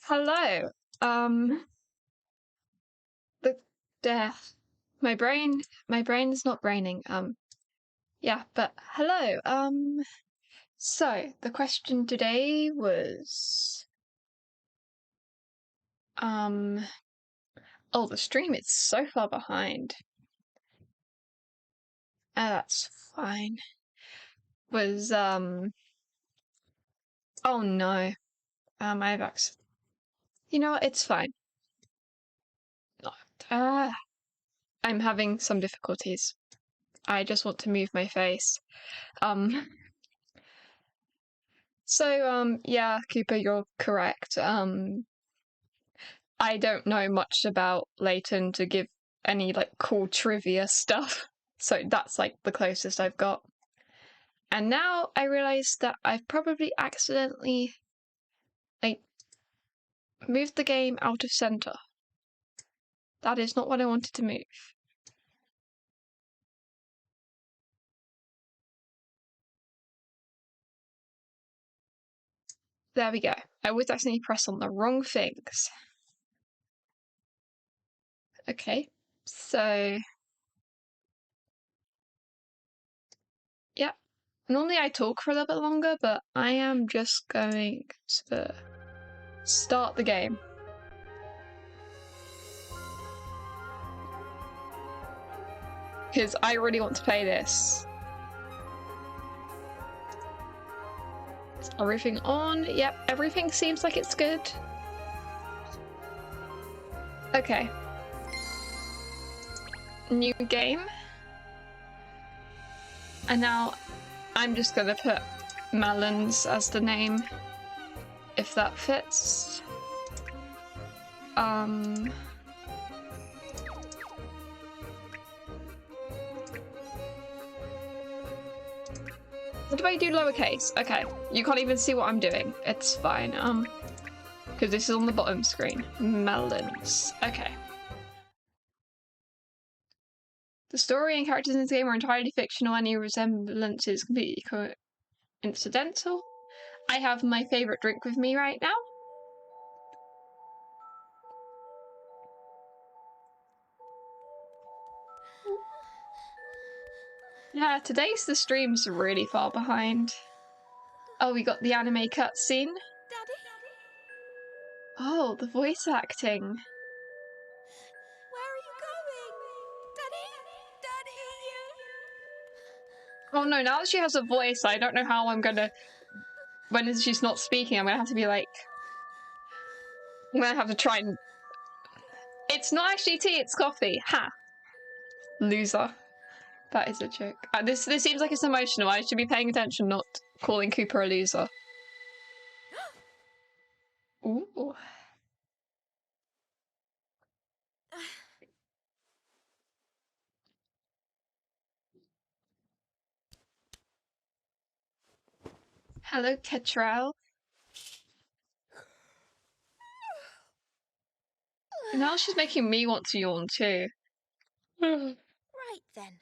Hello. The death. My brain's not braining. Yeah, but hello. So the question today was, oh, the stream is so far behind. That's fine. Was, oh no. I've accident. You know what? It's fine. I'm having some difficulties. I just want to move my face. Yeah, Cooper, you're correct. I don't know much about Layton to give any, like, cool trivia stuff. So that's, like, the closest I've got. And now I realise that I've probably accidentally, like, moved the game out of center. That is not what I wanted to move. There we go. I always accidentally press on the wrong things. Okay, so... yeah. Normally I talk for a little bit longer, but I am just going to start the game. Because I really want to play this. Is everything on? Yep, everything seems like it's good. Okay. New game. And now I'm just gonna put Melons as the name, if that fits. What do I do lowercase? Okay, you can't even see what I'm doing. It's fine, because this is on the bottom screen. Melons. Okay. The story and characters in this game are entirely fictional. Any resemblance is completely coincidental. I have my favourite drink with me right now. Yeah, today's the stream's really far behind. Oh, we got the anime cutscene. Daddy? Oh, the voice acting. Where are you going? Daddy? Daddy? Oh no, now that she has a voice, I don't know how I'm gonna... when she's not speaking, I'm gonna have to be like... I'm gonna have to try and... It's not actually tea, it's coffee. Ha! Loser. That is a joke. This seems like it's emotional. I should be paying attention, not calling Cooper a loser. Ooh. Hello, Katrielle. And now she's making me want to yawn too. Right then.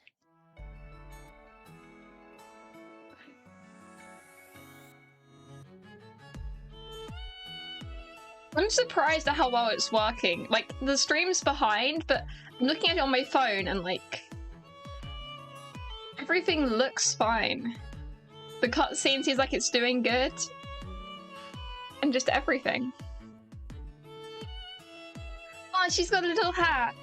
I'm surprised at how well it's working. Like, the stream's behind, but I'm looking at it on my phone and, like, everything looks fine. The cutscene seems like it's doing good. And just everything. Oh, she's got a little hat.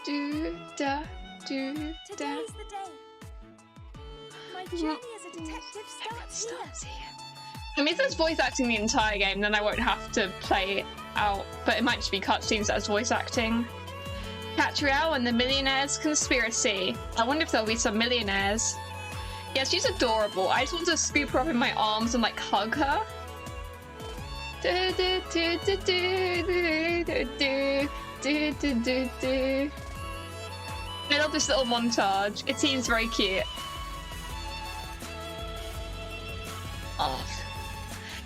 Do da do da. Today's the day. My journey as a detective starts here. I mean, if there's voice acting the entire game, then I won't have to play it out. But it might just be cutscenes as voice acting. Katrielle and the Millionaires conspiracy. I wonder if there'll be some millionaires. Yeah, she's adorable. I just want to scoop her up in my arms and, like, hug her. Do do do do do do do do do do do. I love this little montage. It seems very cute. Oh.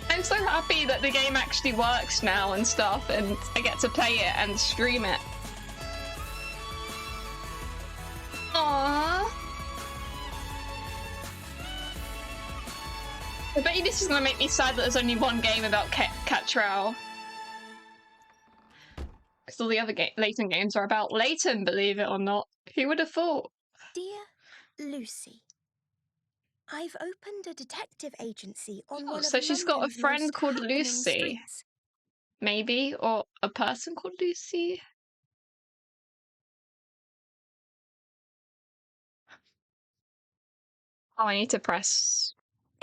I'm so happy that the game actually works now and stuff, and I get to play it and stream it. Aww. I bet you this is gonna make me sad that there's only one game about Katrielle. Because all the other Layton games are about Layton, believe it or not. Who would have thought? Dear Lucy, I've opened a detective agency on one of So she's got a London's friend most called happening Lucy. streets. Maybe, or a person called Lucy. Oh, I need to press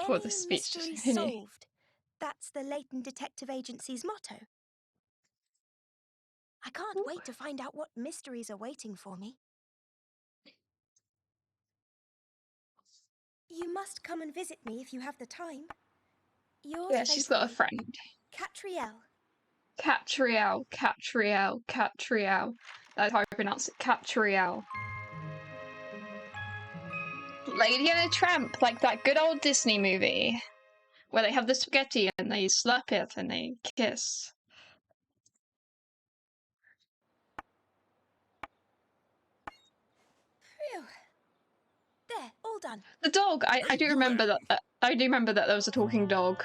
for the Any speech to mystery continue. solved. That's the Layton Detective Agency's motto. I can't wait to find out what mysteries are waiting for me. You must come and visit me if you have the time. Yours Yeah, she's got a faithfully, friend. Katrielle. Katrielle, Katrielle, Katrielle. That's how I pronounce it. Katrielle. Lady and a Tramp, like that good old Disney movie where they have the spaghetti and they slurp it and they kiss. Phew. There, all done. The dog. I do remember that. I do remember that there was a talking dog.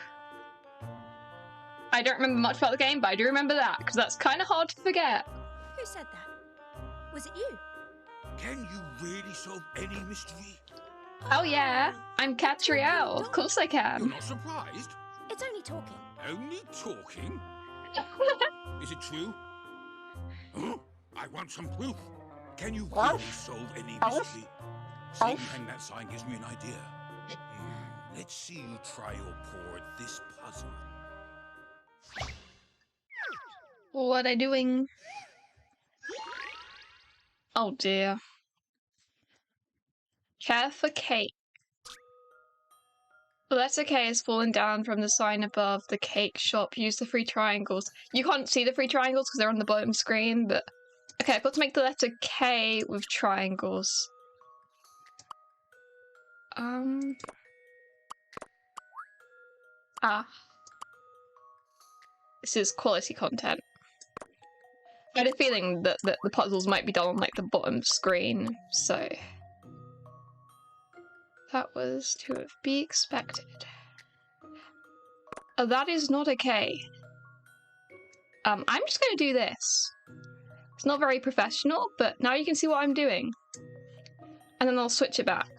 I don't remember much about the game, but I do remember that because that's kind of hard to forget. Who said that? Was it you? Can you really solve any mystery? Oh yeah, I'm Katrielle. Of course I You're can. not surprised? It's only talking. Only talking? Is it true? Huh? I want some proof. Can you really solve any mystery? Seeing you hang that sign gives me an idea. Let's see you try your paw at this puzzle. What are they doing? Oh dear. Care for cake. Well, that's okay. It's fallen down from the sign above the cake shop. Use the three triangles. You can't see the three triangles because they're on the bottom screen, but okay, I've got to make the letter K with triangles. This is quality content. I had a feeling that the puzzles might be done on like the bottom screen, so that was to be expected. Oh, that is not okay. I'm just gonna do this. It's not very professional, but now you can see what I'm doing. And then I'll switch it back.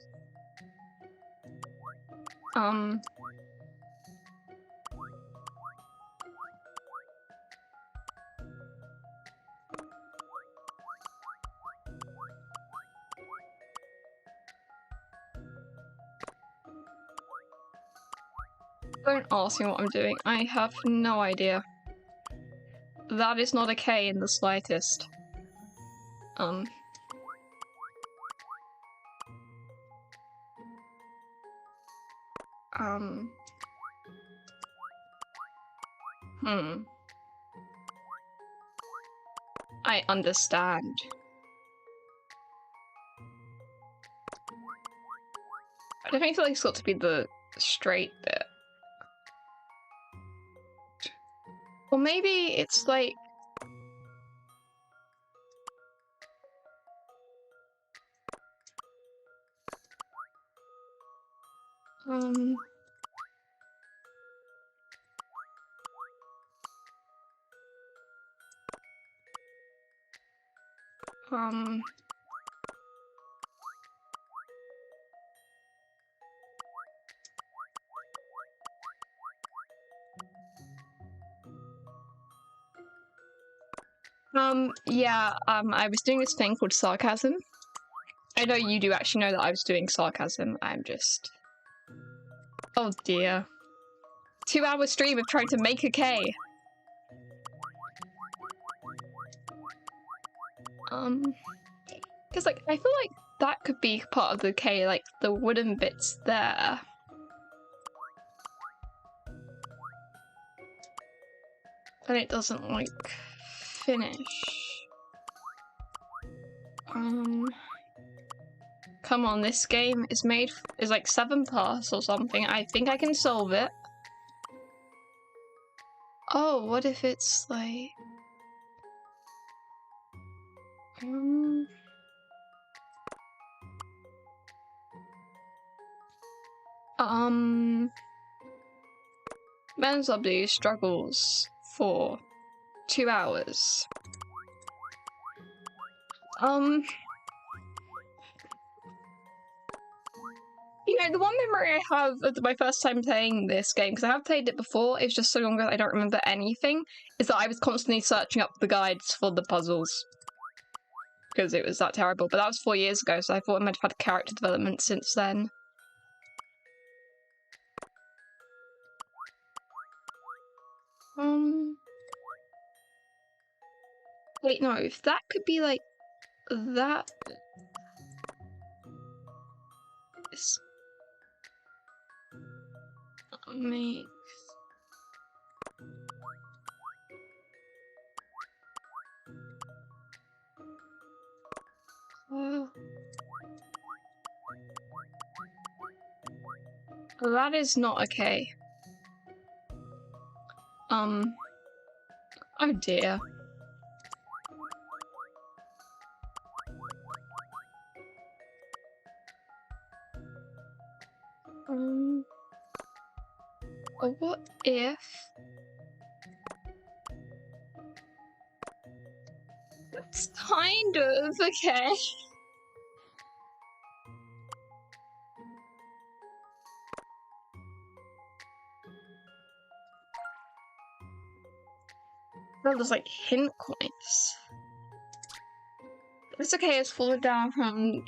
Don't ask me what I'm doing. I have no idea. That is not okay in the slightest. I understand. I definitely feel like it's got to be the straight bit. Or maybe it's like... yeah, I was doing this thing called sarcasm. I know you do actually know that I was doing sarcasm, I'm just... Oh dear. 2-hour stream of trying to make a K. Because like, I feel like that could be part of the K, like the wooden bits there. And it doesn't like finish. Come on, this game is like 7+ or something. I think I can solve it. Oh, what if it's like... Men's W struggles for 2 hours. You know, the one memory I have of my first time playing this game, because I have played it before, it's just so long ago I don't remember anything, is that I was constantly searching up the guides for the puzzles. Because it was that terrible. But that was 4 years ago, so I thought I might have had character development since then. Wait, no, if that could be like that. This makes. That is not okay. Oh dear. What if? It's kind of okay. Well, there's like hint coins. It's okay, it's fallen down from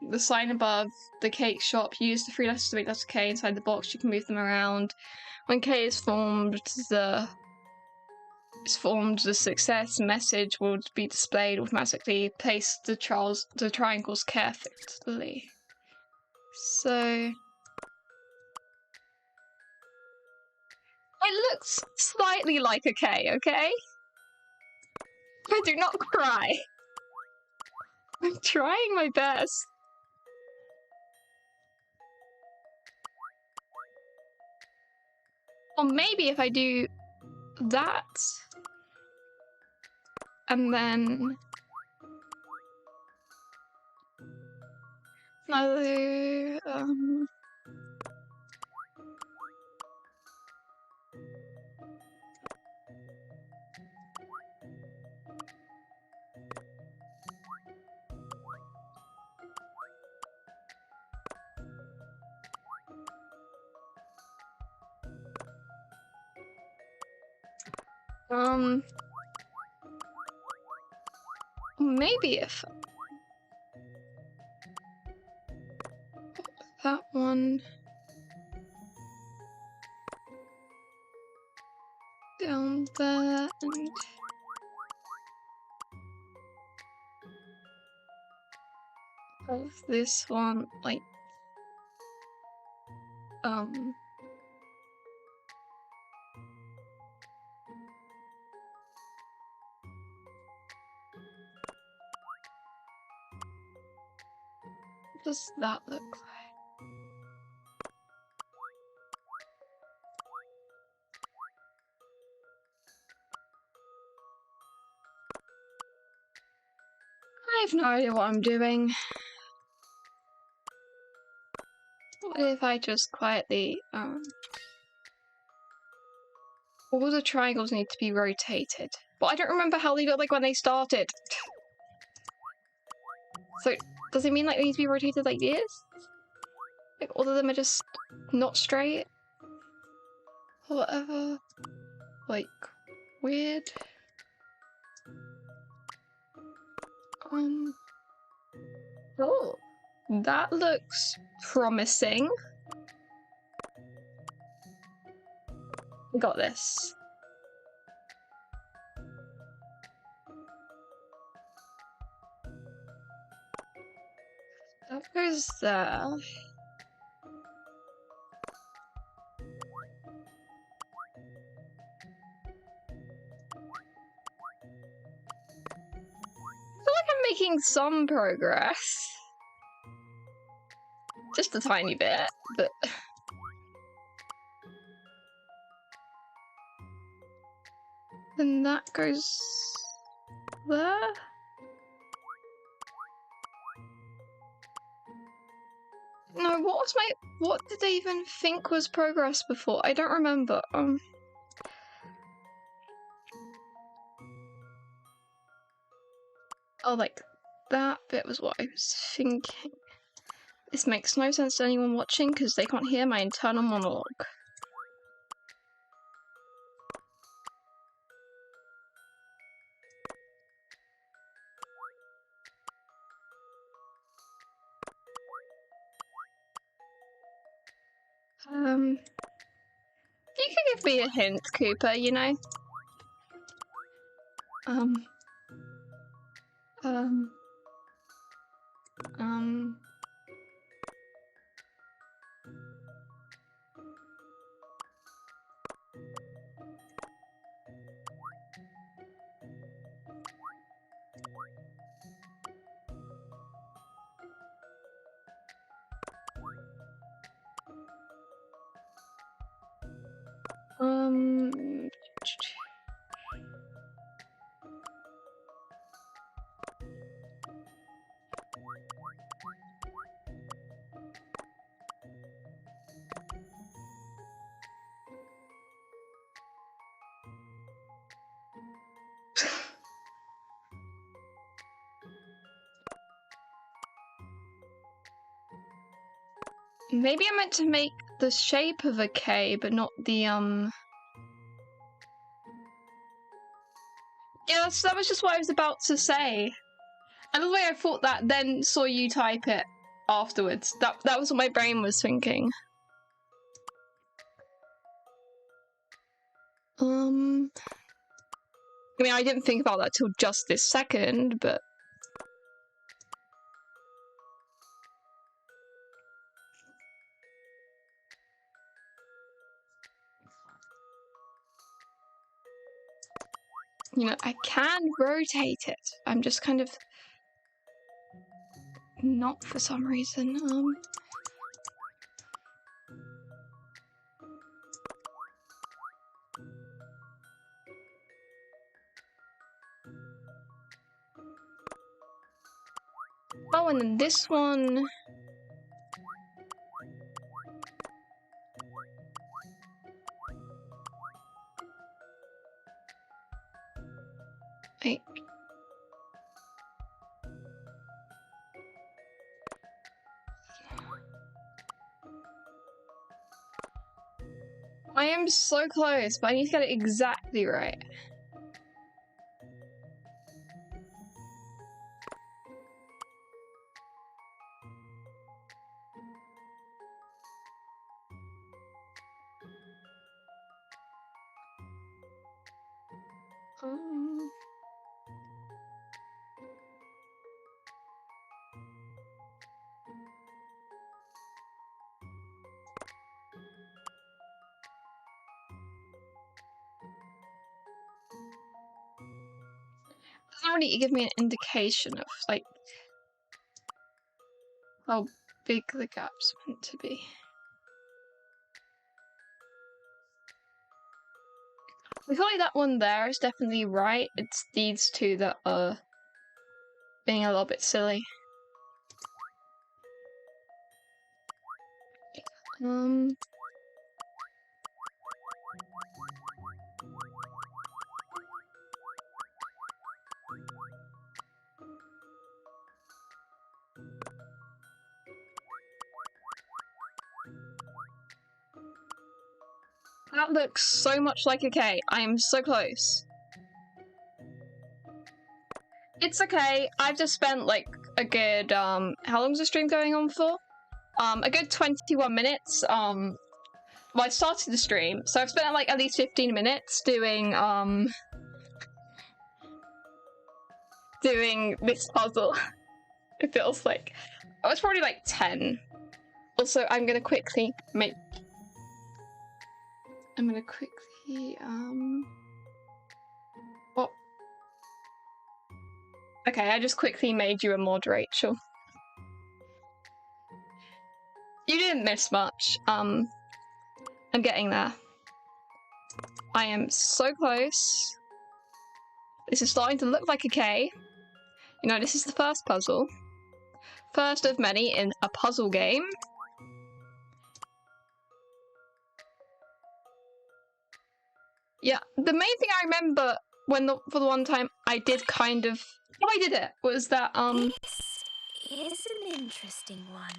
the sign above the cake shop. Use the 3 letters to make letter K inside the box. You can move them around. When K is formed, the success message will be displayed automatically. Place the triangles carefully. So it looks slightly like a K, okay? I do not cry. I'm trying my best. Or maybe if I do that, and then another, maybe if that one down there and of this one like what does that look like? I have no idea what I'm doing. What if I just quietly, all the triangles need to be rotated. But I don't remember how they look like when they started. So, does it mean like they need to be rotated like this? Like all of them are just not straight? Or whatever. Like, weird. Oh, that looks promising. We got this. That goes there. I feel like I'm making some progress. Just a tiny bit, but... Then that goes... there? No, what did they even think was progress before? I don't remember. Oh, like, that bit was what I was thinking. This makes no sense to anyone watching because they can't hear my internal monologue. You could give me a hint, Cooper, you know? Um... Maybe I meant to make the shape of a K, but not the, Yeah, that was just what I was about to say. And the way I thought that, then saw you type it afterwards. That was what my brain was thinking. I mean, I didn't think about that till just this second, but... You know, I can rotate it. I'm just kind of... not for some reason. Oh, and then this one... Wait. I am so close, but I need to get it exactly right. Doesn't really give me an indication of, like, how big the gap's meant to be. I feel like that one there is definitely right. It's these two that are being a little bit silly. That looks so much like a K. I am so close. It's okay. I've just spent like a good how long's the stream going on for? A good 21 minutes. Well, I started the stream, so I've spent like at least 15 minutes doing this puzzle. It feels like oh, it's probably like 10. Also, I'm gonna quickly what? Okay, I just quickly made you a mod, Rachel. You didn't miss much. I'm getting there. I am so close. This is starting to look like a K. You know, this is the first puzzle. First of many in a puzzle game. Yeah, the main thing I remember for the one time I did kind of how I did it was that This is an interesting one.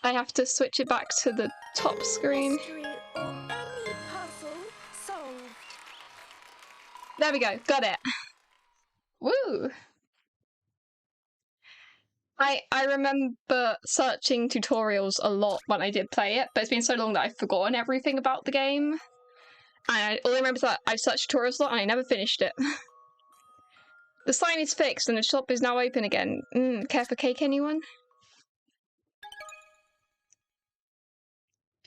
I have to switch it back to the top screen. Mystery or any puzzle solved. There we go, got it. Woo! I remember searching tutorials a lot when I did play it, but it's been so long that I've forgotten everything about the game. And all I remember is that I've searched tutorials a lot and I never finished it. The sign is fixed and the shop is now open again. Care for cake, anyone?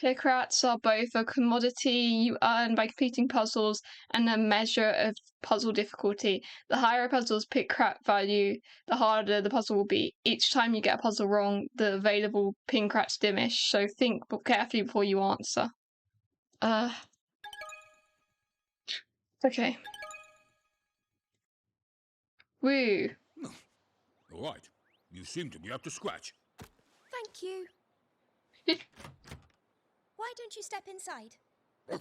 Pick rats are both a commodity you earn by completing puzzles and a measure of puzzle difficulty. The higher a puzzle's pick rat value, the harder the puzzle will be. Each time you get a puzzle wrong, the available pink rats diminish, so think carefully before you answer. Okay. Woo. All right. You seem to be up to scratch. Thank you. Why don't you step inside?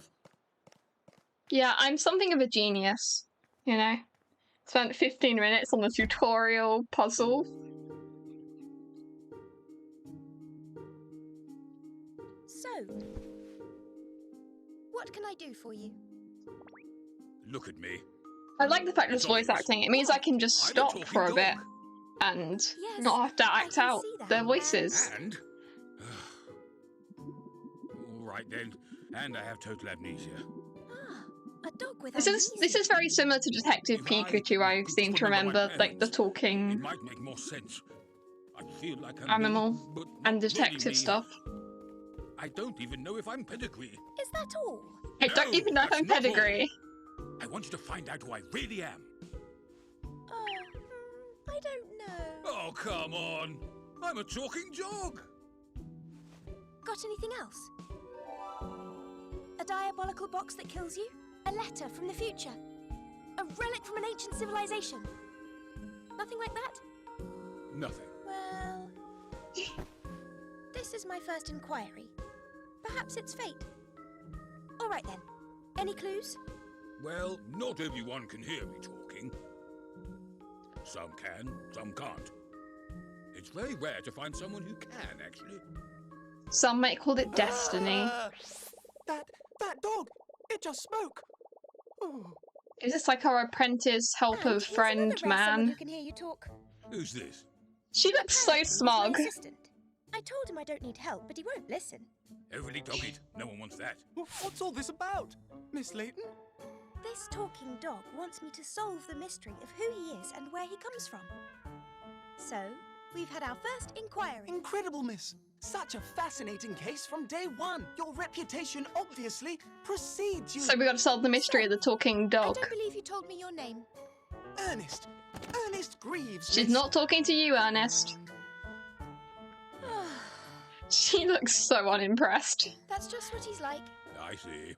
Yeah, I'm something of a genius, you know? Spent 15 minutes on the tutorial puzzle. So, what can I do for you? Look at me. I like the fact it's voice acting. It means I can just stop for a bit and not have to act out their voices. And? All right then. And I have total amnesia. Ah, a dog with This is very similar to Detective Pikachu. I seem to remember, like the It talking might make more sense. I feel like I'm animal me, but and not detective really me. stuff. I don't even know if I'm pedigree. Is that all? I don't even know if I'm that's not all. pedigree. I want you to find out who I really am. I don't know. Oh, come on. I'm a talking dog. Got anything else? A diabolical box that kills you? A letter from the future? A relic from an ancient civilization? Nothing like that? Nothing. Well, this is my first inquiry. Perhaps it's fate. All right then. Any clues? Well, not everyone can hear me talking. Some can, some can't. It's very rare to find someone who can, actually. Some might call it destiny. That dog! It just spoke! Oh. Is this like our apprentice, helper, And here's friend, another rare someone man? who can hear you talk. Who's this? She looks so Apparently, he's smug. my assistant. I told him I don't need help, but he won't listen. Overly dog-eat. No one wants that. What's all this about, Miss Layton? This talking dog wants me to solve the mystery of who he is and where he comes from. So, we've had our first inquiry. Incredible, miss. Such a fascinating case from day one. Your reputation obviously precedes you. So we got to solve the mystery of the talking I dog. don't believe you told me your name. Ernest Greaves, She's miss. not talking to you, Ernest. She looks so unimpressed. That's just what he's like. I see.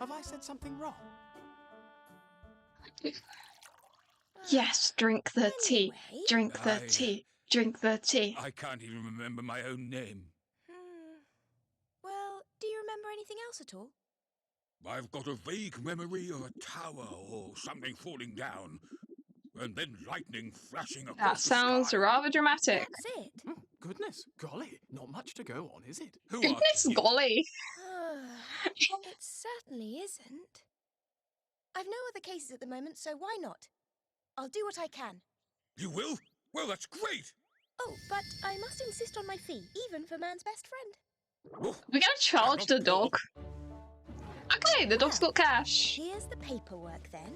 Have I said something wrong? Yes, drink the tea. Anyway. Drink the I- tea. Drink the tea. I can't even remember my own name. Well, do you remember anything else at all? I've got a vague memory of a tower or something falling down, and then lightning flashing across That the sounds sky. rather dramatic. That's it. Goodness, golly, not much to go on, is it? Who Goodness asked you? golly. It certainly isn't. I've no other cases at the moment, so why not? I'll do what I can. You will? Well, that's great. Oh, but I must insist on my fee, even for man's best friend. Oh, We're gonna charge the dog. Okay, the dog's got cash. Here's the paperwork then.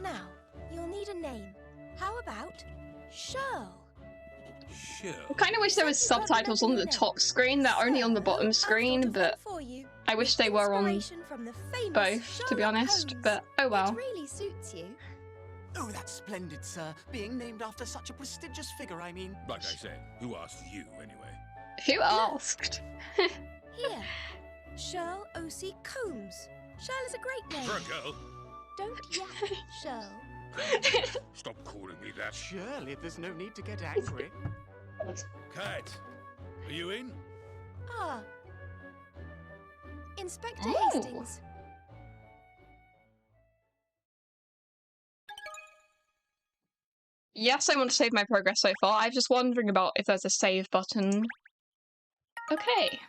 Now, you'll need a name. How about Shirl? sure. I kind of wish there was subtitles on the top screen. They're only on the bottom screen, but I wish they were on Inspiration from the famous both, to be Sherlock honest. Holmes. But oh well. It really suits you. Oh, that's splendid, sir. Being named after such a prestigious figure, I mean. Like I said, who asked you anyway? Who asked? Here, Shirl O.C. Combs. Shirl is a great name. For a girl. Don't yap, Shirl. Stop calling me that. Surely there's no need to get angry. Cat, are you in? Ah. In Inspector Ooh. Hastings. Yes, I want to save my progress so far. I'm just wondering about if there's a save button. Okay.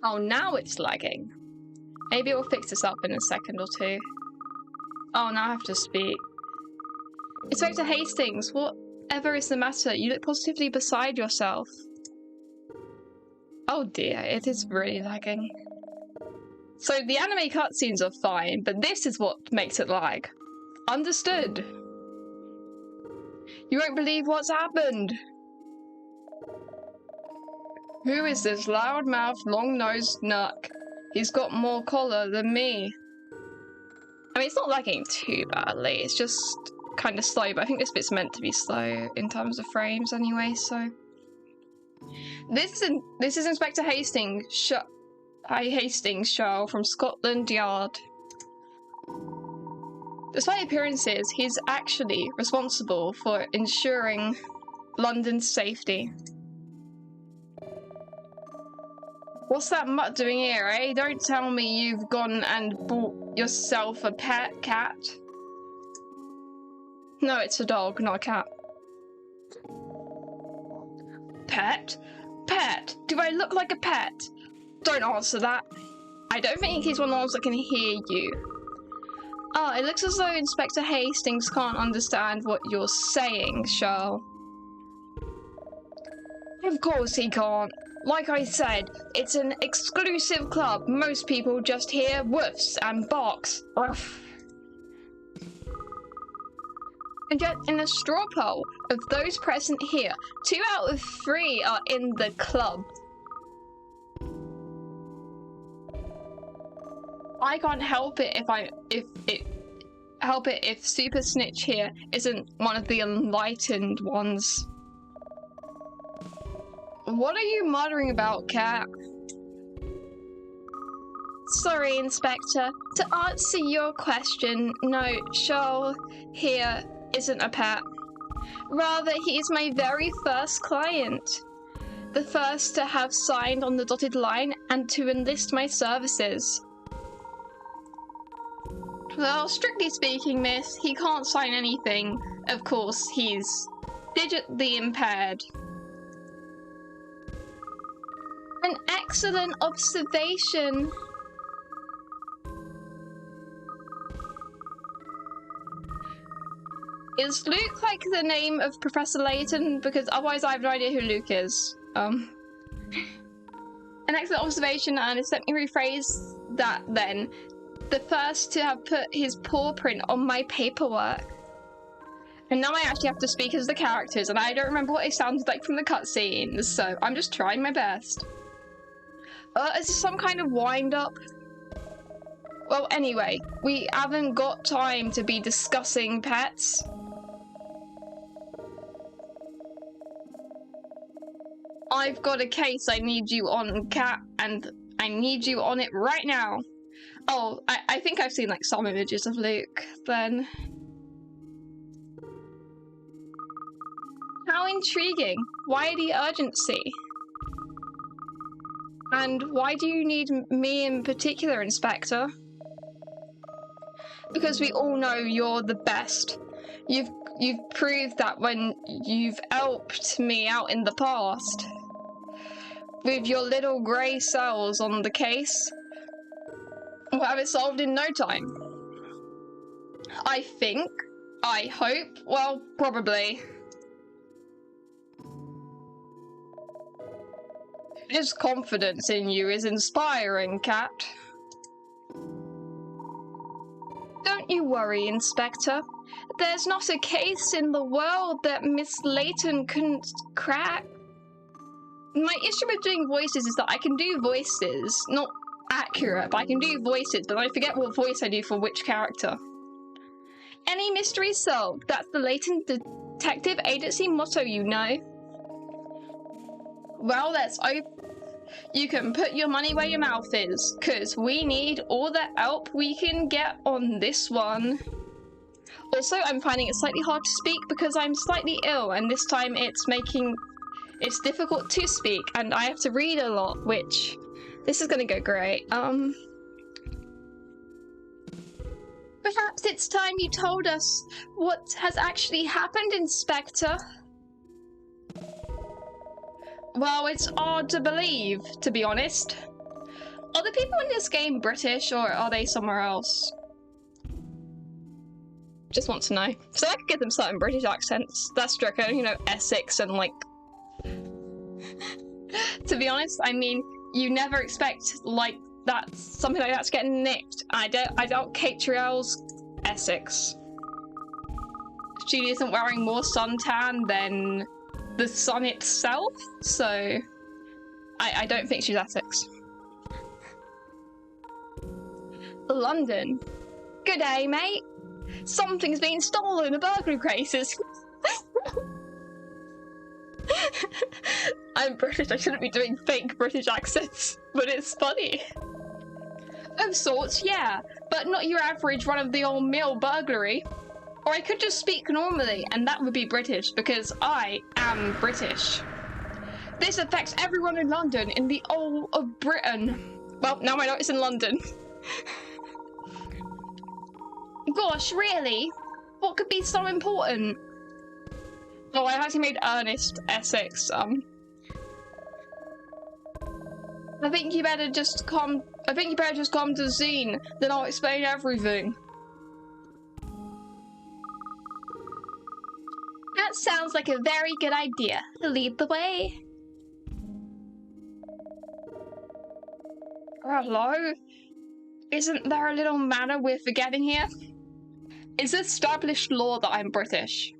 Oh, now it's lagging. Maybe it will fix this up in a second or two. Oh, now I have to speak. Inspector Hastings, whatever is the matter? You look positively beside yourself. Oh dear, it is really lagging. So the anime cutscenes are fine, but this is what makes it lag. Understood. You won't believe what's happened. Who is this loud-mouthed, long-nosed nuck? He's got more collar than me. I mean, it's not lagging too badly, it's just kind of slow, but I think this bit's meant to be slow in terms of frames anyway, so... This is Inspector Hastings, Hastings Show from Scotland Yard. Despite appearances, he's actually responsible for ensuring London's safety. What's that mutt doing here, eh? Don't tell me you've gone and bought yourself a pet cat. No, it's a dog, not a cat. Pet? Pet? Do I look like a pet? Don't answer that. I don't think he's one of the ones that can hear you. Ah, it looks as though Inspector Hastings can't understand what you're saying, Cheryl. Of course he can't. Like I said, it's an exclusive club. Most people just hear woofs and barks. Ruff. And yet, in a straw poll of those present here, 2 out of 3 are in the club. I can't help it if Super Snitch here isn't one of the enlightened ones. What are you muttering about, Cat? Sorry, Inspector. To answer your question, no, Charles here isn't a pet. Rather, he is my very first client. The first to have signed on the dotted line and to enlist my services. Well, strictly speaking, miss, he can't sign anything. Of course, he's digitally impaired. An excellent observation. Is Luke like the name of Professor Layton? Because otherwise I have no idea who Luke is. An excellent observation, Ernest. Let me rephrase that then. The first to have put his paw print on my paperwork. And now I actually have to speak as the characters, and I don't remember what it sounded like from the cutscenes, so I'm just trying my best. Is this some kind of wind-up? Well, anyway, we haven't got time to be discussing pets. I've got a case I need you on, Cat, and I need you on it right now. Oh, I think I've seen, like, some images of Luke, then. How intriguing. Why the urgency? And why do you need me in particular, Inspector? Because we all know you're the best. You've proved that when you've helped me out in the past. With your little grey cells on the case. We'll have it solved in no time. I think. I hope. Well, probably. His confidence in you is inspiring, Cat. Don't you worry, Inspector. There's not a case in the world that Miss Layton couldn't crack. My issue with doing voices is that I can do voices, not accurate, but I can do voices, but I forget what voice I do for which character. Any mystery solved. That's the Layton Detective Agency motto, you know. Well, let's hope you can put your money where your mouth is, 'cause we need all the help we can get on this one. Also, I'm finding it slightly hard to speak because I'm slightly ill, and this time it's difficult to speak, and I have to read a lot, which this is gonna go great. Perhaps it's time you told us what has actually happened, Inspector. Well, it's hard to believe, to be honest. Are the people in this game British, or are they somewhere else? Just want to know. So I could give them certain British accents. That's true, you know, Essex and like... To be honest, I mean, you never expect like that, something like that's getting nicked. I doubt Katrielle's Essex. She isn't wearing more suntan than the sun itself, so I don't think she's Essex. London. Good day, mate. Something's been stolen. A burglary case. I'm British. I shouldn't be doing fake British accents, but it's funny. Of sorts, yeah, but not your average run-of-the-mill burglary. Or I could just speak normally, and that would be British, because I am British. This affects everyone in London, in the whole of Britain. Well, now I know it's in London. Gosh, really? What could be so important? Oh, I actually made Ernest Essex. I think you better just come to the scene, then I'll explain everything. That sounds like a very good idea. Lead the way. Hello? Isn't there a little manner we're forgetting here? It's established law that I'm British.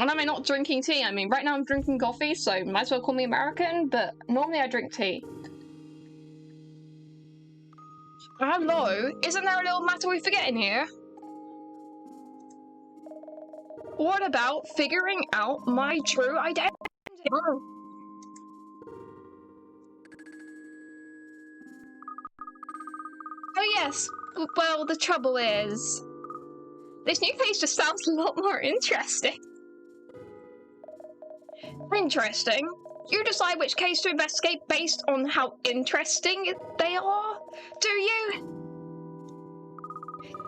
And am I not drinking tea? I mean, right now I'm drinking coffee, so might as well call me American, but normally I drink tea. Hello? Isn't there a little matter we're forgetting here? What about figuring out my true identity? Oh yes, well the trouble is, this new case just sounds a lot more interesting. Interesting? You decide which case to investigate based on how interesting they are, do you?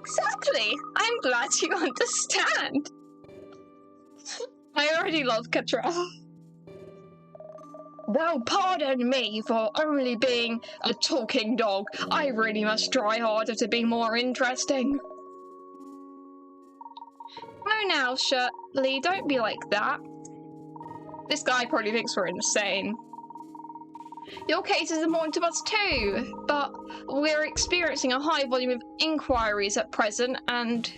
Exactly! I'm glad you understand. I already love Katrielle. Well, pardon me for only being a talking dog. I really must try harder to be more interesting. Oh, now, Shirley, don't be like that. This guy probably thinks we're insane. Your case is important to us too, but we're experiencing a high volume of inquiries at present, and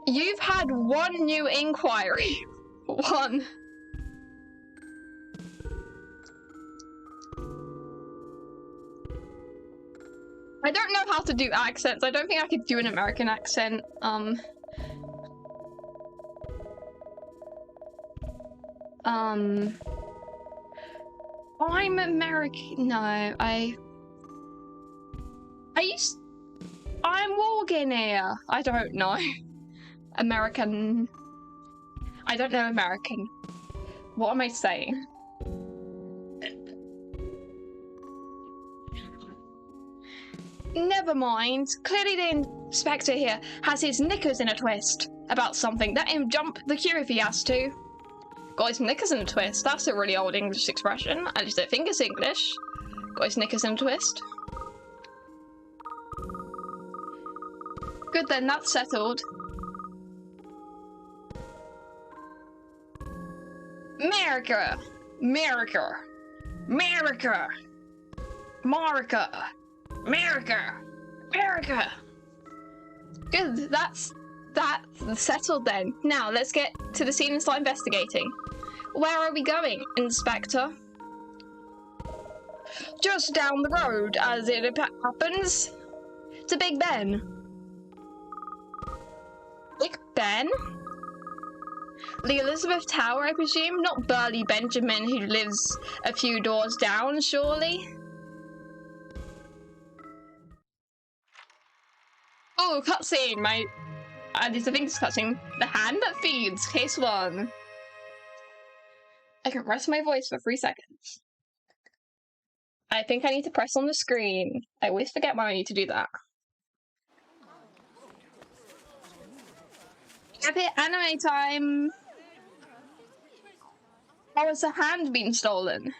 you've had one new inquiry. One. I don't know how to do accents. I don't think I could do an American accent. I'm American. No, I'm walking here. I don't know. American. I don't know American. What am I saying? Never mind. Clearly the inspector here has his knickers in a twist about something. Let him jump the queue if he has to. Got his knickers in a twist. That's a really old English expression. At least I think it's English. Got his knickers in a twist. Good then, that's settled. America! America! America! America! America! America! Good, that's settled then. Now, let's get to the scene and start investigating. Where are we going, Inspector? Just down the road, as it happens. To Big Ben. Big Ben? The Elizabeth Tower, I presume? Not Burly Benjamin, who lives a few doors down, surely? Oh, cutscene, mate. And it's a thing discussing the hand that feeds, case 1. I can rest my voice for 3 seconds. I think I need to press on the screen. I always forget when I need to do that. Happy anime time! How has the hand been stolen?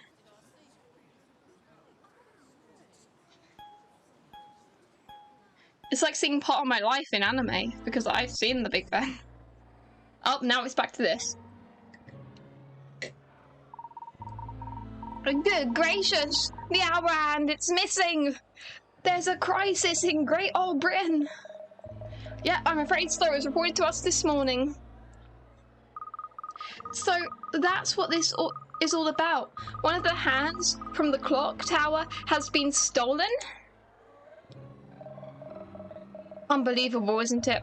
It's like seeing part of my life in anime, because I've seen the Big Ben. Oh, now it's back to this. Good gracious! The hour hand, it's missing! There's a crisis in Great Old Britain! Yeah, I'm afraid so. It was reported to us this morning. So, that's what this is all about. One of the hands from the clock tower has been stolen? Unbelievable, isn't it?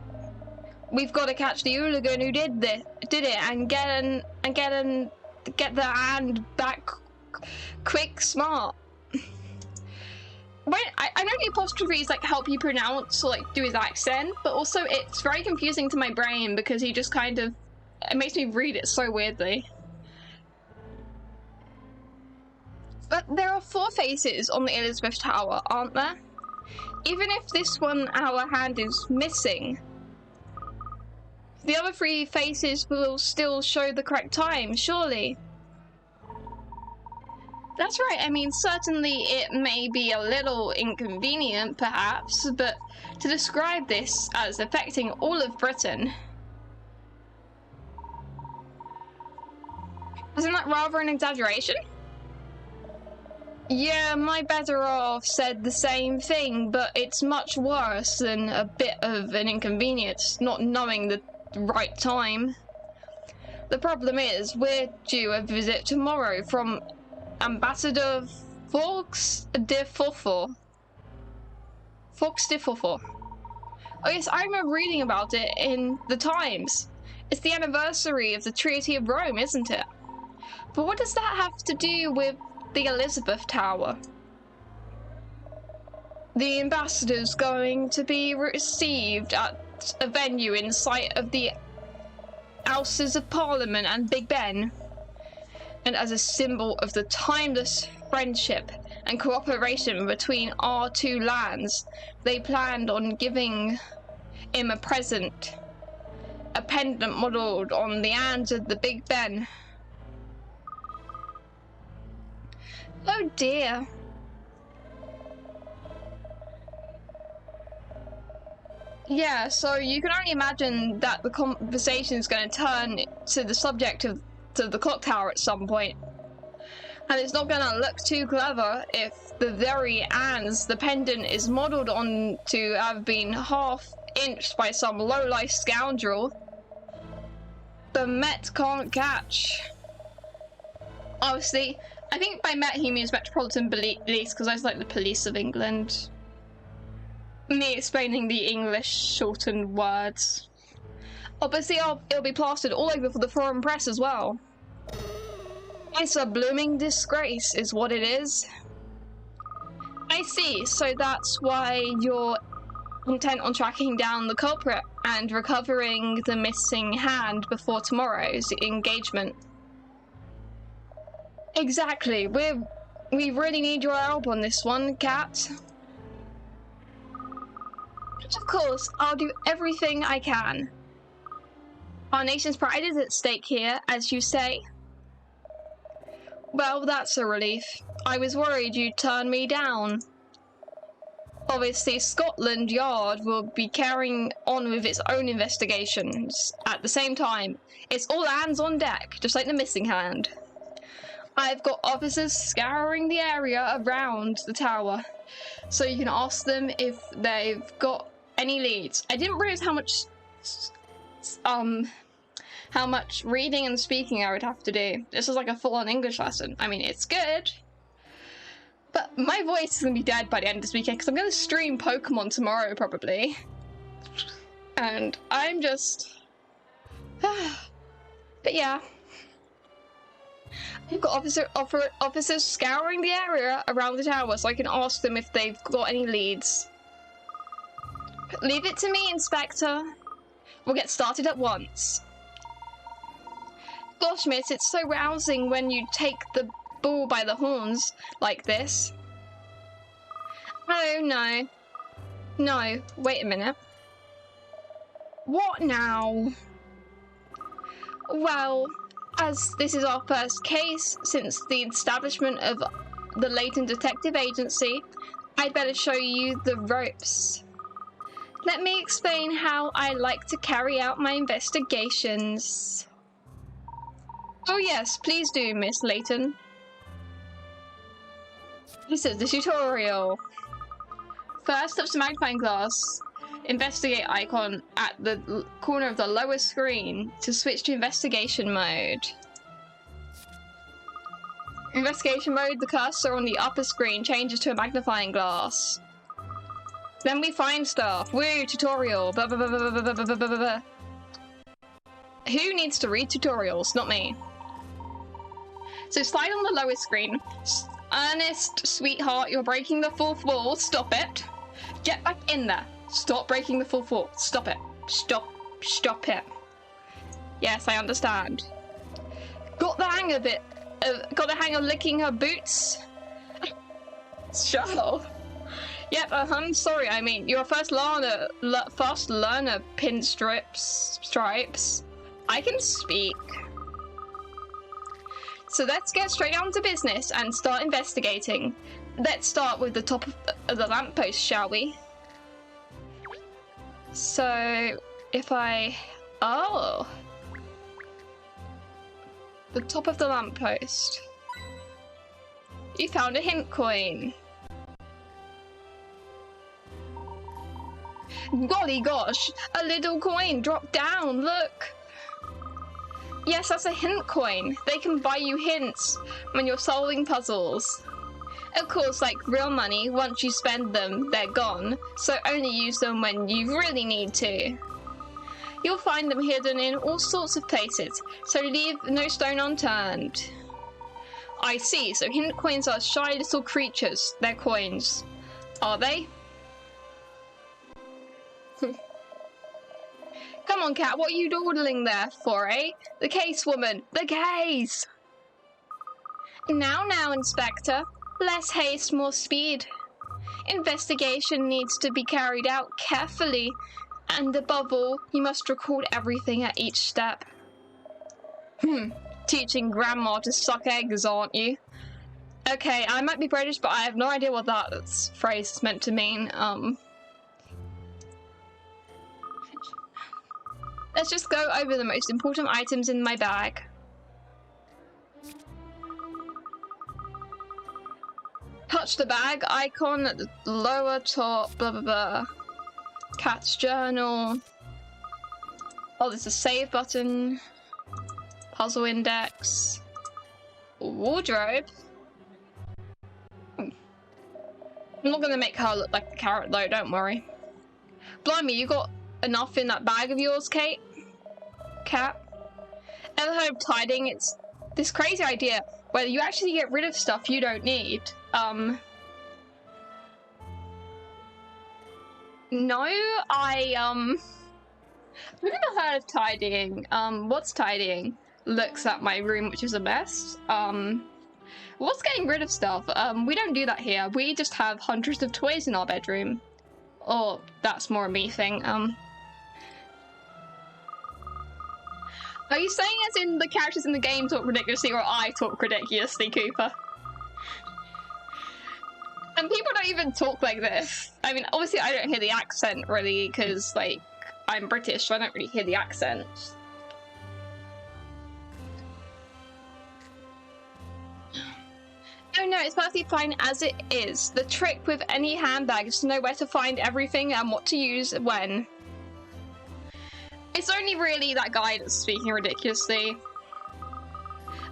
We've got to catch the hooligan who did it and get the hand back quick, smart. I know the apostrophes like help you pronounce or like do his accent, but also it's very confusing to my brain because he just kind of, it makes me read it so weirdly. But there are 4 faces on the Elizabeth Tower, aren't there? Even if this 1 hour hand is missing, the other 3 faces will still show the correct time, surely. That's right, I mean, certainly it may be a little inconvenient, perhaps, but to describe this as affecting all of Britain, isn't that rather an exaggeration? Yeah, my better off said the same thing, but it's much worse than a bit of an inconvenience, not knowing the right time. The problem is, we're due a visit tomorrow from Ambassador Fawkes de Fawful. Fawkes de Fawful. Oh yes, I remember reading about it in the Times. It's the anniversary of the Treaty of Rome, isn't it? But what does that have to do with the Elizabeth Tower? The ambassador's going to be received at a venue in sight of the Houses of Parliament and Big Ben. And as a symbol of the timeless friendship and cooperation between our 2 lands, they planned on giving him a present, a pendant modelled on the hands of the Big Ben. Oh dear. Yeah, so you can only imagine that the conversation is going to turn to the subject of the clock tower at some point. And it's not going to look too clever if the very hands the pendant is modelled on to have been half-inched by some low-life scoundrel the Met can't catch. Obviously, I think by Met he means Metropolitan Police, because I was like the police of England. Me explaining the English shortened words. Obviously, it'll be plastered all over for the foreign press as well. It's a blooming disgrace, is what it is. I see, so that's why you're intent on tracking down the culprit and recovering the missing hand before tomorrow's engagement. Exactly, we really need your help on this one, Kat. Of course, I'll do everything I can. Our nation's pride is at stake here, as you say. Well, that's a relief. I was worried you'd turn me down. Obviously, Scotland Yard will be carrying on with its own investigations. At the same time, it's all hands on deck, just like the missing hand. I've got officers scouring the area around the tower, so you can ask them if they've got any leads. I didn't realize how much reading and speaking I would have to do. This is like a full-on English lesson. I mean, it's good, but my voice is gonna be dead by the end of this weekend because I'm gonna stream Pokemon tomorrow probably, and I'm just but yeah, I've got officers scouring the area around the tower, so I can ask them if they've got any leads. Leave it to me, Inspector. We'll get started at once. Gosh, miss, it's so rousing when you take the bull by the horns like this. Oh, no. No, wait a minute. What now? Well, as this is our first case since the establishment of the Layton Detective Agency, I'd better show you the ropes. Let me explain how I like to carry out my investigations. Oh yes, please do, Miss Layton. This is the tutorial. First, touch the magnifying glass. Investigate icon at the corner of the lower screen to switch to investigation mode. Investigation mode, the cursor on the upper screen changes to a magnifying glass. Then we find stuff. Woo, tutorial. Blah, blah, blah, blah, blah, blah, blah, blah, blah, blah. Who needs to read tutorials? Not me. So slide on the lower screen. Ernest, sweetheart, you're breaking the fourth wall. Stop it. Get back in there. Stop breaking the fourth wall. Stop it. Stop it. Yes, I understand. Got the hang of it. Got the hang of licking her boots? Sure. Yep, sorry, I mean, you're a fast learner, stripes. I can speak. So let's get straight down to business and start investigating. Let's start with the top of the lamppost, shall we? So, if I... Oh! The top of the lamppost. You found a hint coin. Golly gosh, a little coin dropped down, look! Yes, that's a hint coin. They can buy you hints when you're solving puzzles. Of course, like real money, once you spend them, they're gone, so only use them when you really need to. You'll find them hidden in all sorts of places, so leave no stone unturned. I see, so hint coins are shy little creatures. They're coins. Are they? Come on, Cat, what are you dawdling there for, eh? The case, woman! The case! Now, Inspector. Less haste, more speed. Investigation needs to be carried out carefully, and above all, you must record everything at each step. Teaching Grandma to suck eggs, aren't you? Okay, I might be British, but I have no idea what that phrase is meant to mean. Let's just go over the most important items in my bag. Touch the bag icon at the lower top, blah blah blah. Cat's journal. Oh, there's a save button. Puzzle index. Wardrobe. I'm not gonna make her look like the carrot though, don't worry. Blimey, you got enough in that bag of yours, Cat? Ever heard of tidying? It's this crazy idea where you actually get rid of stuff you don't need. No, I've never heard of tidying. What's tidying? Looks at my room, which is a mess. What's getting rid of stuff? We don't do that here. We just have hundreds of toys in our bedroom. Or that's more a me thing. Are you saying as in the characters in the game talk ridiculously, or I talk ridiculously, Cooper? And people don't even talk like this. I mean, obviously I don't hear the accent really, because, like, I'm British, so I don't really hear the accent. Oh no, it's perfectly fine as it is. The trick with any handbag is to know where to find everything and what to use when. It's only really that guy that's speaking ridiculously.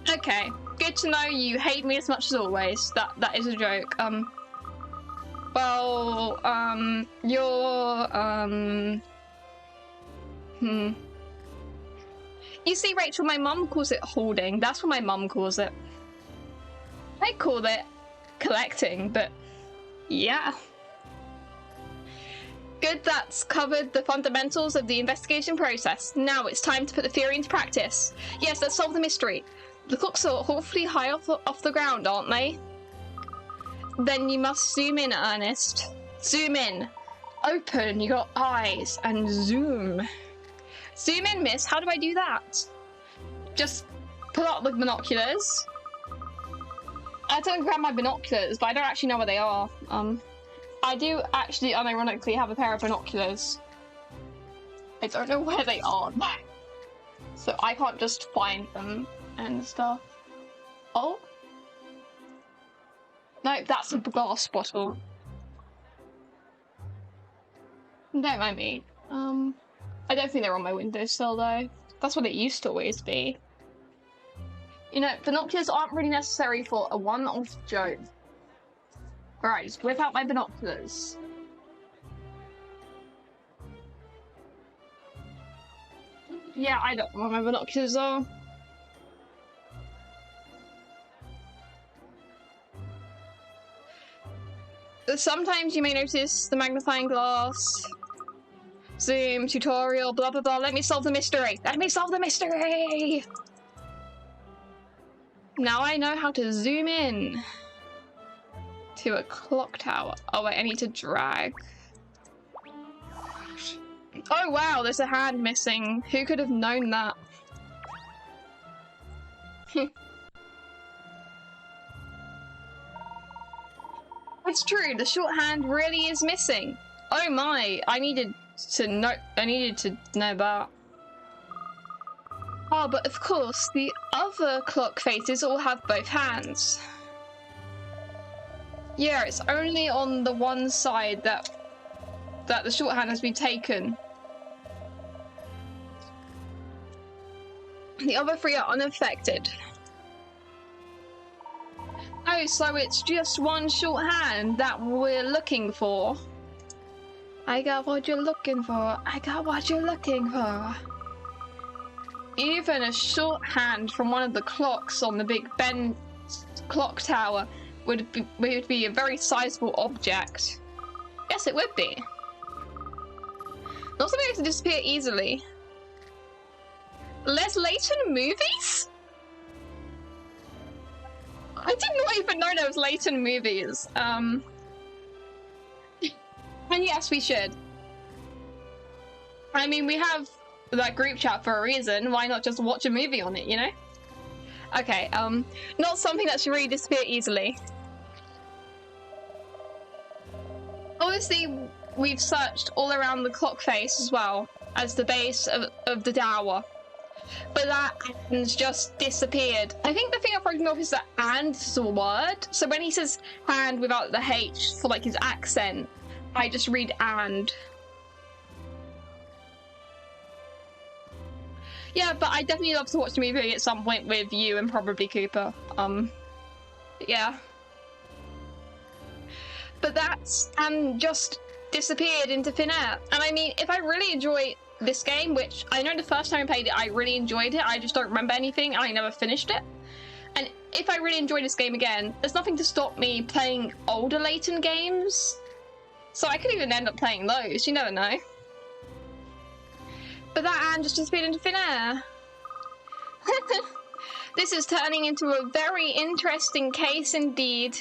Okay, good to know you hate me as much as always. That is a joke. You see, Rachel, my mum calls it hoarding. That's what my mum calls it. I call it collecting, but yeah. Good, that's covered the fundamentals of the investigation process. Now it's time to put the theory into practice. Yes, let's solve the mystery. The clocks are awfully high off the ground, aren't they? Then you must zoom in, Ernest. Zoom in. Open your eyes and zoom. Zoom in, miss. How do I do that? Just pull out the binoculars. I don't grab my binoculars, but I don't actually know where they are. I do actually unironically have a pair of binoculars. I don't know where they are, so I can't just find them and stuff. Oh? No, that's a glass bottle. Don't mind me. I don't think they're on my windowsill though. That's what it used to always be. You know, binoculars aren't really necessary for a one-off joke. Alright, just whip out my binoculars. Yeah, I don't know where my binoculars are. Sometimes you may notice the magnifying glass, zoom, tutorial, blah blah blah. Let me solve the mystery! Let me solve the mystery! Now I know how to zoom in to a clock tower. Oh wait, I need to drag. Oh wow, there's a hand missing. Who could have known that? It's true, the shorthand really is missing. Oh my, I needed to know that. Oh, but of course, the other clock faces all have both hands. Yeah, it's only on the one side that the shorthand has been taken. The other three are unaffected. Oh, so it's just one shorthand that we're looking for. I got what you're looking for. I got what you're looking for. Even a shorthand from one of the clocks on the Big Ben clock tower would be a very sizable object. Yes, it would be. Not something that can disappear easily. Les Layton movies? I did not even know there was Layton movies. And yes, we should. I mean, we have that group chat for a reason. Why not just watch a movie on it, you know? Okay, not something that should really disappear easily. Obviously, we've searched all around the clock face as well as the base of the tower. But that and's just disappeared. I think the thing that broke me off is that and is a word. So when he says hand without the H for like his accent, I just read and. Yeah, but I definitely love to watch the movie at some point with you and probably Cooper. Yeah. But that's just disappeared into thin air. And I mean, if I really enjoy this game, which I know the first time I played it, I really enjoyed it. I just don't remember anything and I never finished it. And if I really enjoy this game again, there's nothing to stop me playing older Layton games. So I could even end up playing those, you never know. But that and just disappeared into thin air. This is turning into a very interesting case indeed.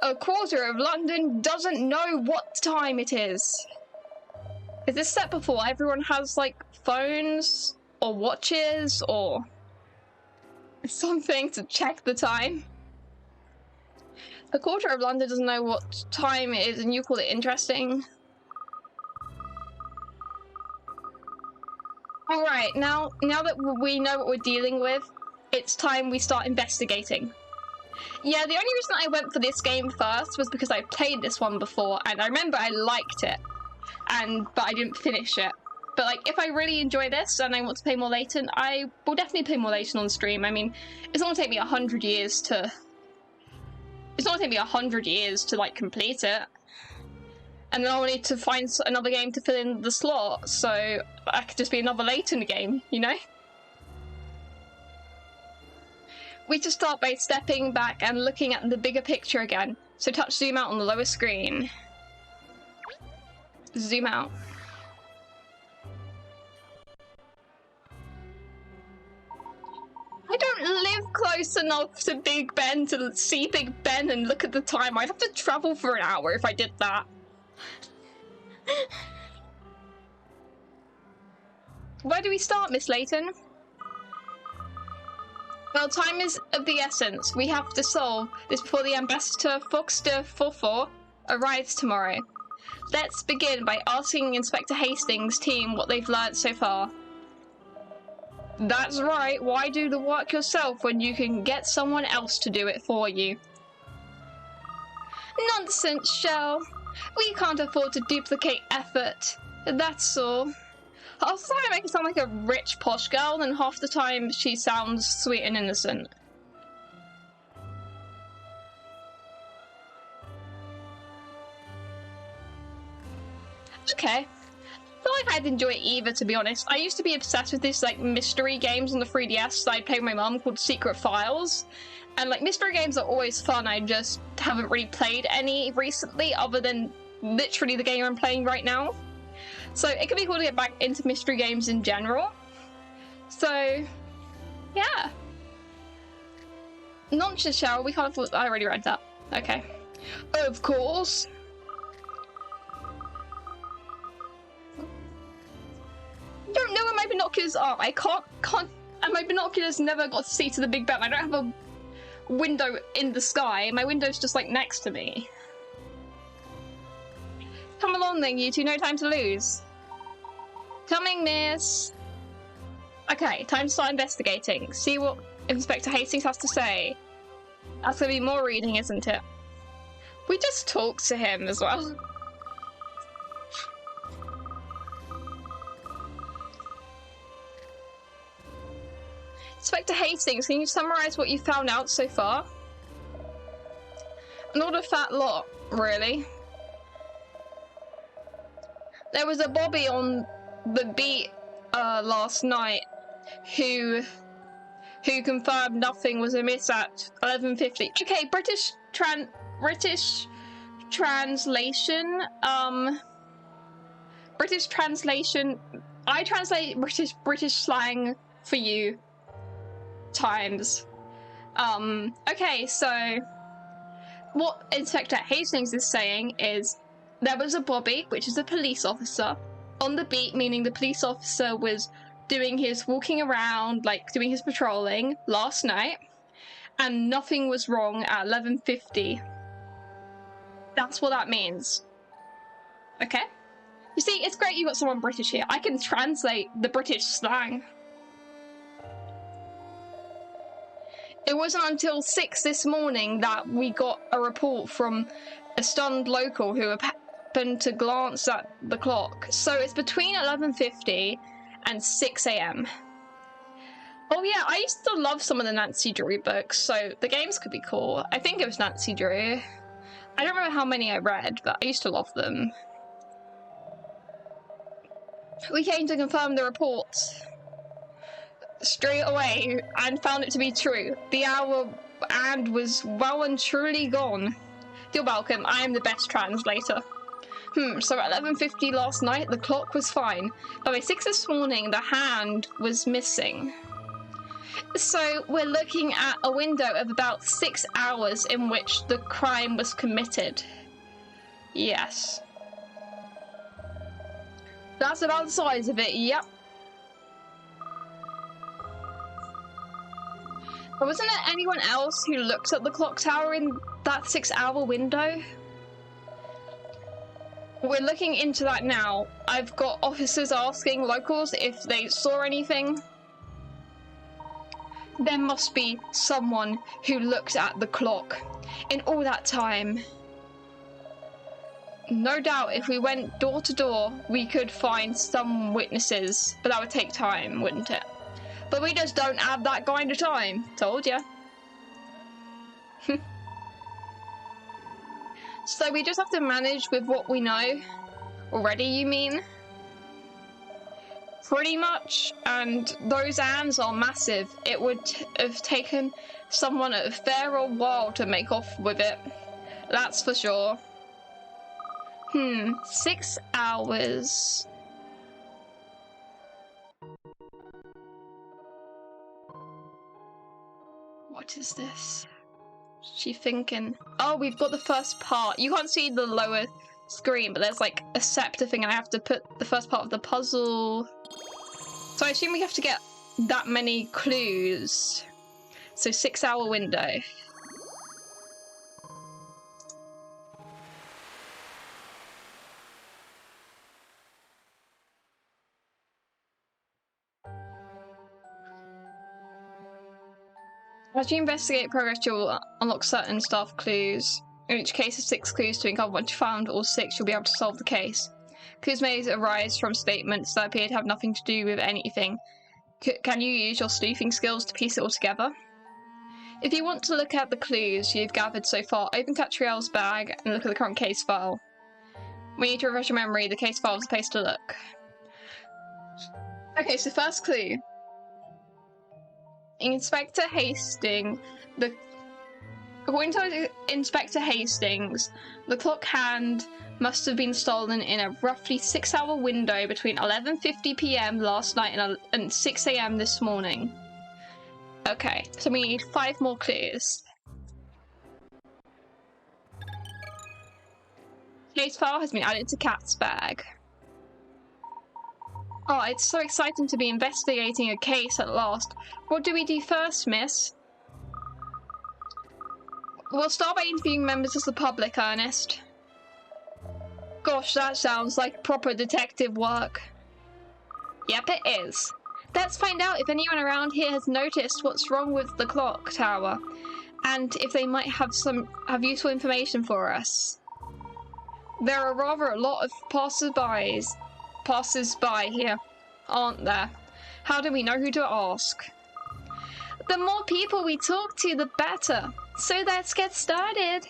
A quarter of London doesn't know what time it is. Is this set before everyone has like phones or watches or something to check the time? A quarter of London doesn't know what time it is and you call it interesting? Alright, now that we know what we're dealing with, it's time we start investigating. Yeah, the only reason I went for this game first was because I played this one before and I remember I liked it. But I didn't finish it. But like, if I really enjoy this and I want to play more Layton, I will definitely play more Layton on stream. I mean, it's not gonna take me 100 years to... It's not gonna take me 100 years to like complete it. And then I'll need to find another game to fill in the slot, so I could just be another Layton game, you know? We just start by stepping back and looking at the bigger picture again. So touch zoom out on the lower screen. zoom out. I don't live close enough to Big Ben to see Big Ben and look at the time. I'd have to travel for an hour if I did that. Where do we start, Miss Layton? Well, time is of the essence. We have to solve this before the Ambassador Foxter Fofo arrives tomorrow. Let's begin by asking Inspector Hastings' team what they've learnt so far. That's right. Why do the work yourself when you can get someone else to do it for you? Nonsense, Shell. We can't afford to duplicate effort. That's all. Half the time I make her sound like a rich posh girl, and half the time she sounds sweet and innocent. Okay. I feel like I'd enjoy it either, to be honest. I used to be obsessed with these like mystery games on the 3DS that I'd play with my mum called Secret Files. And like mystery games are always fun. I just haven't really played any recently other than literally the game I'm playing right now. So it could be cool to get back into mystery games in general. So yeah. Nonsense, Cheryl. We can't afford. I already read that. Okay. Of course. Don't know where my binoculars are. I can't, and my binoculars never got to see to the Big Ben. I don't have a window in the sky. My window's just like next to me. Come along then, you two. No time to lose. Coming, miss. Okay, time to start investigating. See what Inspector Hastings has to say. That's gonna be more reading, isn't it? We just talked to him as well. Inspector Hastings, can you summarise what you found out so far? Not a fat lot, really. There was a Bobby on the beat last night who confirmed nothing was amiss at 11:50. Okay, British translation. British translation. I translate British slang for you. Times. Okay, so what Inspector Hastings is saying is there was a Bobby, which is a police officer, on the beat, meaning the police officer was doing his walking around, like doing his patrolling last night, and nothing was wrong at 11:50. That's what that means. Okay? You see, it's great you got someone British here. I can translate the British slang. It wasn't until 6 this morning that we got a report from a stunned local who happened to glance at the clock. So it's between 11:50 and 6 AM. Oh yeah, I used to love some of the Nancy Drew books, so the games could be cool. I think it was Nancy Drew. I don't remember how many I read, but I used to love them. We came to confirm the report straight away and found it to be true. The hour and was well and truly gone. You're welcome. I am the best translator. So at 11:50 last night, the clock was fine. But by 6 this morning, the hand was missing. So we're looking at a window of about 6 hours in which the crime was committed. Yes. That's about the size of it, yep. But wasn't there anyone else who looked at the clock tower in that 6-hour window? We're looking into that now. I've got officers asking locals if they saw anything. There must be someone who looked at the clock in all that time. No doubt if we went door to door, we could find some witnesses, but that would take time, wouldn't it? But we just don't have that kind of time. Told ya. So we just have to manage with what we know. Already, you mean? Pretty much. And those ants are massive. It would have taken someone a fair old while to make off with it. That's for sure. 6 hours. What is this? What's she thinking? Oh, we've got the first part. You can't see the lower screen, but there's like a scepter thing and I have to put the first part of the puzzle. So I assume we have to get that many clues. So 6 hour window. As you investigate progress, you'll unlock certain staff clues. In each case of 6 clues to uncover. Once you found all 6, you'll be able to solve the case. Clues may arise from statements that appear to have nothing to do with anything. Can you use your sleuthing skills to piece it all together? If you want to look at the clues you've gathered so far, open Katrielle's bag and look at the current case file. We need to refresh your memory. The case file is a place to look. Okay, so first clue. Inspector Hastings, according to Inspector Hastings, the clock hand must have been stolen in a roughly 6 hour window between 11:50 PM last night and 6 AM this morning. Okay, so we need 5 more clues. Case file has been added to Kat's bag. Oh, it's so exciting to be investigating a case at last. What do we do first, miss? We'll start by interviewing members of the public, Ernest. Gosh, that sounds like proper detective work. Yep, it is. Let's find out if anyone around here has noticed what's wrong with the clock tower, and if they might have useful information for us. There are rather a lot of passers-by here, aren't there? How do we know who to ask? The more people we talk to, the better. So let's get started.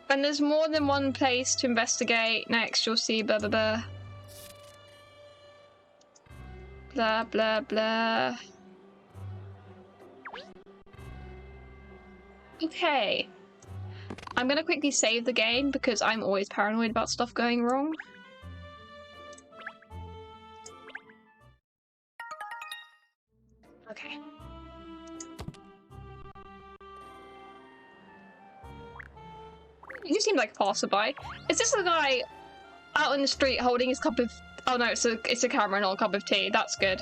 And there's more than one place to investigate. Next, you'll see blah blah blah. Blah blah blah. Okay. I'm gonna quickly save the game because I'm always paranoid about stuff going wrong. Okay. You seem like a passerby. Is this the guy out in the street holding his cup of... Oh no, it's a camera, not a cup of tea. That's good.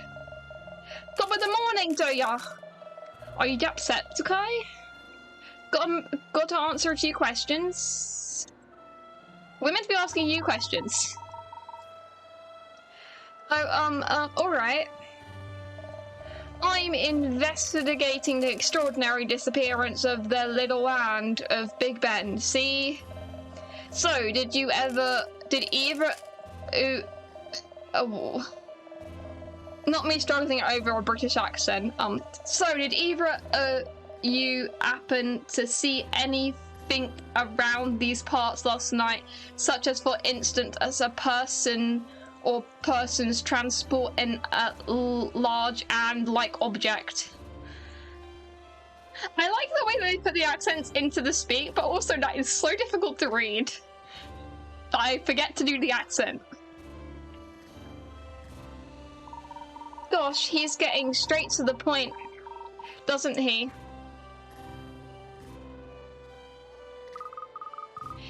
Top of the morning, do ya? Are you Jacksepticeye? Got to answer a few questions. We're meant to be asking you questions. Oh, alright. I'm investigating the extraordinary disappearance of the little hand of Big Ben, see? So, did either... not me struggling over a British accent. So did either you happen to see anything around these parts last night, such as, for instance, as a person or persons transporting a large and-like object? I like the way they put the accents into the speak, but also that is so difficult to read. I forget to do the accent. Gosh, he's getting straight to the point, doesn't he?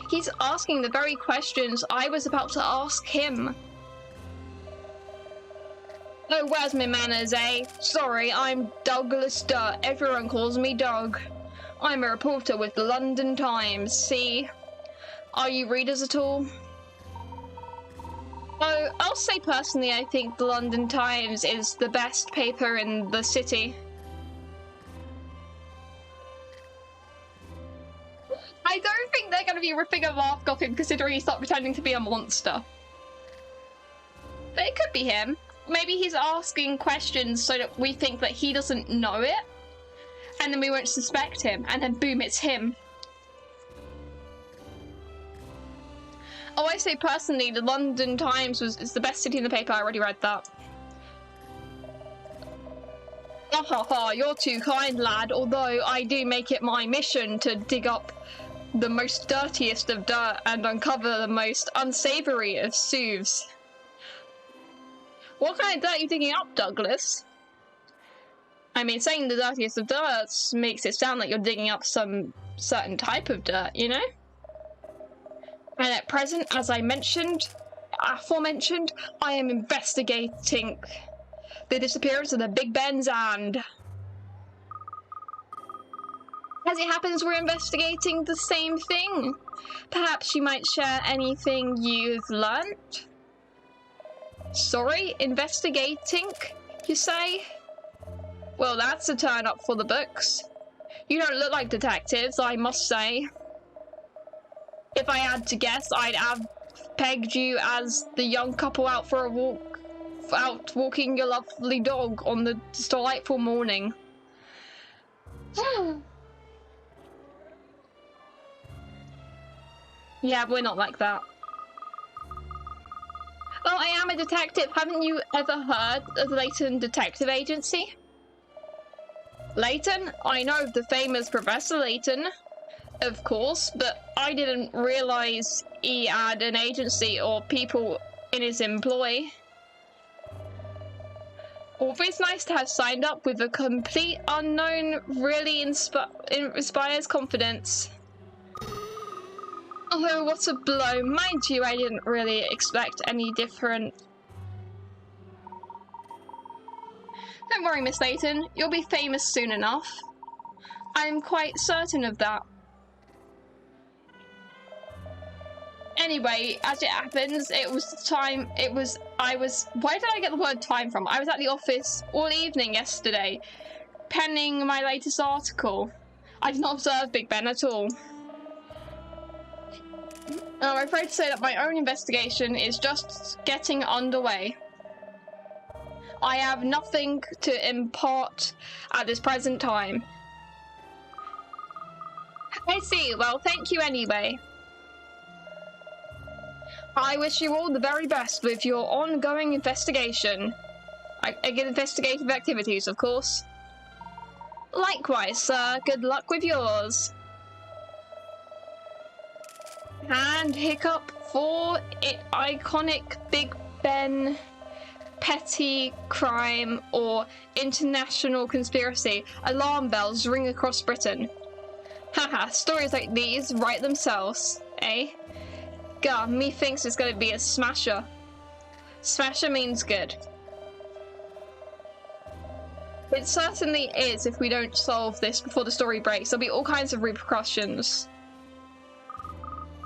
He's asking the very questions I was about to ask him. Oh, where's my manners, eh? Sorry, I'm Douglas Dirt. Everyone calls me Doug. I'm a reporter with the London Times, see? Are you readers at all? Oh, I'll say personally, I think the London Times is the best paper in the city. I don't think they're going to be ripping a mask off him considering he stopped pretending to be a monster. But it could be him. Maybe he's asking questions so that we think that he doesn't know it, and then we won't suspect him, and then boom, it's him. Oh, I say personally, the London Times is the best city in the paper. I already read that. Ha ha ha, you're too kind, lad, although I do make it my mission to dig up the most dirtiest of dirt and uncover the most unsavory of sieves. What kind of dirt are you digging up, Douglas? I mean, saying the dirtiest of dirt makes it sound like you're digging up some certain type of dirt, you know? And at present, as I mentioned, aforementioned, I am investigating the disappearance of the Big Ben's and... As it happens, we're investigating the same thing. Perhaps you might share anything you've learnt? Sorry, investigating, you say? Well, that's a turn up for the books. You don't look like detectives, I must say. If I had to guess, I'd have pegged you as the young couple out for a walk, out walking your lovely dog on the delightful morning. Yeah, we're not like that. Oh, I am a detective. Haven't you ever heard of the Layton Detective Agency? Layton? I know of the famous Professor Layton, of course, but I didn't realise he had an agency or people in his employ. Always nice to have signed up with a complete unknown really inspires confidence. Oh, what a blow. Mind you, I didn't really expect any different. Don't worry, Miss Layton. You'll be famous soon enough. I'm quite certain of that. Anyway, as it happens, where did I get the word time from? I was at the office all evening yesterday, penning my latest article. I did not observe Big Ben at all. I'm afraid to say that my own investigation is just getting underway. I have nothing to impart at this present time. I see. Well, thank you anyway. I wish you all the very best with your ongoing investigation. Investigative activities, of course. Likewise, sir. Good luck with yours. And hiccup for iconic Big Ben petty crime or international conspiracy. Alarm bells ring across Britain. Haha, stories like these write themselves, eh? Gah, methinks it's gonna be a smasher. Smasher means good. It certainly is if we don't solve this before the story breaks. There'll be all kinds of repercussions.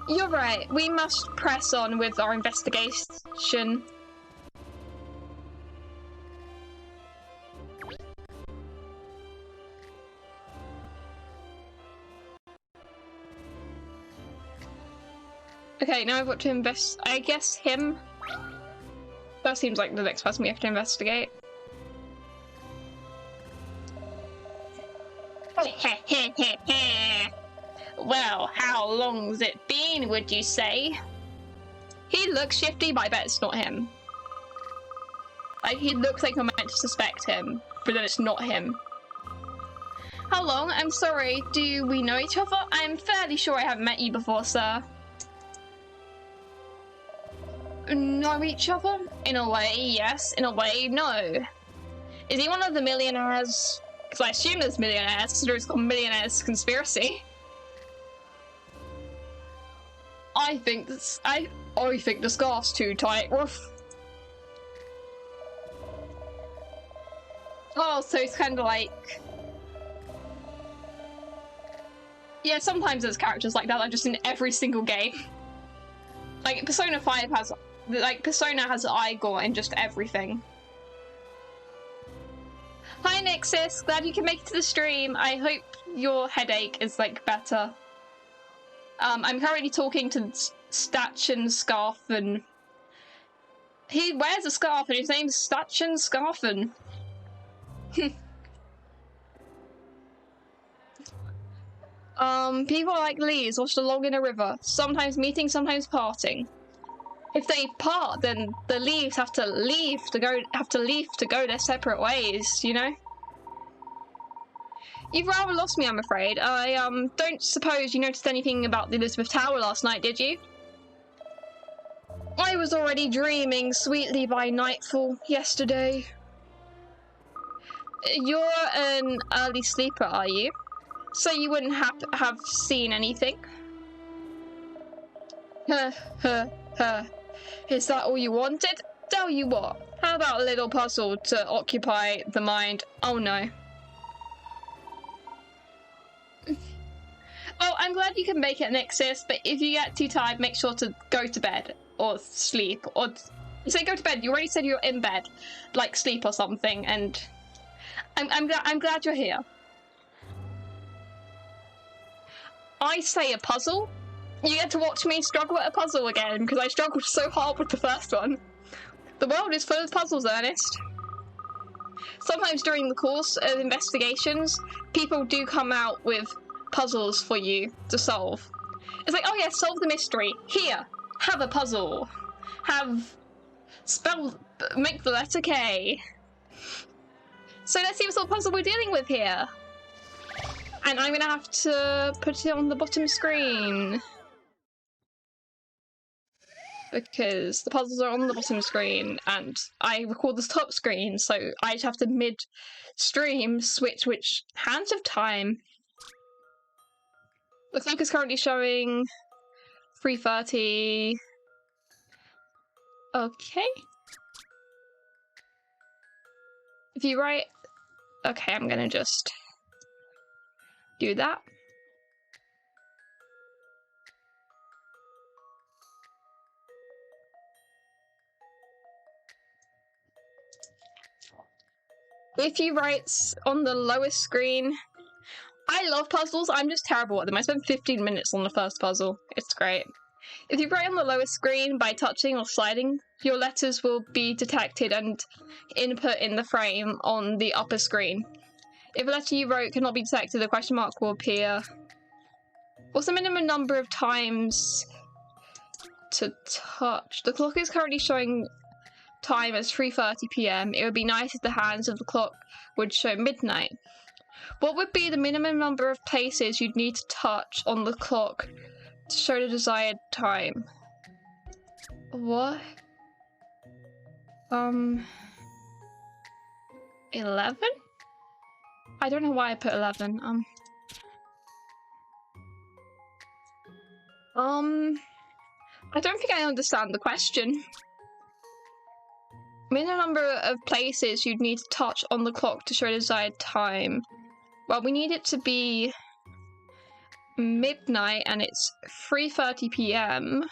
You're right, we must press on with our investigation. Okay, now I've got to I guess him. That seems like the next person we have to investigate. Well, how long's it been, would you say? He looks shifty, but I bet it's not him. Like, he looks like I'm meant to suspect him, but then it's not him. How long? I'm sorry, do we know each other? I'm fairly sure I haven't met you before, sir. Know each other? In a way, yes. In a way, no. Is he one of the millionaires? Because I assume there's millionaires, so it's called Millionaires Conspiracy. I think the scarf's too tight. Woof. Oh, so it's kind of like... Yeah, sometimes there's characters like that are just in every single game. Like, Persona 5 has... Like, Persona has Igor in just everything. Hi, Nixis. Glad you can make it to the stream. I hope your headache is, like, better. I'm currently talking to Stachin Scarfen. He wears a scarf and his name's Stachin Scarfen. People like leaves washed along in a river, sometimes meeting, sometimes parting. If they part, then the leaves have to leave to go their separate ways, you know? You've rather lost me, I'm afraid. I don't suppose you noticed anything about the Elizabeth Tower last night, did you? I was already dreaming sweetly by nightfall yesterday. You're an early sleeper, are you? So you wouldn't have seen anything? Is that all you wanted? Tell you what, how about a little puzzle to occupy the mind? Oh no. Oh, I'm glad you can make it, Nixis, but if you get too tired, make sure to go to bed or sleep, or you say go to bed. You already said you're in bed, like sleep or something, and I'm glad you're here. I say a puzzle. You get to watch me struggle at a puzzle again because I struggled so hard with the first one. The world is full of puzzles, Ernest. Sometimes during the course of investigations, people do come out with puzzles for you to solve. It's like, oh yeah, solve the mystery. Here, have a puzzle. Make the letter K. So let's see what sort of puzzle we're dealing with here. And I'm gonna have to put it on the bottom screen. Because the puzzles are on the bottom screen and I record the top screen, so I just have to mid-stream switch which hands of time. The clock is currently showing 3:30. Okay. If you write... Okay, I'm gonna just do that. If you write on the lowest screen... I love puzzles, I'm just terrible at them. I spent 15 minutes on the first puzzle. It's great. If you write on the lowest screen by touching or sliding, your letters will be detected and input in the frame on the upper screen. If a letter you wrote cannot be detected, a question mark will appear. What's the minimum number of times to touch? The clock is currently showing time as 3:30 PM. It would be nice if the hands of the clock would show midnight. What would be the minimum number of places you'd need to touch on the clock to show the desired time? What? 11? I don't know why I put 11. I don't think I understand the question. Minimum number of places you'd need to touch on the clock to show the desired time. Well, we need it to be midnight and it's 3:30 PM.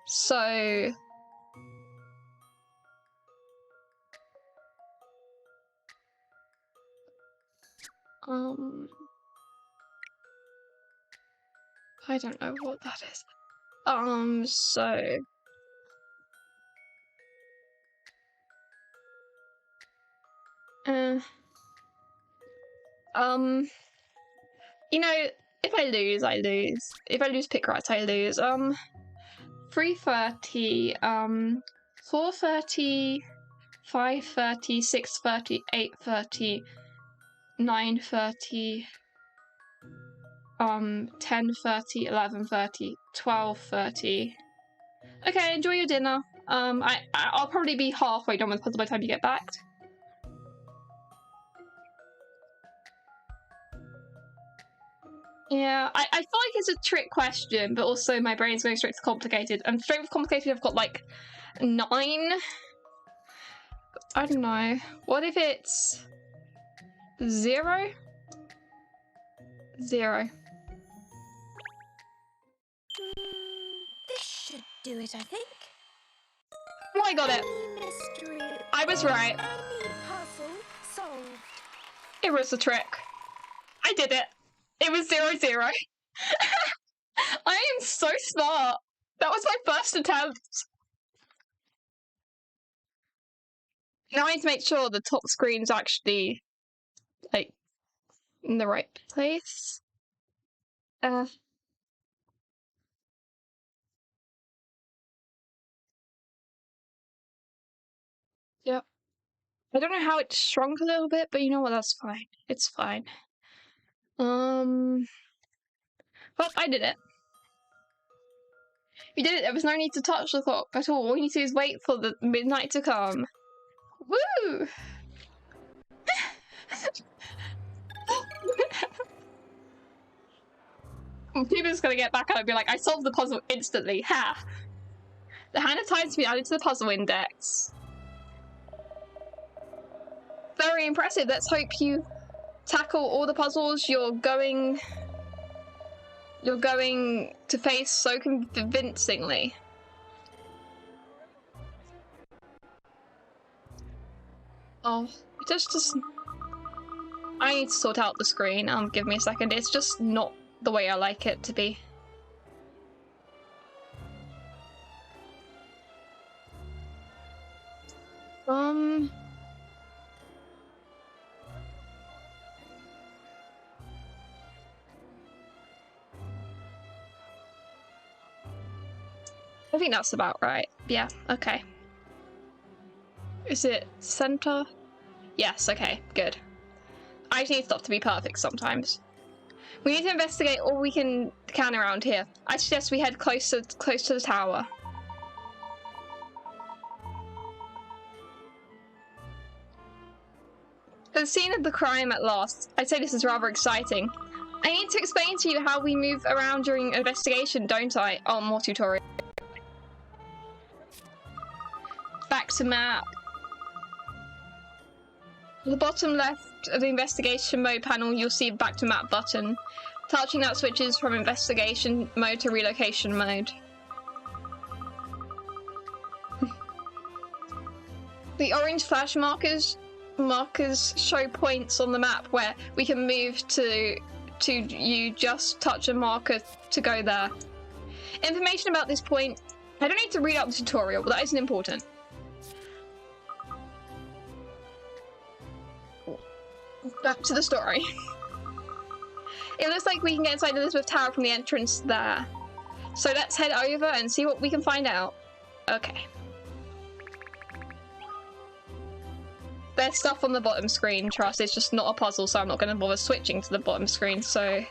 So... I don't know what that is. So... you know, if I lose, I lose. If I lose pick rights, I lose. 3:30, 4:30, 5:30, 6:30, 8:30, 9:30, 10:30, 11:30, 12:30. Okay, enjoy your dinner. I'll probably be halfway done with the puzzle by the time you get back. Yeah, I feel like it's a trick question, but also my brain's going straight to complicated. And straight with complicated, I've got like 9. I don't know. What if it's 0? 0. This should do it, I think. Oh, I got it. Any mystery I was right. Any puzzle solved. It was a trick. I did it. It was 0-0. I am so smart. That was my first attempt. Now I need to make sure the top screen's actually, like, in the right place. Yep. I don't know how it shrunk a little bit, but you know what, that's fine. It's fine. Well, I did it. You did it. There was no need to touch the clock at all. All you need to do is wait for the midnight to come. Woo! People's gonna get back out and be like, I solved the puzzle instantly. Ha! The hand of time to be added to the puzzle index. Very impressive. Let's hope you tackle all the puzzles you're going to face so convincingly. Oh, just I need to sort out the screen. Give me a second. It's just not the way I like it to be. I think that's about right. Yeah, okay. Is it center? Yes, okay, good. I just need stuff to be perfect sometimes. We need to investigate all we can around here. I suggest we head close to the tower. The scene of the crime at last. I'd say this is rather exciting. I need to explain to you how we move around during investigation, don't I? Oh, more tutorial. Back to map. At the bottom left of the investigation mode panel, you'll see the back to map button. Touching that switches from investigation mode to relocation mode. The orange flash markers show points on the map where we can move to you just touch a marker to go there. Information about this point, I don't need to read out the tutorial, but that isn't important. Back to the story. It looks like we can get inside Elizabeth Tower from the entrance there. So let's head over and see what we can find out. Okay. There's stuff on the bottom screen, trust. It's just not a puzzle, so I'm not going to bother switching to the bottom screen, so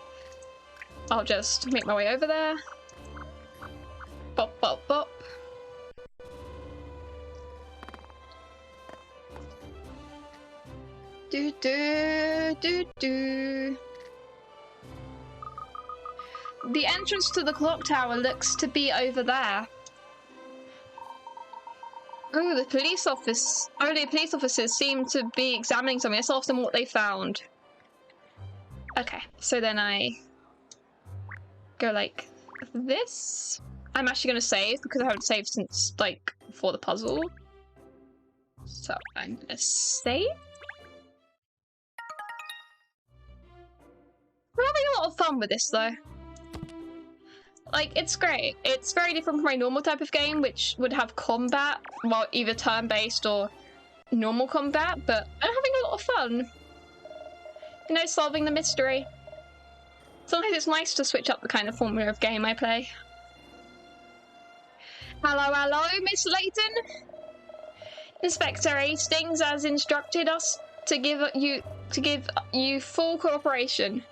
I'll just make my way over there. Bop, bop, bop. Do do do do. The entrance to the clock tower looks to be over there. Oh, the police office. Oh, the police officers seem to be examining something. Let's ask them what they found. Okay, so then I go like this. I'm actually going to save because I haven't saved since like before the puzzle. So I'm going to save. We're having a lot of fun with this though. Like, it's great. It's very different from my normal type of game, which would have combat, well, either turn-based or normal combat, but I'm having a lot of fun. You know, solving the mystery. Sometimes it's nice to switch up the kind of formula of game I play. Hello, hello, Miss Layton? Inspector Hastings has instructed us to give you full cooperation.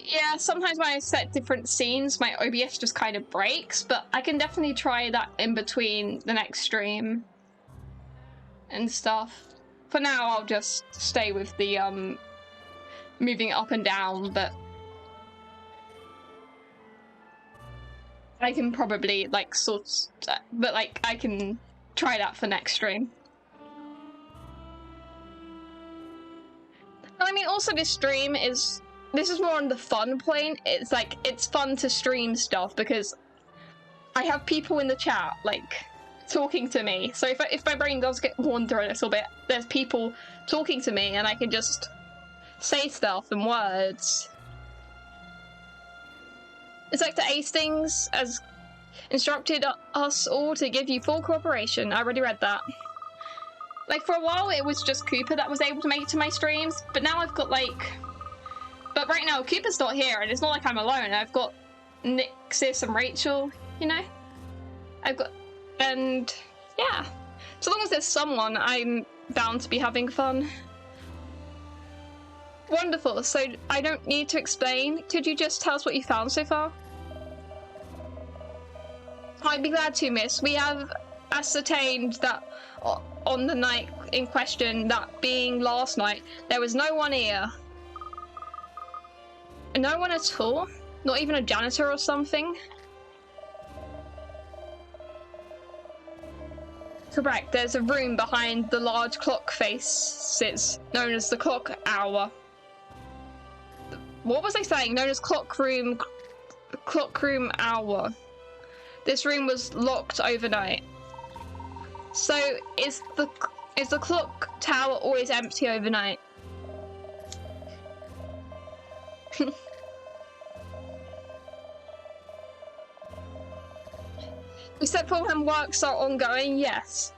Yeah, sometimes when I set different scenes, my OBS just kind of breaks, but I can definitely try that in between the next stream and stuff. For now, I'll just stay with the moving it up and down, but I can probably like I can try that for next stream. And I mean, also this stream is. This is more on the fun plane. It's like, it's fun to stream stuff because I have people in the chat, like, talking to me. So if my brain does get wander a little bit, there's people talking to me and I can just say stuff in words. Inspector Hastings has instructed us all to give you full cooperation. I already read that. Like, for a while it was just Cooper that was able to make it to my streams, but now I've got, like... But right now, Cooper's not here, and it's not like I'm alone. I've got Nick, Sis, and Rachel, you know? I've got, and yeah. So long as there's someone, I'm bound to be having fun. Wonderful, so I don't need to explain. Could you just tell us what you found so far? I'd be glad to, miss. We have ascertained that on the night in question, that being last night, there was no one here. No one at all? Not even a janitor or something? Correct, there's a room behind the large clock faces, known as the clock hour. What was I saying? Known as clock room hour. This room was locked overnight. So is the clock tower always empty overnight? Except for when works are ongoing, yes.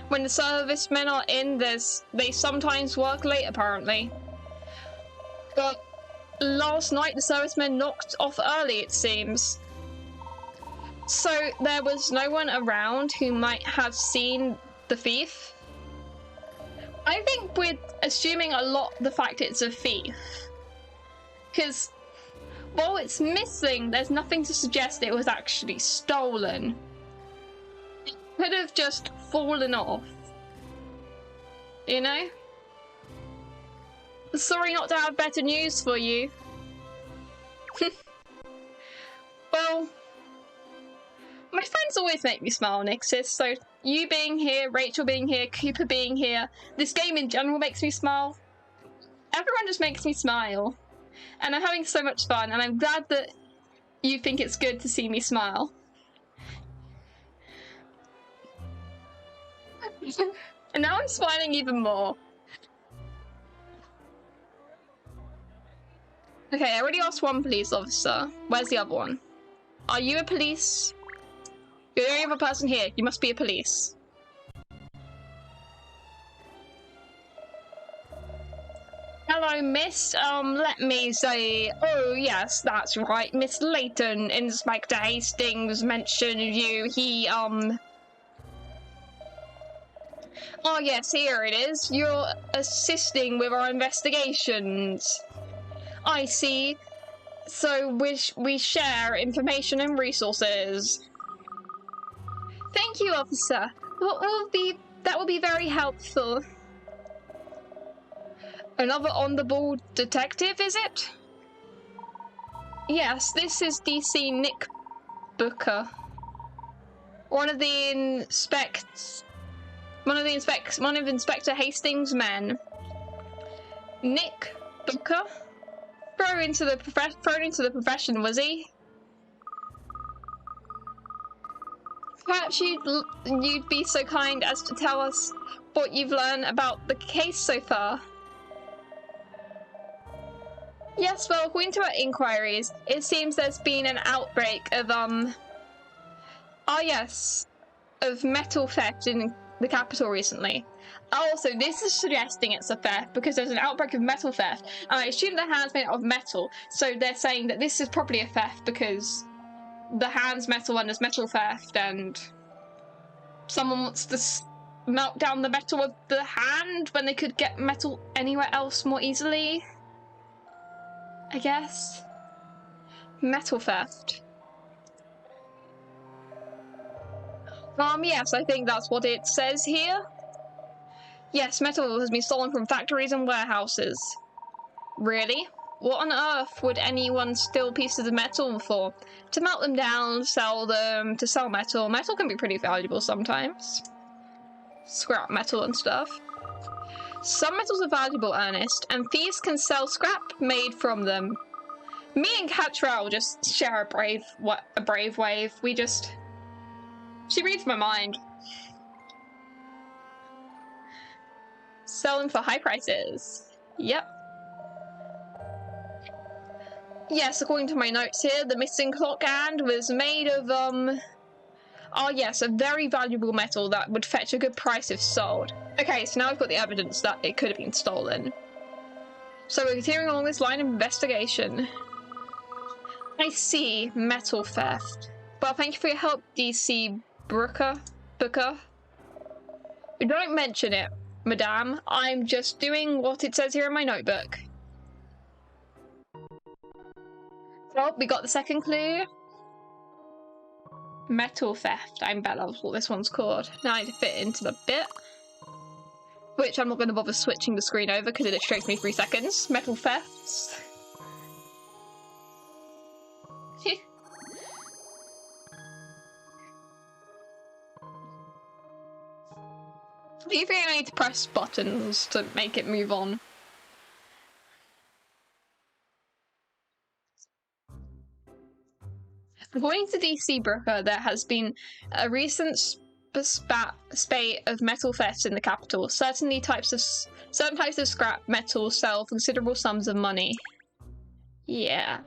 When the servicemen are in, they sometimes work late apparently. But last night the servicemen knocked off early, it seems. So there was no one around who might have seen the thief? I think we're assuming a lot the fact it's a thief. Because while it's missing, there's nothing to suggest it was actually stolen. It could have just fallen off. You know? Sorry not to have better news for you. Well, my friends always make me smile, Nixis, so you being here, Rachel being here, Cooper being here, this game in general makes me smile. Everyone just makes me smile. And I'm having so much fun, and I'm glad that you think it's good to see me smile. And now I'm smiling even more. Okay, I already asked one police officer. Where's the other one? Are you a police? You're the only other person here. You must be a police. Hello, miss. Let me say... Oh, yes, that's right. Miss Layton, Inspector Hastings mentioned you. He, Oh, yes, here it is. You're assisting with our investigations. I see. So we share information and resources. Thank you, officer. That will be very helpful. Another on-the-ball detective, is it? Yes, this is DC Nick Booker. One of Inspector Hastings' men. Nick Booker? Thrown into the profession, was he? Perhaps you'd be so kind as to tell us what you've learned about the case so far. Yes, well, according to our inquiries, it seems there's been an outbreak of, of metal theft in the capital recently. Also, this is suggesting it's a theft because there's an outbreak of metal theft, and I assume the hand's made out of metal, so they're saying that this is probably a theft because the hand's metal and there's metal theft, and someone wants to melt down the metal of the hand when they could get metal anywhere else more easily. I guess. Metal theft. Yes, I think that's what it says here. Yes, metal has been stolen from factories and warehouses. Really? What on earth would anyone steal pieces of metal for? To melt them down, sell them, to sell metal. Metal can be pretty valuable sometimes. Scrap metal and stuff. Some metals are valuable, Ernest, and thieves can sell scrap made from them. Me and Katrielle just share a brave wave. She reads my mind. Sell them for high prices. Yep. Yes, according to my notes here, the missing clock hand was made of, a very valuable metal that would fetch a good price if sold. Okay, so now I've got the evidence that it could have been stolen. So we're continuing along this line of investigation. I see. Metal theft. Well, thank you for your help, DC Booker. Don't mention it, madame. I'm just doing what it says here in my notebook. Oh, we got the second clue. Metal theft. I bet that's what this one's called. Now I need to fit into the bit. Which I'm not going to bother switching the screen over because it takes me 3 seconds. Metal thefts. Do you think I need to press buttons to make it move on? According to DC Brooker, there has been a recent spate of metal thefts in the capital. Certain types of scrap metal sell for considerable sums of money. Yeah.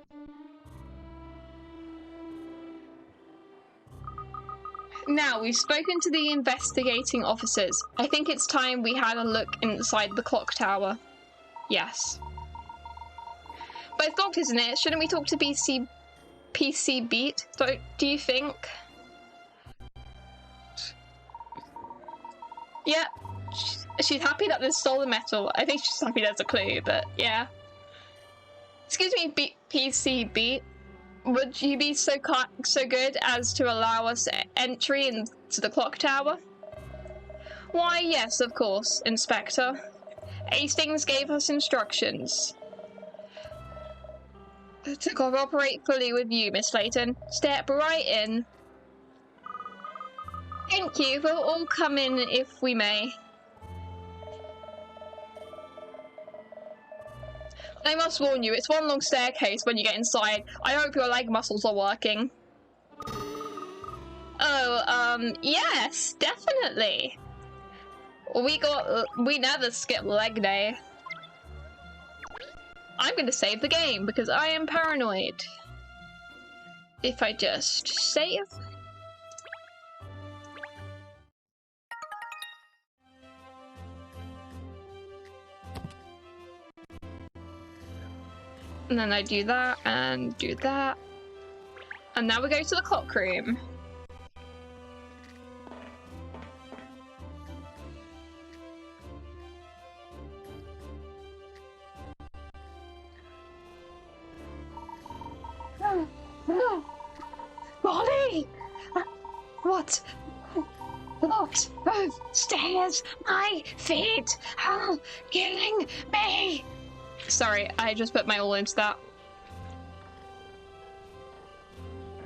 Now, we've spoken to the investigating officers. I think it's time we had a look inside the clock tower. Yes. But it's locked, isn't it? Shouldn't we talk to PC Beat? So, do you think? Yeah. She's happy that there's stolen metal. I think she's happy there's a clue, but yeah. Excuse me, PC Beat. Would you be so good as to allow us entry into the clock tower? Why, yes, of course, Inspector. Hastings gave us instructions to cooperate fully with you, Miss Layton. Step right in. Thank you. We'll all come in if we may. I must warn you, it's one long staircase when you get inside. I hope your leg muscles are working. Oh, yes, definitely. We never skip leg day. I'm gonna save the game because I am paranoid. If I just save. And then I do that, and do that. And now we go to the clock room. Molly! What? What? Oh, stairs! My feet are killing me! Sorry, I just put my all into that.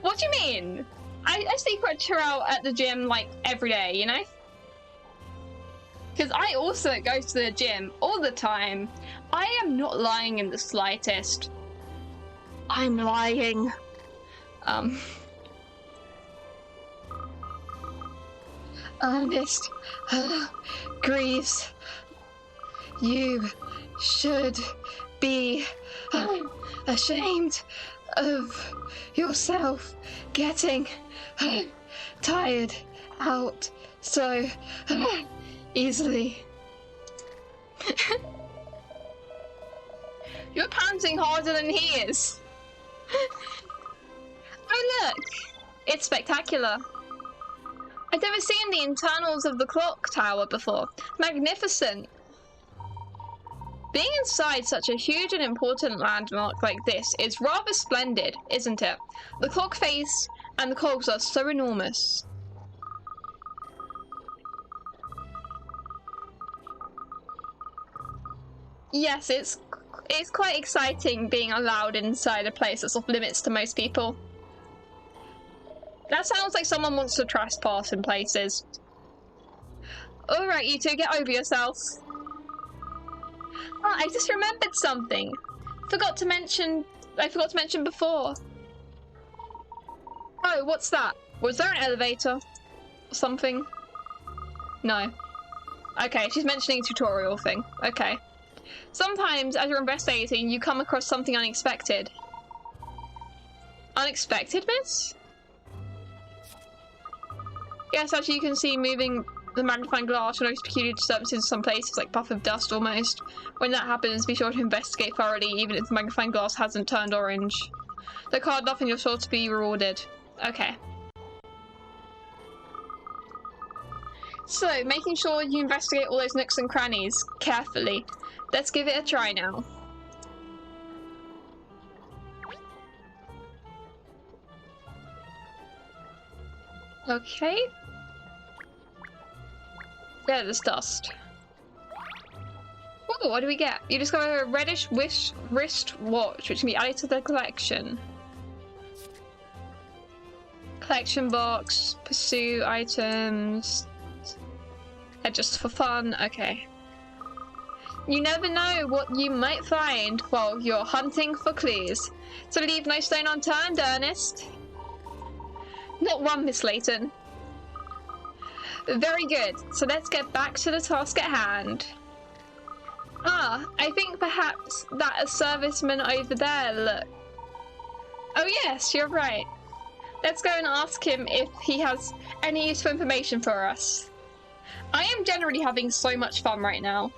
What do you mean? I see Katrielle at the gym like every day, you know? Because I also go to the gym all the time. I am not lying in the slightest. I'm lying. Ernest Greaves, you should be ashamed of yourself getting tired out so easily. You're panting harder than he is. Oh look, it's spectacular. I've never seen the internals of the clock tower before. Magnificent. Being inside such a huge and important landmark like this is rather splendid, isn't it? The clock face and the cogs are so enormous. Yes, it's quite exciting being allowed inside a place that's off limits to most people. That sounds like someone wants to trespass in places. Alright, you two, get over yourself. Ah, I just remembered something. I forgot to mention before. Oh, what's that? Was there an elevator? Or something? No. Okay, she's mentioning a tutorial thing. Okay. Sometimes, as you're investigating, you come across something unexpected. Unexpected, miss? Yes, as you can see, moving the magnifying glass will notice peculiar disturbances in some places, like puff of dust almost. When that happens, be sure to investigate thoroughly, even if the magnifying glass hasn't turned orange. Look hard enough and you're sure to be rewarded. Okay. So, making sure you investigate all those nooks and crannies carefully. Let's give it a try now. Okay. Yeah, there's dust. Oh, what do we get? You discover a reddish wrist watch, which can be added to the collection. Collection box, pursue items. They're just for fun. Okay. You never know what you might find while you're hunting for clues. So leave no stone unturned, Ernest. Not one, Miss Layton. Very good. So let's get back to the task at hand. Ah, I think perhaps that a serviceman over there, look. Oh yes, you're right. Let's go and ask him if he has any useful information for us. I am generally having so much fun right now.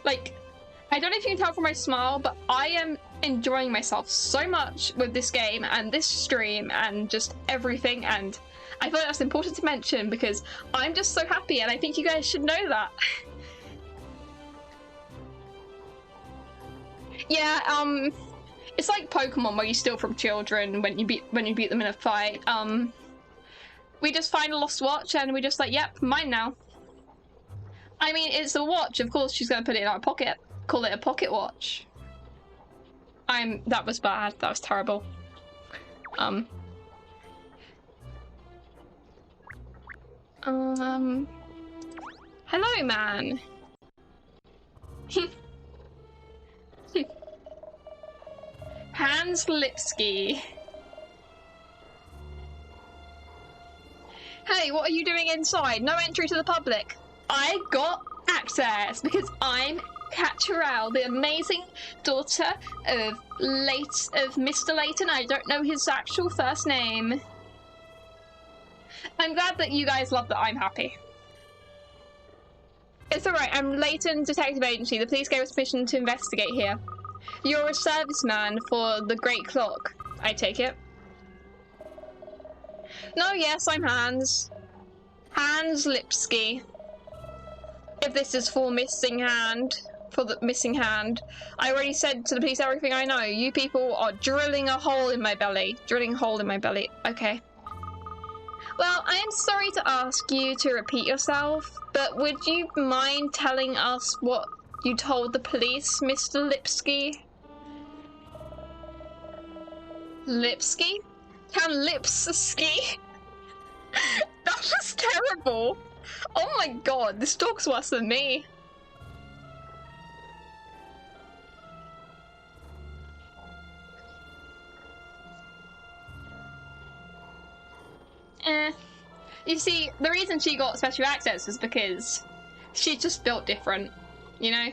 Like, I don't know if you can tell from my smile, but I am enjoying myself so much with this game and this stream and just everything, and I feel like that's important to mention because I'm just so happy and I think you guys should know that. Yeah, it's like Pokemon where you steal from children when you beat them in a fight. We just find a lost watch and we're just like, yep, mine now. I mean, it's a watch, of course she's gonna put it in our pocket. Call it a pocket watch. That was bad, that was terrible. Hello, man. Hans Lipsky. Hey, what are you doing inside? No entry to the public. I got access because I'm Katrielle, the amazing daughter of Mr. Layton. I don't know his actual first name. I'm glad that you guys love that I'm happy. It's alright, I'm Layton Detective Agency. The police gave us permission to investigate here. You're a serviceman for the Great Clock, I take it? No, yes, I'm Hans. Hans Lipsky. If this is for the missing hand, I already said to the police everything I know. You people are drilling a hole in my belly. Drilling a hole in my belly. Okay. Well, I am sorry to ask you to repeat yourself, but would you mind telling us what you told the police, Mr. Lipsky? Lipsky? Count Lipsky? That was terrible! Oh my god, this dog's worse than me. You see, the reason she got special access is because she's just built different, you know?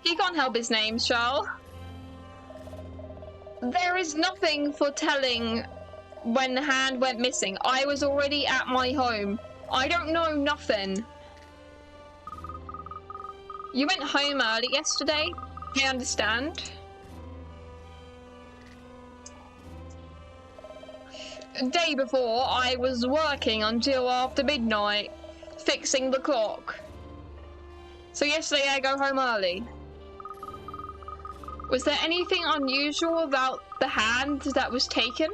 He can't help his name, Charles. There is nothing for telling when the hand went missing. I was already at my home. I don't know nothing. You went home early yesterday? I understand. The day before, I was working until after midnight, fixing the clock. So yesterday I go home early. Was there anything unusual about the hand that was taken?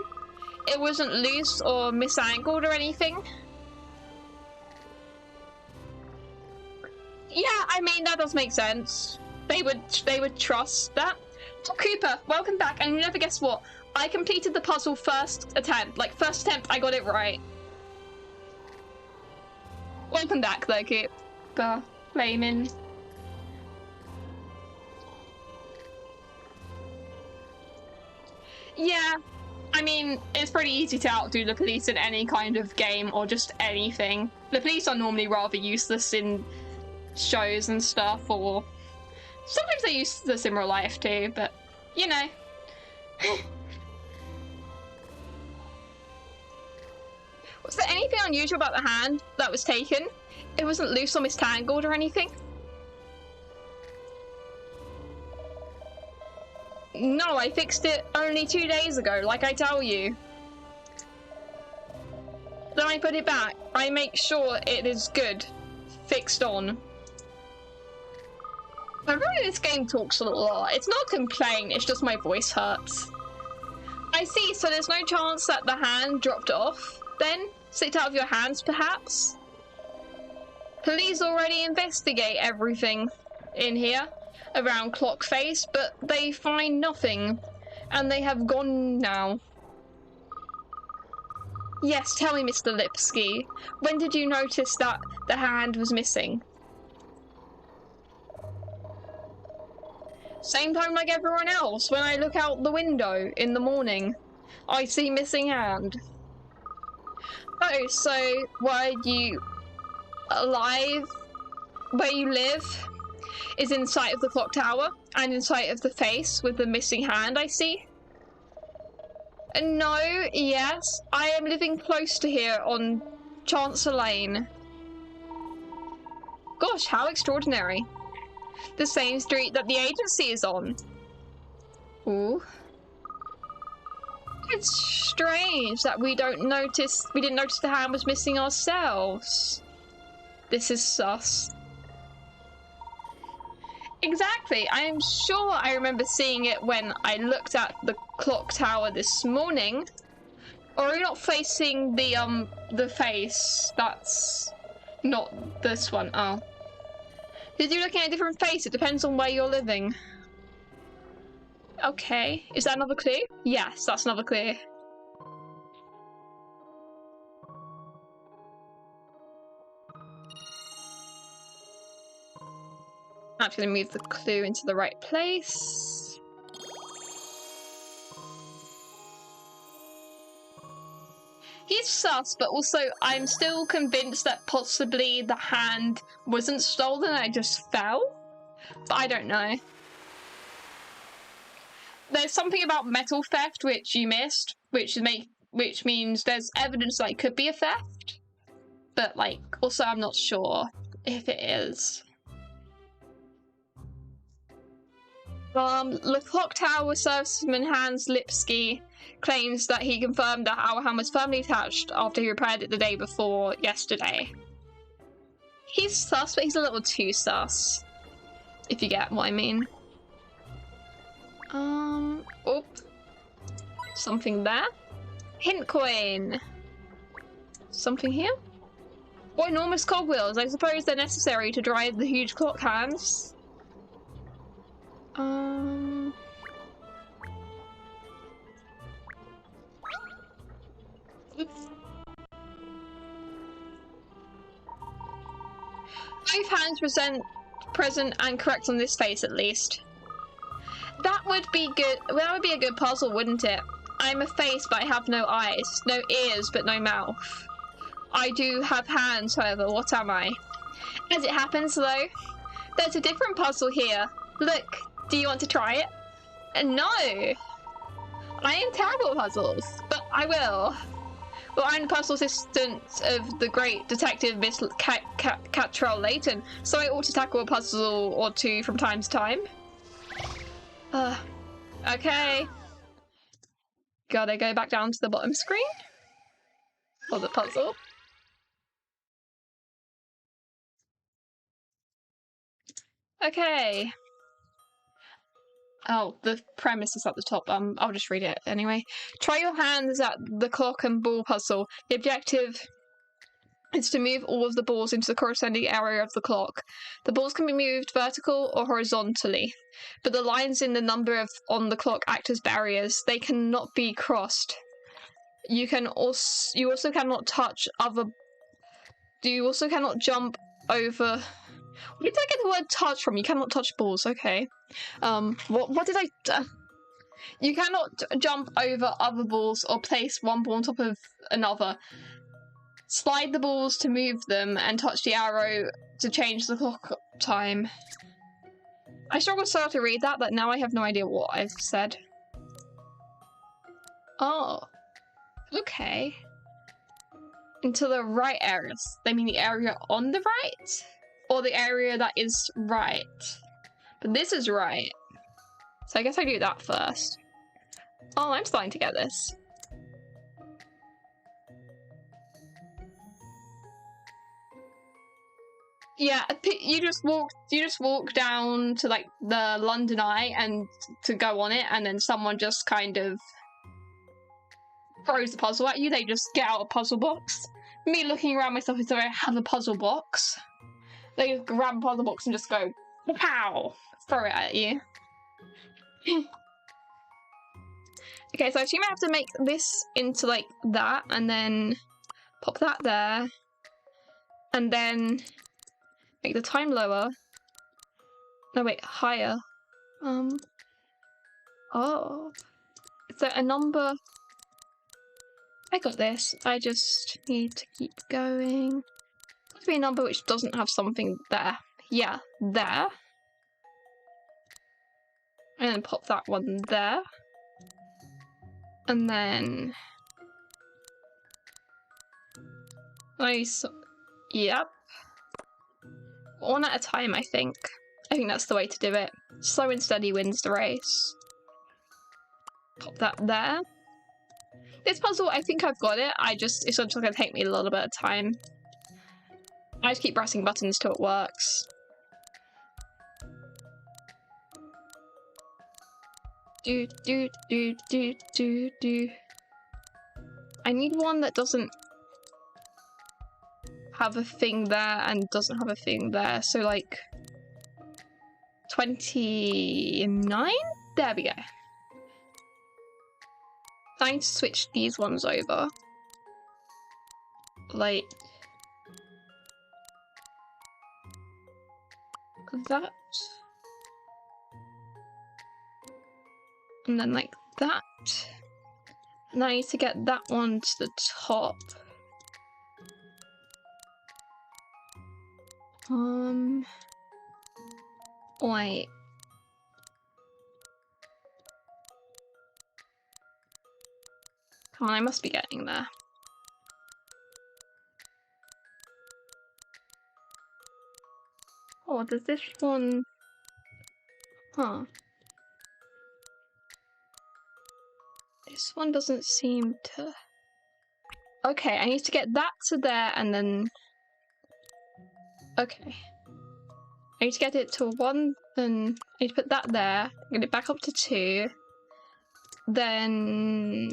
It wasn't loose or misangled or anything? Yeah, I mean, that does make sense. They would trust that. So Cooper, welcome back, and you never guess what? I completed the puzzle first attempt. Like, first attempt, I got it right. Welcome back, though, Cooper. Layman. Yeah, I mean, it's pretty easy to outdo the police in any kind of game or just anything. The police are normally rather useless in shows and stuff, or sometimes they're useless in real life too, but you know. Was there anything unusual about the hand that was taken? It wasn't loose or mistangled or anything? No, I fixed it only 2 days ago, like I tell you. Then I put it back. I make sure it is good. Fixed on. I really this game talks a lot. It's not a complaint, it's just my voice hurts. I see, so there's no chance that the hand dropped off, then? Slipped out of your hands, perhaps? Police already investigate everything in here around Clockface, but they find nothing, and they have gone now. Yes, tell me, Mr. Lipsky, when did you notice that the hand was missing? Same time like everyone else, when I look out the window in the morning, I see missing hand. Oh, so were you alive? Where you live is in sight of the clock tower and in sight of the face with the missing hand, I see. No, yes, I am living close to here on Chancellor Lane. Gosh, how extraordinary. The same street that the agency is on. Ooh. It's strange that we didn't notice the hand was missing ourselves. This is sus. Exactly, I am sure I remember seeing it when I looked at the clock tower this morning. Or are you not facing the face? That's not this one. Oh. Did you looking at a different face? It depends on where you're living. Okay. Is that another clue? Yes, that's another clue. I'm just going to move the clue into the right place. He's sus, but also I'm still convinced that possibly the hand wasn't stolen and it just fell. But I don't know. There's something about metal theft which you missed, which means there's evidence that it could be a theft. But like, also I'm not sure if it is. The clock tower serviceman Hans Lipsky claims that he confirmed that our hand was firmly attached after he repaired it the day before yesterday. He's sus, but he's a little too sus. If you get what I mean. Oh. Something there. Hint coin. Something here? What enormous cogwheels? I suppose they're necessary to drive the huge clock hands. 5 hands present and correct on this face, at least. That would be good. That would be a good puzzle, wouldn't it? I'm a face, but I have no eyes. No ears, but no mouth. I do have hands, however. What am I? As it happens, though, there's a different puzzle here. Look, do you want to try it? No. I am terrible at puzzles, but I will. Well, I'm the puzzle assistant of the great detective Miss Katrielle Layton, so I ought to tackle a puzzle or two from time to time. Okay. Gotta go back down to the bottom screen. For the puzzle. Okay. Oh, the premise is at the top. I'll just read it anyway. Try your hands at the clock and ball puzzle. The objective is to move all of the balls into the corresponding area of the clock. The balls can be moved vertical or horizontally, but the lines in the number on the clock act as barriers. They cannot be crossed. You also cannot touch other. You also cannot jump over. Where did I get the word touch from? You cannot touch balls, okay. What did I... You cannot jump over other balls or place one ball on top of another. Slide the balls to move them and touch the arrow to change the clock time. I struggled so hard to read that now I have no idea what I've said. Oh. Okay. Into the right areas. They mean the area on the right? Or the area that is right? But this is right. So I guess I do that first. Oh, I'm starting to get this. Yeah, you just walk down to like the London Eye and to go on it, and then someone just kind of throws the puzzle at you. They just get out a puzzle box. Me looking around myself as though I have a puzzle box. They just grab a puzzle box and just go pow, throw it at you. Okay, so I assume I have to make this into like that, and then pop that there, and then make the time lower. No, wait, higher. Oh. Is there a number? I got this. I just need to keep going. There's be a number which doesn't have something there. Yeah, there. And then pop that one there. And then... Nice. Yep. One at a time, I think. I think that's the way to do it. Slow and steady wins the race. Pop that there. This puzzle, I think I've got it. It's just gonna take me a little bit of time. I just keep pressing buttons till it works. Do. I need one that doesn't have a thing there and doesn't have a thing there. So like 29? There we go. I need to switch these ones over. Like that. And then like that. And I need to get that one to the top. Wait. Come on, I must be getting there. Oh, does this one... Huh. This one doesn't seem to... Okay, I need to get that to there and then... Okay. I need to get it to 1, then I need to put that there, get it back up to 2, then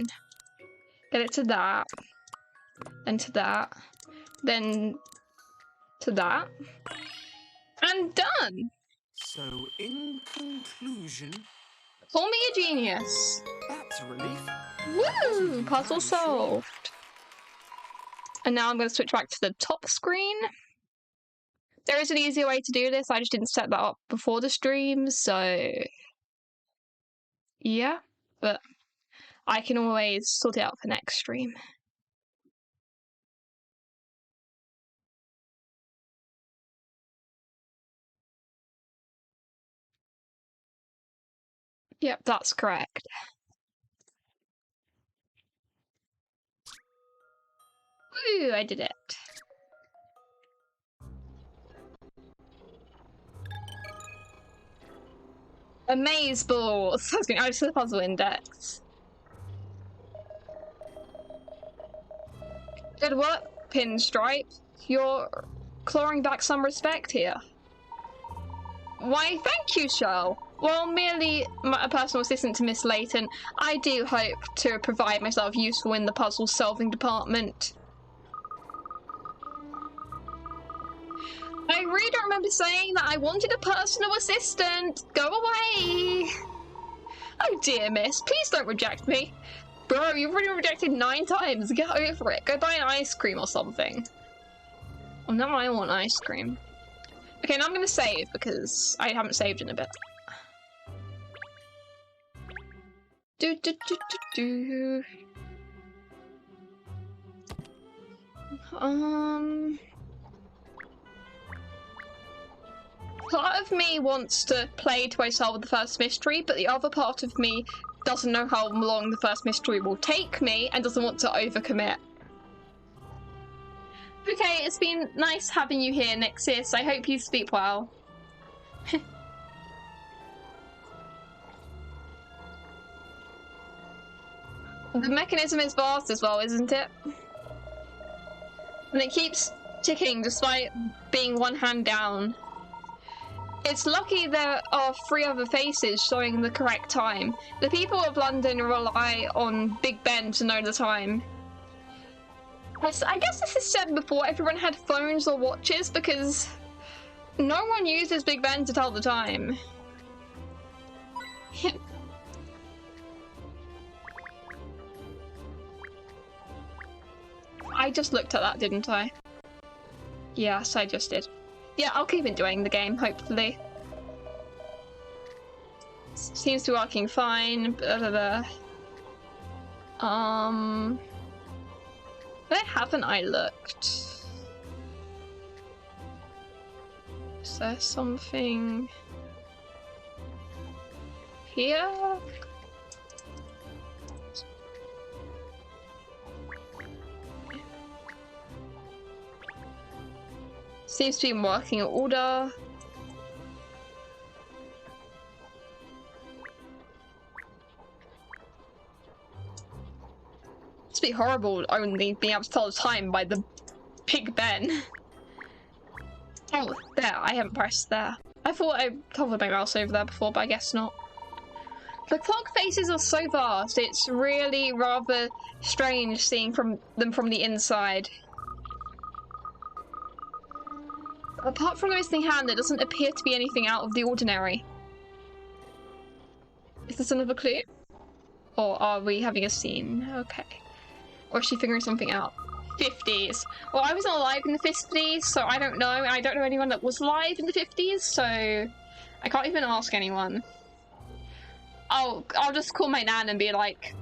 get it to that, then to that, then to that, and done! So, in conclusion... Call me a genius! That's a relief. Woo! Puzzle solved! And now I'm going to switch back to the top screen. There is an easier way to do this, I just didn't set that up before the stream, so... Yeah, but I can always sort it out for next stream. Yep, that's correct. Woo, I did it. Amaze balls! I was going to the puzzle index. Good work, Pinstripe. You're clawing back some respect here. Why, thank you, Shell. Well, merely a personal assistant to Miss Layton, I do hope to provide myself useful in the puzzle-solving department. I really don't remember saying that I wanted a personal assistant. Go away. Oh dear, miss. Please don't reject me. Bro, you've already rejected 9 times. Get over it. Go buy an ice cream or something. Oh, now I want ice cream. Okay, now I'm going to save because I haven't saved in a bit. Part of me wants to play till I solve the first mystery, but the other part of me doesn't know how long the first mystery will take me and doesn't want to overcommit. Okay, it's been nice having you here, Nixis. I hope you sleep well. The mechanism is vast as well, isn't it? And it keeps ticking despite being one hand down. It's lucky there are 3 other faces showing the correct time. The people of London rely on Big Ben to know the time. I guess this is said before everyone had phones or watches, because no one uses Big Ben to tell the time. I just looked at that, didn't I? Yes, I just did. Yeah, I'll keep enjoying the game, hopefully. Seems to be working fine. Blah, blah, blah. Where haven't I looked? Is there something here? Seems to be in working order. It's be horrible only being able to tell the time by the Big Ben. Oh, there, I haven't pressed there. I thought I hovered my mouse over there before, but I guess not. The clock faces are so vast, it's really rather strange seeing them from the inside. Apart from the missing hand, there doesn't appear to be anything out of the ordinary. Is this another clue? Or are we having a scene? Okay. Or is she figuring something out? 50s. Well, I wasn't alive in the 50s, so I don't know. I don't know anyone that was alive in the 50s, so I can't even ask anyone. I'll just call my nan and be like,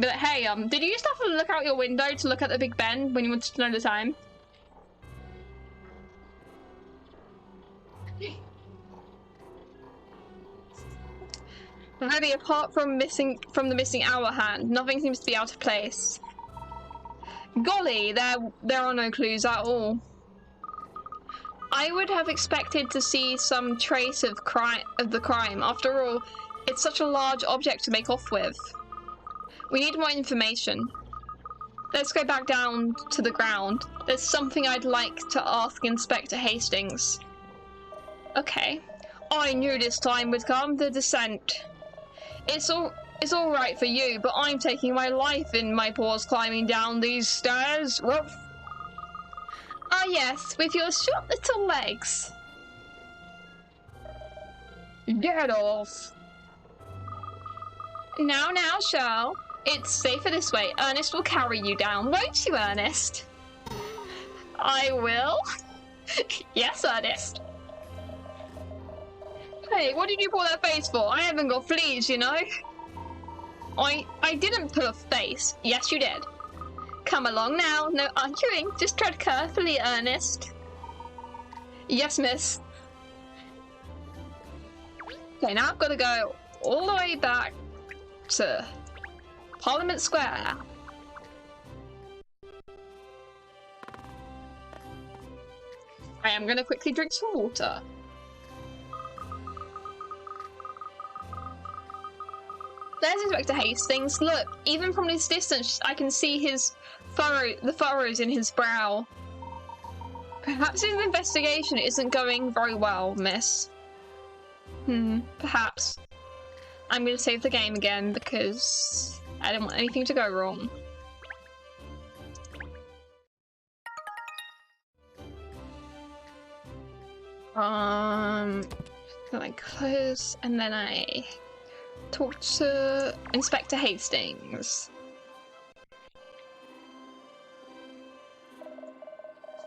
hey, did you just have to look out your window to look at the Big Ben when you wanted to know the time? Maybe apart from the missing hour hand, nothing seems to be out of place. Golly, there are no clues at all. I would have expected to see some trace of the crime. After all, it's such a large object to make off with. We need more information. Let's go back down to the ground. There's something I'd like to ask Inspector Hastings. Okay. I knew this time would come, the descent. It's all right for you, but I'm taking my life in my paws climbing down these stairs. Ruff. Ah yes, with your short little legs. Get off. Now, Shell. It's safer this way. Ernest will carry you down, won't you, Ernest? I will. Yes, Ernest. Hey, what did you pull that face for? I haven't got fleas, you know. I didn't pull a face. Yes, you did. Come along now. No arguing. Just tread carefully, Ernest. Yes, miss. Okay, now I've got to go all the way back to Parliament Square. I am going to quickly drink some water. There's Inspector Hastings. Look, even from this distance, I can see the furrows in his brow. Perhaps his investigation isn't going very well, miss. Perhaps. I'm going to save the game again because I don't want anything to go wrong. Then I close, and then I talk to Inspector Hastings.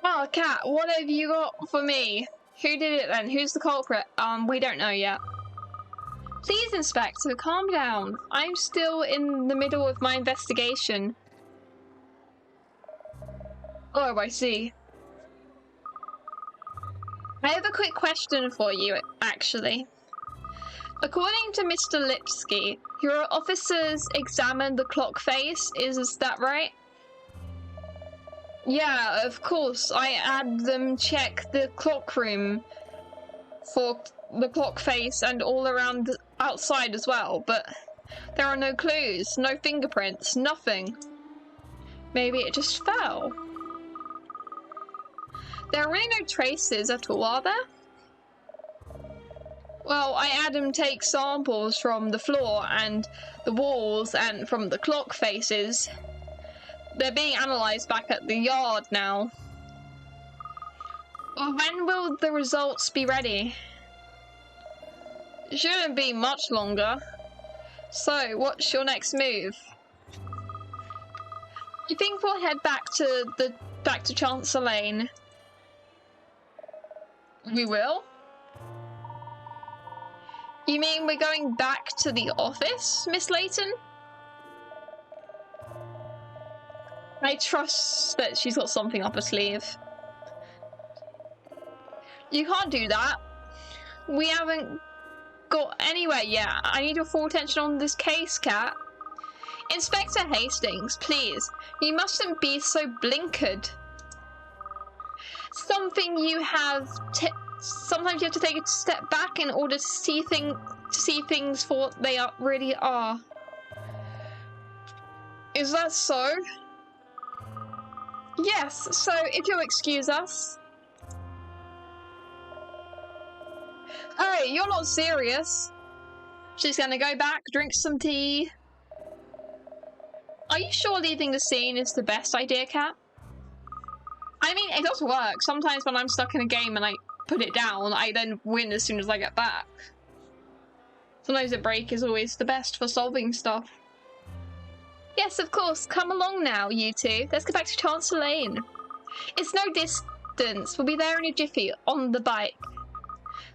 Oh, Cat, what have you got for me? Who did it then? Who's the culprit? We don't know yet. Please, Inspector, calm down. I'm still in the middle of my investigation. Oh, I see. I have a quick question for you, actually. According to Mr. Lipsky, your officers examined the clock face, is that right? Yeah, of course. I had them check the clock room for the clock face and all around outside as well, but There are no clues, no fingerprints, nothing. Maybe it just fell. There are really no traces at all, are there? Well, I had him take samples from the floor and the walls and from the clock faces. They're being analysed back at the yard now. Well, when will the results be ready? It shouldn't be much longer. So, what's your next move? I think we'll head back to Chancellor Lane. We will? You mean we're going back to the office, Miss Layton? I trust that she's got something up her sleeve. You can't do that. We haven't got anywhere yet. I need your full attention on this case, Kat. Inspector Hastings, please. You mustn't be so blinkered. Sometimes you have to take a step back in order to see things for what they really are. Is that so? Yes, so if you'll excuse us. Oh, you're not serious. She's gonna go back, drink some tea. Are you sure leaving the scene is the best idea, Kat? I mean, it does work. Sometimes when I'm stuck in a game and I put it down, I then win as soon as I get back. Sometimes a break is always the best for solving stuff. Yes, of course. Come along now, you two. Let's go back to Chancellor Lane. It's no distance. We'll be there in a jiffy, on the bike.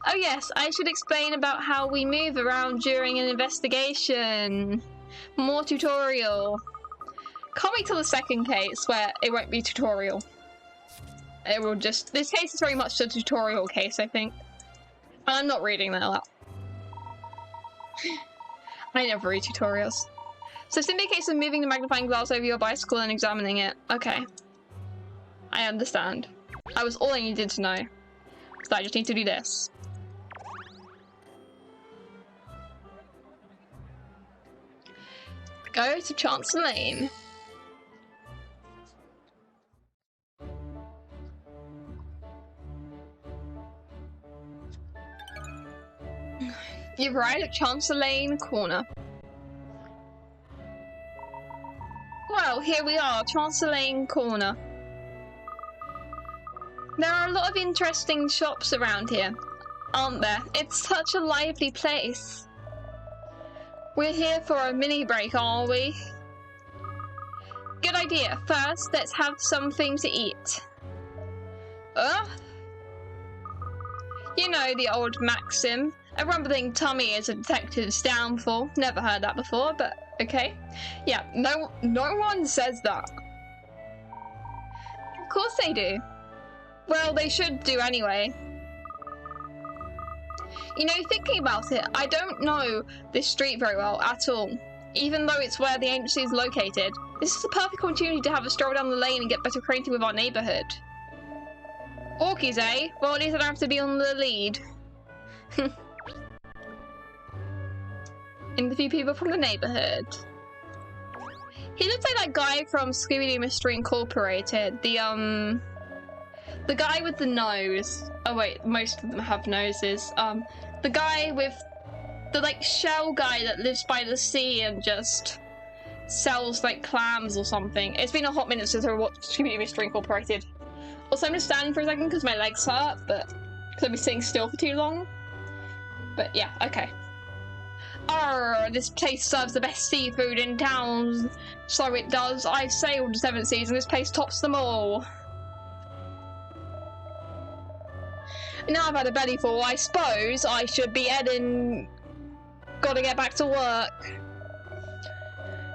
Oh yes, I should explain about how we move around during an investigation. More tutorial. Can't wait till the second case where it won't be tutorial. It will just... This case is very much a tutorial case, I think. I'm not reading that out. I never read tutorials. So simply a case of moving the magnifying glass over your bicycle and examining it. Okay. I understand. That was all I needed to know. So I just need to do this. Go to Chancellor Lane. You're right at Chancellor Lane corner. Well, here we are, Chancellor Lane corner. There are a lot of interesting shops around here, aren't there? It's such a lively place. We're here for a mini break, aren't we? Good idea. First, let's have something to eat. You know the old maxim, a rumbling tummy is a detective's downfall. Never heard that before, but okay. Yeah, no one says that. Of course they do. Well, they should do anyway. You know, thinking about it, I don't know this street very well at all, even though it's where the agency is located. This is a perfect opportunity to have a stroll down the lane and get better acquainted with our neighbourhood. Orkies, eh? Well, at least I don't have to be on the lead. Interview people from the neighbourhood. He looks like that guy from Scooby-Doo Mystery Incorporated. The guy with the nose. Oh wait, most of them have noses. The guy with the like shell guy that lives by the sea and just sells like clams or something. It's been a hot minute since I watched Scooby-Doo Mystery Incorporated. Also, I'm just standing for a second because my legs hurt, but because I've been sitting still for too long. But yeah, okay. Arr, this place serves the best seafood in town. So it does. I've sailed 7 seas and this place tops them all. Now I've had a bellyful, I suppose I should be heading... Gotta get back to work.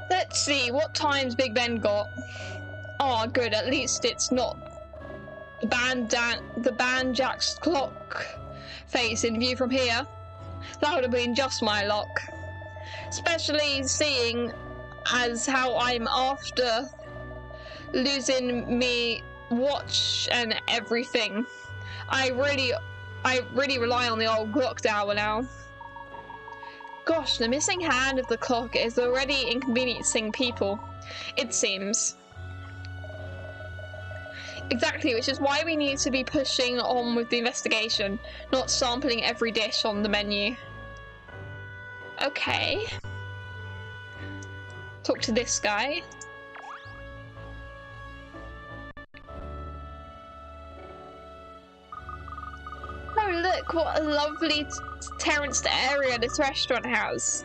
Let's see, what time's Big Ben got? Oh, good, at least it's not the band Jack's clock face in view from here. That would have been just my luck. Especially seeing as how I'm after losing me watch and everything. I really rely on the old clock tower now. Gosh, the missing hand of the clock is already inconveniencing people, it seems. Exactly, which is why we need to be pushing on with the investigation, not sampling every dish on the menu. Okay. Talk to this guy. Oh look, what a lovely terraced area this restaurant has.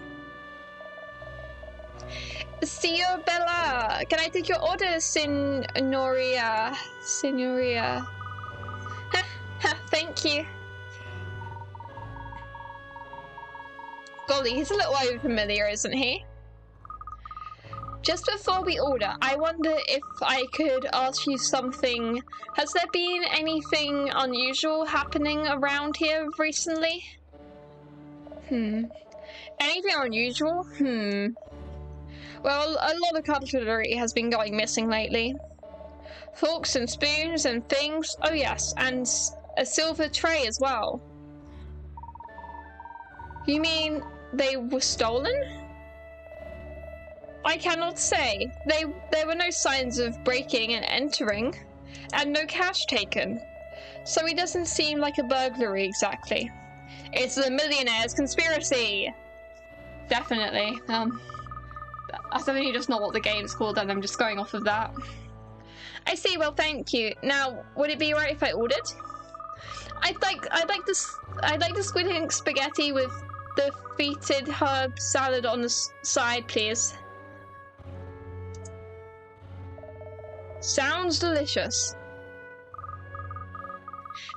See you, Bella. Can I take your order, Signoria? Signoria. Thank you. Golly, he's a little overfamiliar, isn't he? Just before we order, I wonder if I could ask you something. Has there been anything unusual happening around here recently? Anything unusual? Well, a lot of cutlery has been going missing lately. Forks and spoons and things. Oh yes, and a silver tray as well. You mean they were stolen? I cannot say. There were no signs of breaking and entering, and no cash taken. So it doesn't seem like a burglary exactly. It's the Millionaires conspiracy! Definitely. I definitely just know what the game's called and I'm just going off of that. I see, well thank you. Now, would it be alright if I ordered? I'd like the squid ink spaghetti with the fetid herb salad on the side, please. Sounds delicious.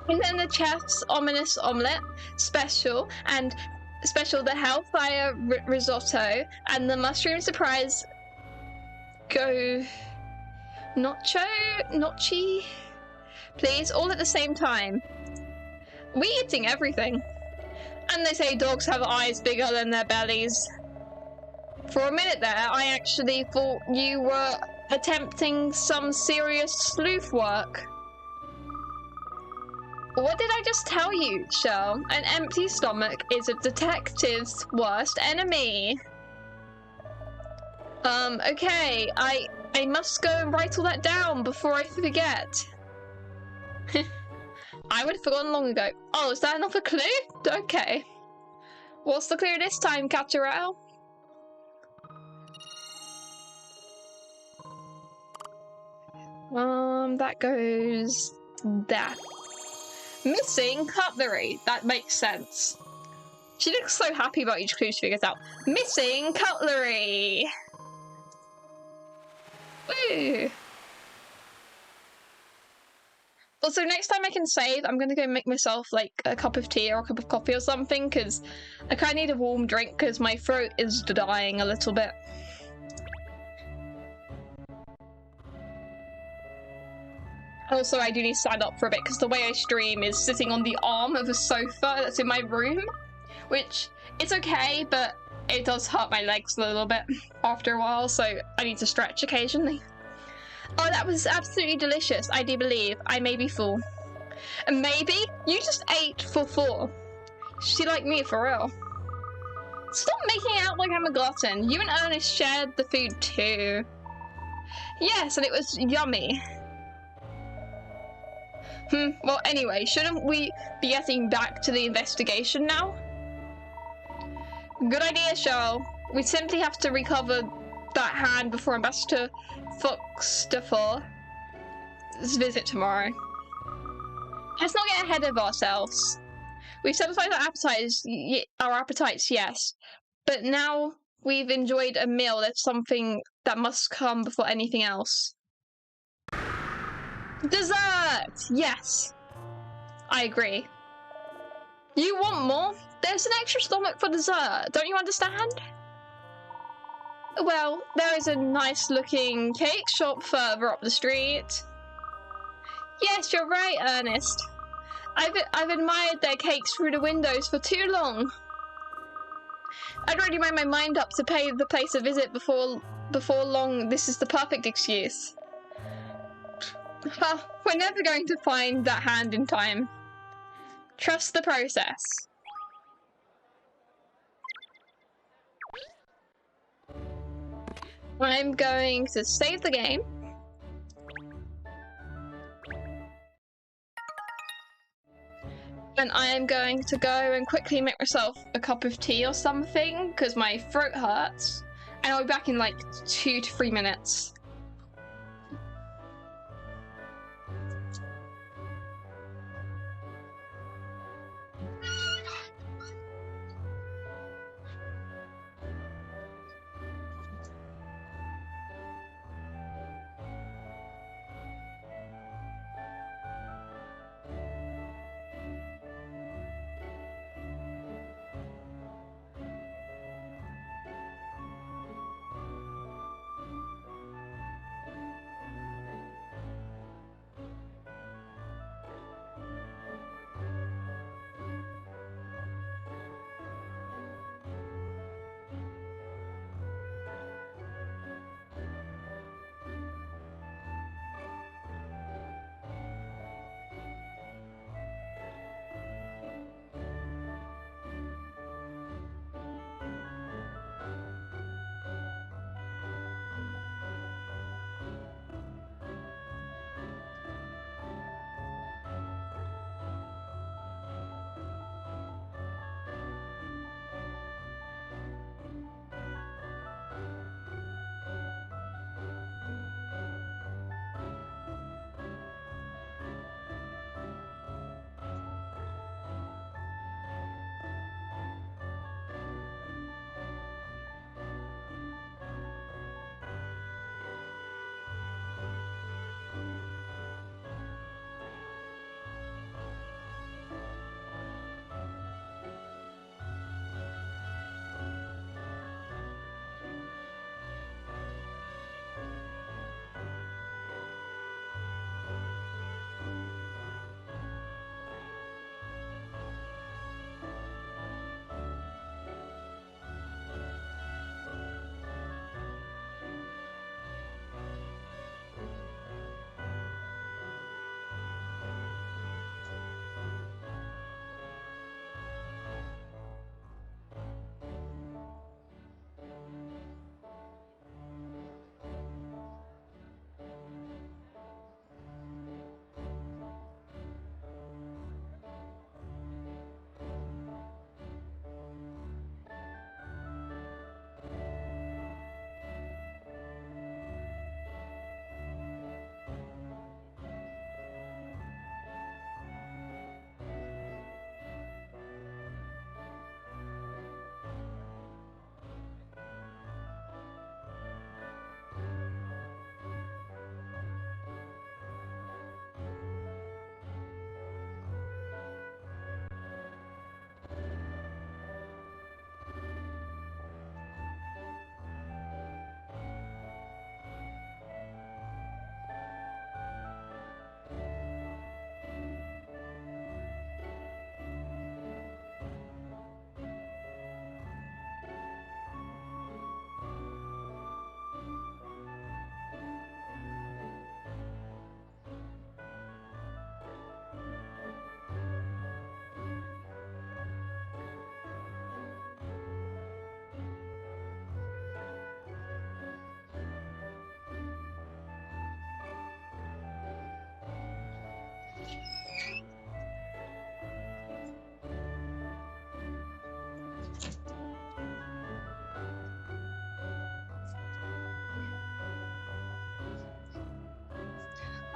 And then the chef's ominous omelette, special the hellfire risotto, and the mushroom surprise gnocchi, please, all at the same time. We eating everything. And they say dogs have eyes bigger than their bellies. For a minute there, I actually thought you were attempting some serious sleuth work. What did I just tell you, Shell? An empty stomach is a detective's worst enemy. Okay, I must go and write all that down before I forget. I would have forgotten long ago. Oh, is that another clue? Okay. What's the clue this time, Katrielle? That goes there. Missing cutlery. That makes sense. She looks so happy about each clue she figures out. Missing cutlery! Woo! Also, next time I can save, I'm gonna go make myself like a cup of tea or a cup of coffee or something, because I kinda need a warm drink because my throat is dying a little bit. Also, I do need to stand up for a bit because the way I stream is sitting on the arm of a sofa that's in my room, which is okay, but it does hurt my legs a little bit after a while, so I need to stretch occasionally. Oh, that was absolutely delicious, I do believe. I may be full. And maybe you just ate for 4. She like me for real. Stop making out like I'm a glutton. You and Ernest shared the food too. Yes, and it was yummy. Well, anyway, shouldn't we be getting back to the investigation now? Good idea, Cheryl. We simply have to recover that hand before Ambassador Foxstafford's visit tomorrow. Let's not get ahead of ourselves. We've satisfied our appetites, yes. But now we've enjoyed a meal, there's something that must come before anything else. Dessert! Yes! I agree. You want more? There's an extra stomach for dessert, don't you understand? Well, there is a nice looking cake shop further up the street. Yes, you're right, Ernest. I've admired their cakes through the windows for too long. I'd already made my mind up to pay the place a visit before long. This is the perfect excuse. We're never going to find that hand in time. Trust the process. I'm going to save the game. And I am going to go and quickly make myself a cup of tea or something because my throat hurts. And I'll be back in like 2 to 3 minutes.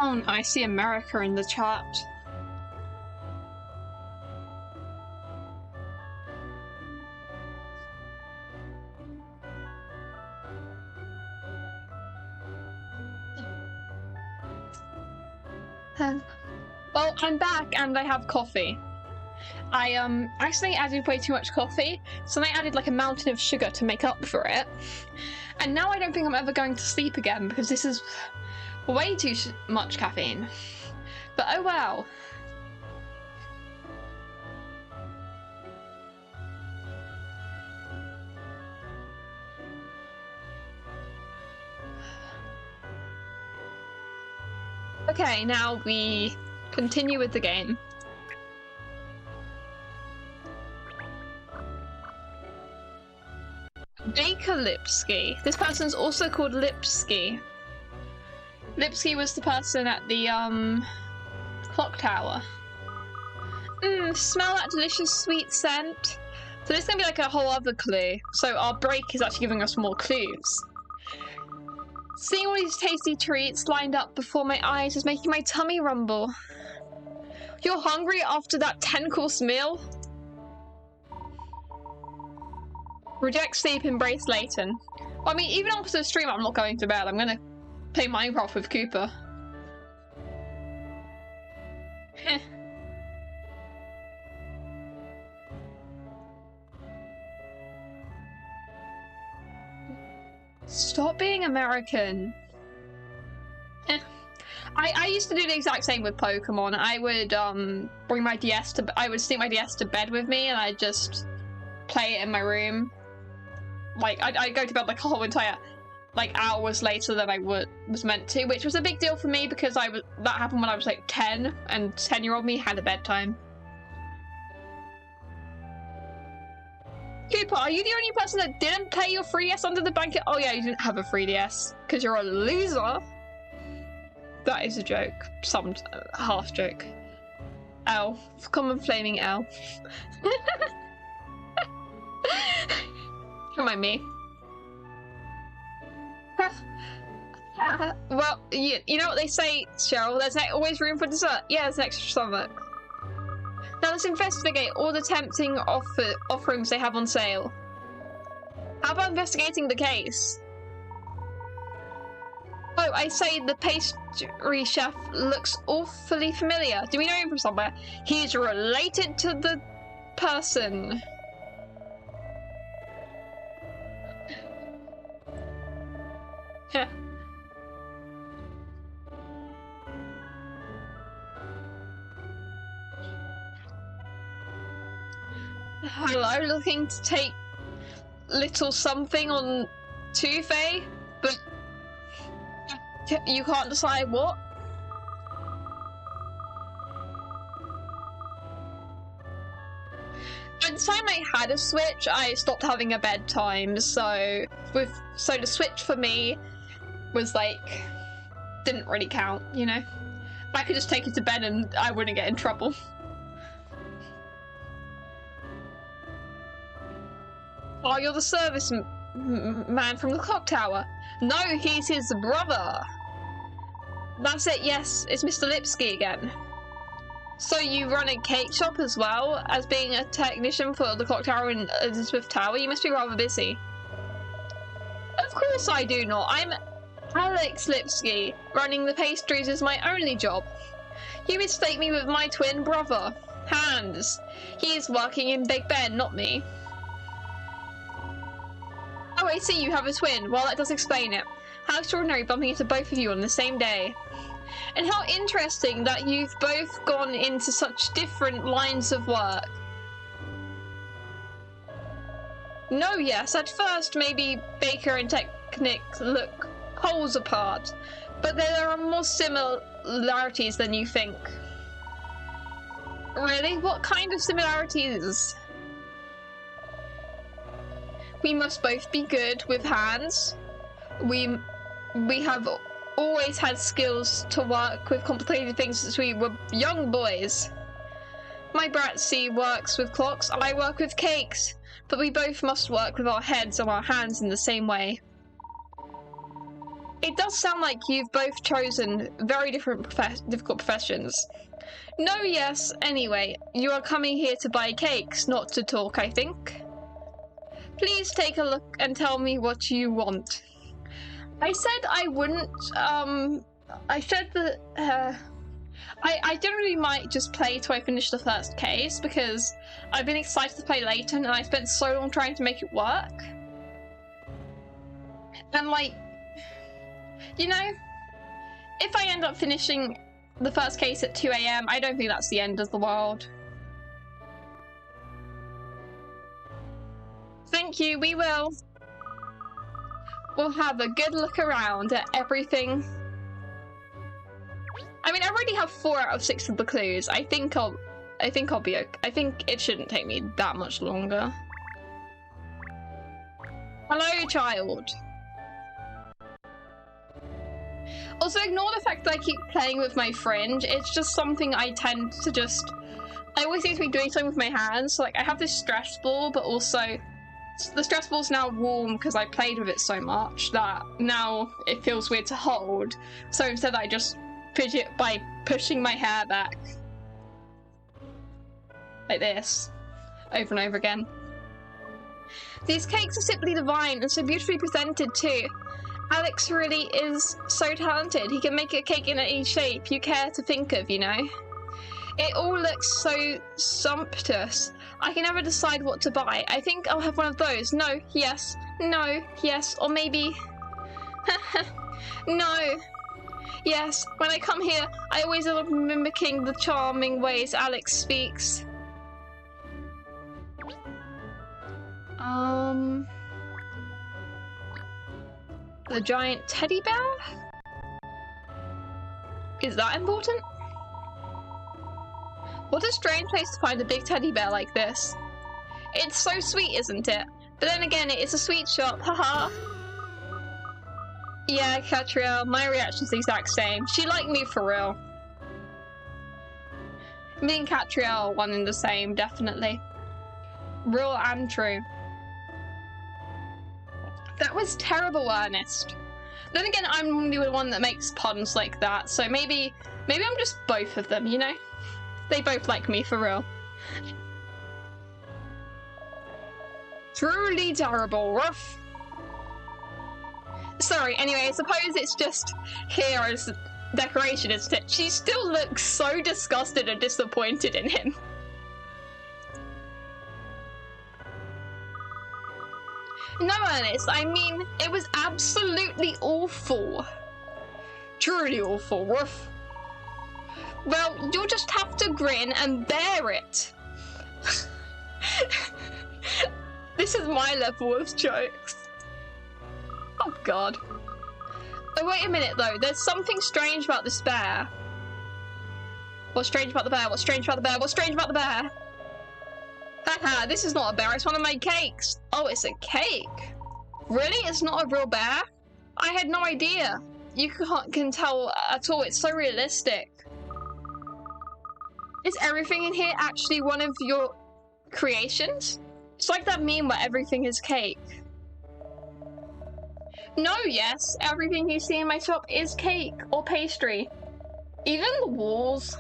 Oh, I see America in the chat. Well, I'm back and I have coffee. I accidentally added way too much coffee, so then I added like a mountain of sugar to make up for it. And now I don't think I'm ever going to sleep again because this is way too much caffeine. But oh well. Okay, now we continue with the game. Baker Lipsky. This person's also called Lipsky. Lipsky was the person at the clock tower. Smell that delicious sweet scent. So this is gonna be like a whole other clue. So our break is actually giving us more clues. Seeing all these tasty treats lined up before my eyes is making my tummy rumble. You're hungry after that 10-course meal? Reject sleep, embrace Layton. Well, I mean, even after the stream, I'm not going to bed. I'm gonna play Minecraft with Cooper. Heh. Stop being American. I used to do the exact same with Pokemon. I would bring my DS to I would sneak my DS to bed with me and I'd just play it in my room. Like I'd go to bed like a whole entire hours later than I was meant to, which was a big deal for me because that happened when I was like 10 and 10-year-old me had a bedtime. Cooper, are you the only person that didn't play your 3DS under the blanket? Oh yeah, you didn't have a 3DS because you're a loser. That is a joke. Some half joke. L. Common flaming L. Don't mind me. Well, you know what they say, Cheryl? There's always room for dessert. Yeah, there's an extra stomach. Now let's investigate all the tempting offerings they have on sale. How about investigating the case? Oh, I say the pastry chef looks awfully familiar. Do we know him from somewhere? He's related to the person. Yeah. Hello, looking to take little something on Tuesday, but you can't decide what? By the time I had a Switch, I stopped having a bedtime, so the Switch for me was like, didn't really count, you know? I could just take it to bed and I wouldn't get in trouble. Oh, you're the service man from the clock tower. No, he's his brother. That's it, yes, it's Mr. Lipsky again. So you run a cake shop as well as being a technician for the clock tower in Elizabeth Tower? You must be rather busy. Of course I do not. I'm Alex Lipsky. Running the pastries is my only job. You mistake me with my twin brother, Hans. He is working in Big Ben, not me. Oh, I see, you have a twin. Well, that does explain it. How extraordinary bumping into both of you on the same day. And how interesting that you've both gone into such different lines of work. No, yes, at first maybe Baker and Technic look poles apart, but there are more similarities than you think. Really? What kind of similarities? We must both be good with hands. We have always had skills to work with complicated things since we were young boys. My Bratsy works with clocks, I work with cakes, but we both must work with our heads and our hands in the same way. It does sound like you've both chosen very different difficult professions. No, yes, anyway, you are coming here to buy cakes, not to talk, I think. Please take a look and tell me what you want. I said I wouldn't, I said that, I generally might just play till I finish the first case, because I've been excited to play Layton, and I spent so long trying to make it work. And like, you know, if I end up finishing the first case at 2 AM, I don't think that's the end of the world. Thank you, we will. We'll have a good look around at everything. I mean, I already have 4 out of 6 of the clues. I think I'll be okay. I think it shouldn't take me that much longer. Hello, child. Also, ignore the fact that I keep playing with my fringe. It's just something I tend to just... I always seem to be doing something with my hands. So, like, I have this stress ball, but also... The stress ball's now warm because I played with it so much that now it feels weird to hold. So instead I just fidget by pushing my hair back. Like this. Over and over again. These cakes are simply divine and so beautifully presented too. Alex really is so talented. He can make a cake in any shape you care to think of, you know? It all looks so sumptuous. I can never decide what to buy. I think I'll have one of those. No, yes, no, yes, or maybe... no. Yes, when I come here, I always love mimicking the charming ways Alex speaks. The giant teddy bear? Is that important? What a strange place to find a big teddy bear like this. It's so sweet, isn't it? But then again, it is a sweet shop, haha. Yeah, Katrielle, my reaction's the exact same. She liked me for real. Me and Katrielle are one and the same, definitely. Real and true. That was terrible, Ernest. Then again, I'm normally the one that makes puns like that, so maybe I'm just both of them, you know? They both like me for real. Truly terrible, rough. Sorry, anyway, I suppose it's just here as decoration, isn't it? She still looks so disgusted and disappointed in him. No, Ernest, I mean, it was absolutely awful. Truly awful, rough. Well, you'll just have to grin and bear it. This is my level of jokes. Oh, God. Oh, wait a minute, though. There's something strange about this bear. What's strange about the bear? What's strange about the bear? What's strange about the bear? Haha, this is not a bear. It's one of my cakes. Oh, it's a cake. Really? It's not a real bear? I had no idea. You can tell at all. It's so realistic. Is everything in here actually one of your creations? It's like that meme where everything is cake. No, yes, everything you see in my shop is cake or pastry. Even the walls.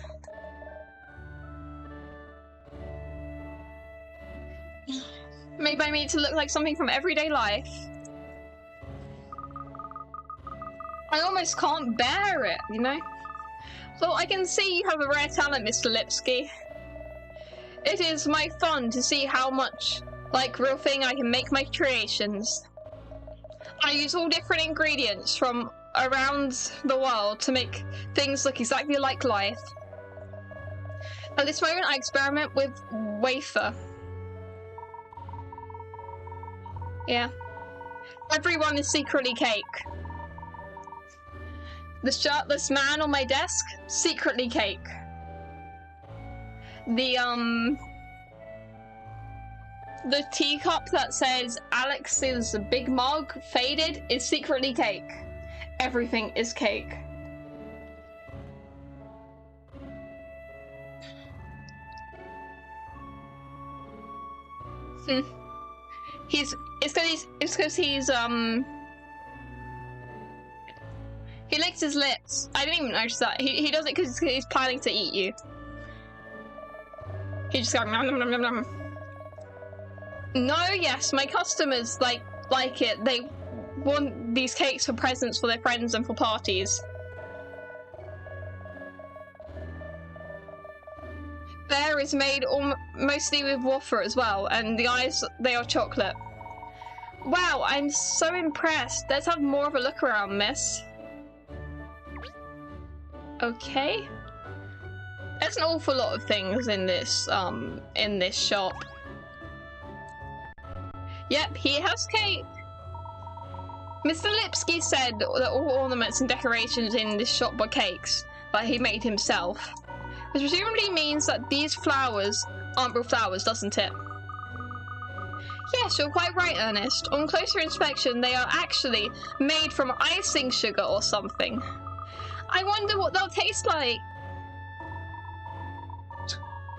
Made by me to look like something from everyday life. I almost can't bear it, you know? So I can see you have a rare talent, Mr. Lipsky. It is my fun to see how much like real thing I can make my creations. I use all different ingredients from around the world to make things look exactly like life. At this moment, I experiment with wafer. Yeah. Everyone is secretly cake. The shirtless man on my desk, secretly cake. The teacup that says Alex's big mug faded is secretly cake. Everything is cake. It's because he's he licks his lips. I didn't even notice that. He does it because he's planning to eat you. He just goes nom nom nom nom nom. No, yes, my customers like it. They want these cakes for presents for their friends and for parties. Bear is made mostly with wafer as well, and the eyes, they are chocolate. Wow, I'm so impressed. Let's have more of a look around, miss. Okay. There's an awful lot of things in this shop. Yep, he has cake. Mr. Lipsky said that all ornaments and decorations in this shop were cakes that he made himself. Which presumably means that these flowers aren't real flowers, doesn't it? Yes, you're quite right, Ernest. On closer inspection, they are actually made from icing sugar or something. I wonder what they'll taste like.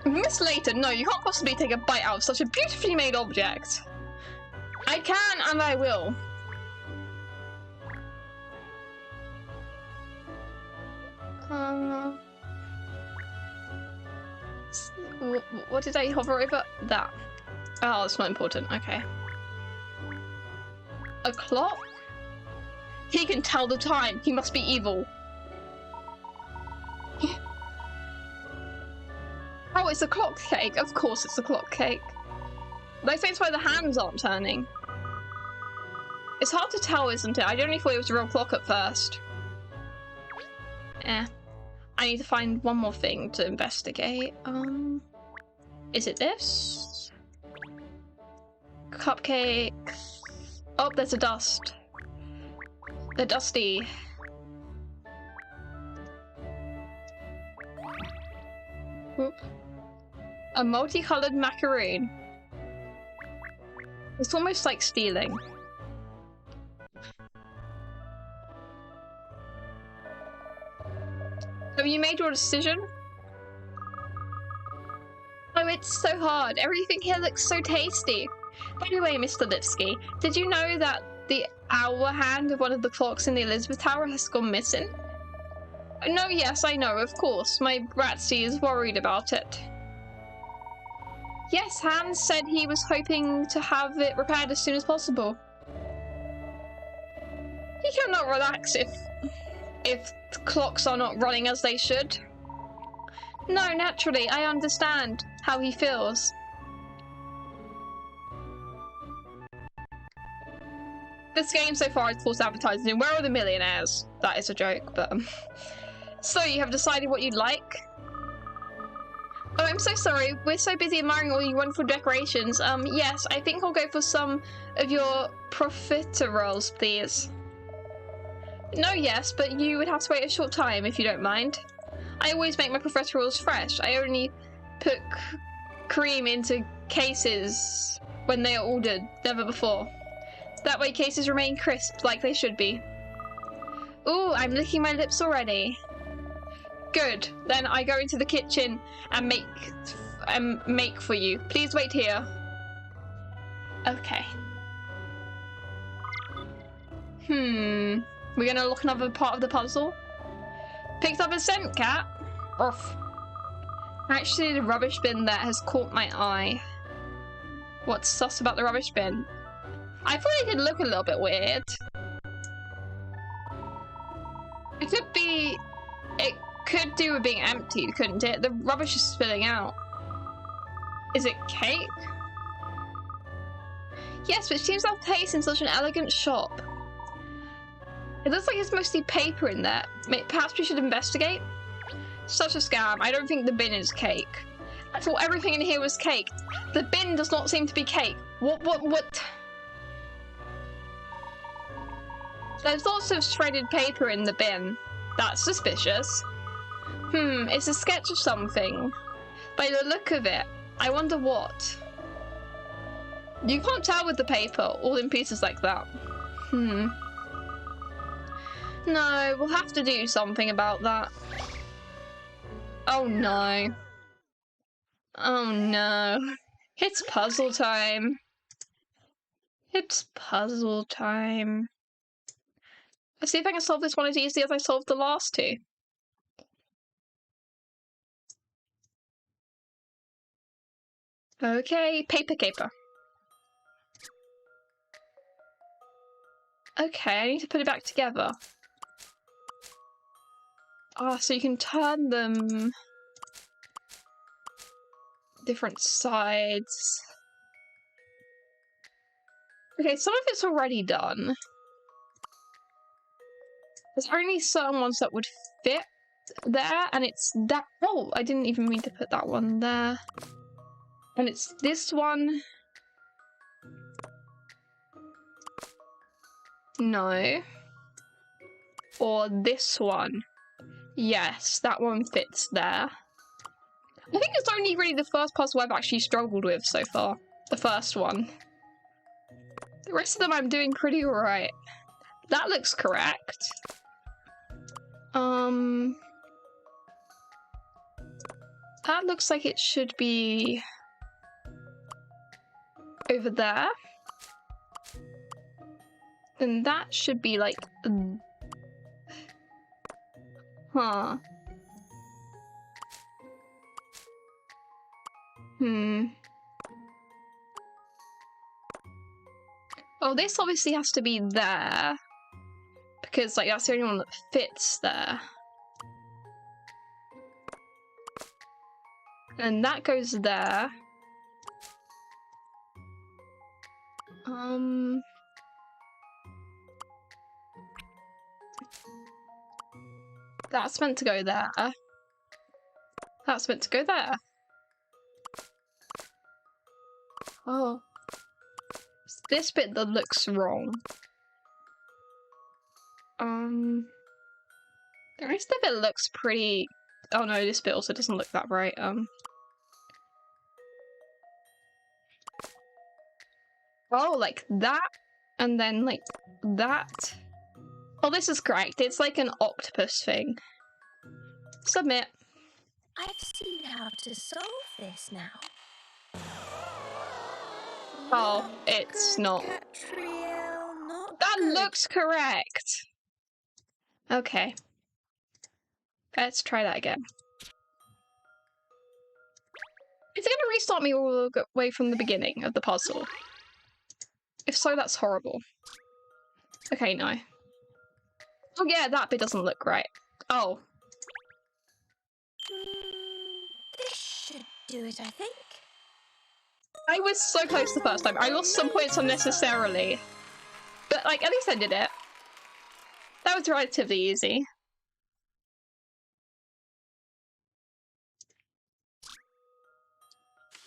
Miss Layton, no, you can't possibly take a bite out of such a beautifully made object. I can, and I will. What did I hover over? That. Oh, that's not important. Okay. A clock? He can tell the time. He must be evil. Oh, it's a clock cake. Of course it's a clock cake. That explains why the hands aren't turning. It's hard to tell, isn't it? I only thought it was a real clock at first. I need to find one more thing to investigate. Is it this? Cupcake. Oh, there's a dust. They're dusty. Whoop. A multicolored macaroon. It's almost like stealing. Have you made your decision? Oh, it's so hard. Everything here looks so tasty. By the way, Mr. Lipsky, did you know that the hour hand of one of the clocks in the Elizabeth Tower has gone missing? No, yes, I know, of course. My Bratsy is worried about it. Yes, Hans said he was hoping to have it repaired as soon as possible. He cannot relax if clocks are not running as they should. No, naturally, I understand how he feels. This game so far is false advertising. Where are the millionaires? That is a joke, but So, you have decided what you'd like? Oh, I'm so sorry. We're so busy admiring all your wonderful decorations. Yes, I think I'll go for some of your profiteroles, please. No, yes, but you would have to wait a short time if you don't mind. I always make my profiteroles fresh. I only put cream into cases when they are ordered, never before. That way cases remain crisp like they should be. Ooh, I'm licking my lips already. Good. Then I go into the kitchen and make for you. Please wait here. Okay. We're gonna look another part of the puzzle. Picked up a scent cat. Off. Actually, the rubbish bin there has caught my eye. What's sus about the rubbish bin? I thought it did look a little bit weird. It could do with being emptied, couldn't it? The rubbish is spilling out. Is it cake? Yes, but it seems to have taste in such an elegant shop. It looks like it's mostly paper in there. Perhaps we should investigate? Such a scam. I don't think the bin is cake. I thought everything in here was cake. The bin does not seem to be cake. What? There's lots of shredded paper in the bin. That's suspicious. It's a sketch of something. By the look of it, I wonder what. You can't tell with the paper, all in pieces like that. No, we'll have to do something about that. Oh no. Oh no. It's puzzle time. It's puzzle time. Let's see if I can solve this one as easily as I solved the last two. Okay, paper caper. Okay, I need to put it back together. Ah, so you can turn them different sides. Okay, some of it's already done. There's only certain ones that would fit there, and it's that. Oh, I didn't even mean to put that one there. And it's this one. No. Or this one. Yes, that one fits there. I think it's only really the first puzzle I've actually struggled with so far. The first one. The rest of them I'm doing pretty alright. That looks correct. That looks like it should be over there. And that should be like... Huh. Oh, this obviously has to be there. Because, like, that's the only one that fits there. And that goes there. That's meant to go there. That's meant to go there. Oh. It's this bit that looks wrong. The rest of it looks pretty... Oh no, this bit also doesn't look that right. Oh, like that, and then like that. Oh, this is correct. It's like an octopus thing. Submit. I've seen how to solve this now. Oh, it's not. Katrielle, not That good. looks correct. Okay. Let's try that again. Is it going to restart me all the way from the beginning of the puzzle? If so, that's horrible. Okay, no. Oh yeah, that bit doesn't look right. Oh. This should do it, I think. I was so close the first time. I lost some points unnecessarily. But, like, at least I did it. That was relatively easy.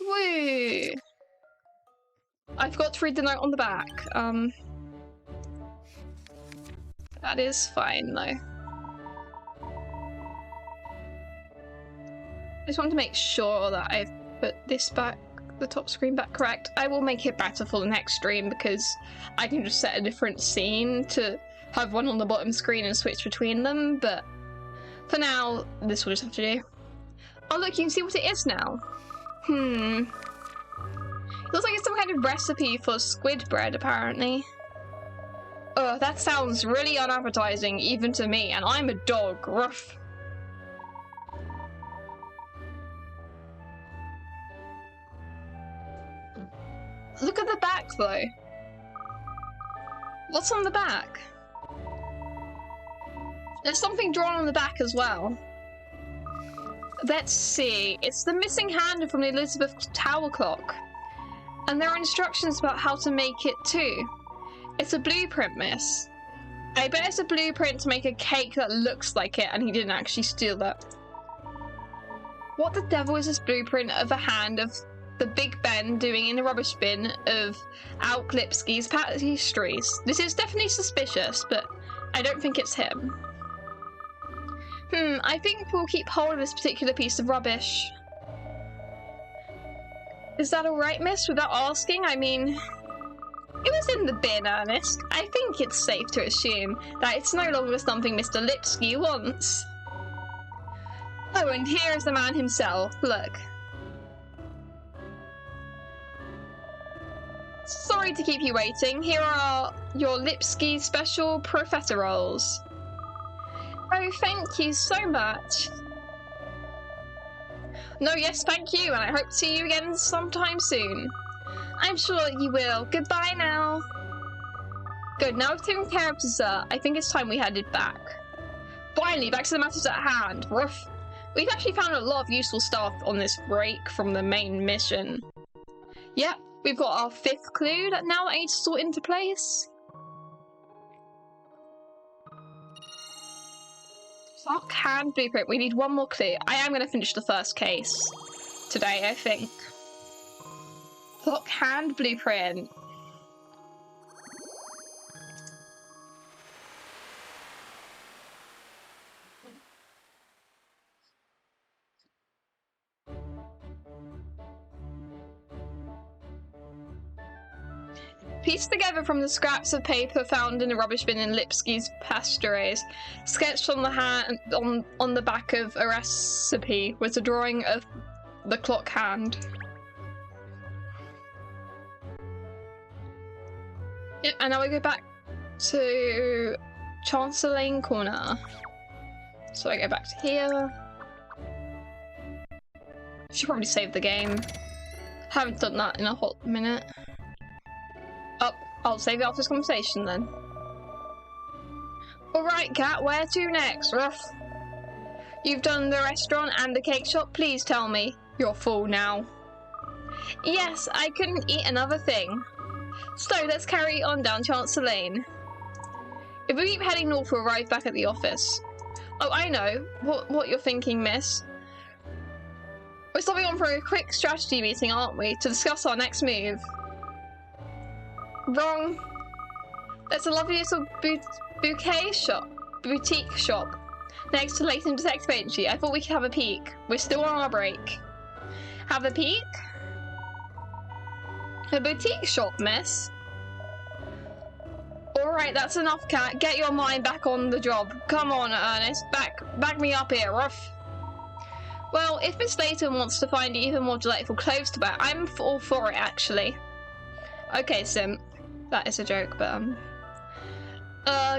Woo! I forgot to read the note on the back. That is fine, though. I just want to make sure that I've put this back, the top screen back correct. I will make it better for the next stream because I can just set a different scene to have one on the bottom screen and switch between them, but for now, this will just have to do. Oh look, you can see what it is now. It looks like it's some kind of recipe for squid bread, apparently. Oh, that sounds really unappetizing, even to me, and I'm a dog. Ruff. Look at the back, though. What's on the back? There's something drawn on the back as well. Let's see. It's the missing hand from the Elizabeth Tower clock. And there are instructions about how to make it too. It's a blueprint, miss. I bet it's a blueprint to make a cake that looks like it and he didn't actually steal that. What the devil is this blueprint of a hand of the Big Ben doing in the rubbish bin of Al Klipsky's pastries? This is definitely suspicious, but I don't think it's him. I think we'll keep hold of this particular piece of rubbish. Is that alright, miss, without asking? I mean, it was in the bin, Ernest. I think it's safe to assume that it's no longer something Mr. Lipsky wants. Oh, and here is the man himself. Look. Sorry to keep you waiting. Here are your Lipsky special profiteroles. Oh, thank you so much. No, yes, thank you, and I hope to see you again sometime soon. I'm sure you will. Goodbye now. Good, now we've taken care of dessert. I think it's time we headed back. Finally, back to the matters at hand. Ruff. We've actually found a lot of useful stuff on this break from the main mission. Yep, we've got our 5th clue that now I need to sort into place. Sock hand blueprint. We need one more clue. I am going to finish the first case today, I think. Sock hand blueprint. pieced together from the scraps of paper found in the rubbish bin in Lipsky's pastures. Sketched on the hand on the back of a recipe was a drawing of the clock hand. Yep, and now we go back to Chancellor Lane Corner. So I go back to here. Should probably save the game. Haven't done that in a hot minute. Oh, I'll save it after this conversation then. Alright, Kat, where to next? Ruff. You've done the restaurant and the cake shop, please tell me. You're full now. Yes, I couldn't eat another thing. So, let's carry on down Chancellor Lane. If we keep heading north, we'll arrive back at the office. Oh, I know what you're thinking, miss. We're stopping on for a quick strategy meeting, aren't we? To discuss our next move. Wrong. There's a lovely little boutique shop next to Layton Detective Agency. I thought we could have a peek. We're still on our break. Have a peek? A boutique shop, miss? Alright, that's enough, Kat. Get your mind back on the job. Come on, Ernest. Back me up here, Ruff. Well, if Miss Layton wants to find even more delightful clothes to wear, I'm all for it, actually. Okay, Sim. That is a joke, but,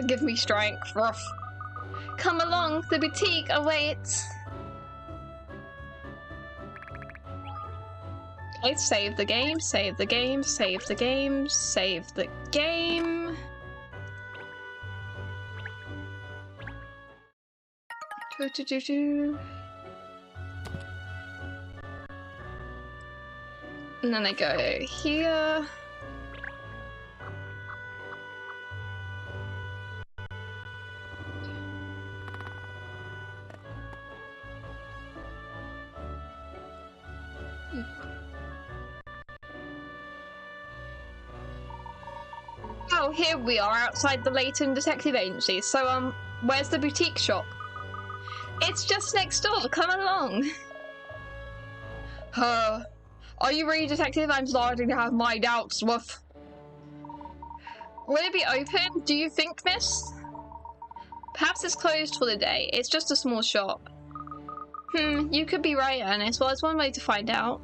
give me strength, Ruff. Come along, the boutique awaits. Let's save the game, save the game, save the game, save the game. And then I go here. Oh, here we are outside the Layton Detective Agency. So, where's the boutique shop? It's just next door. Come along. Are you really, Detective? I'm starting to have my doubts. Woof. Will it be open? Do you think, miss? Perhaps it's closed for the day. It's just a small shop. You could be right, Ernest. Well, there's one way to find out.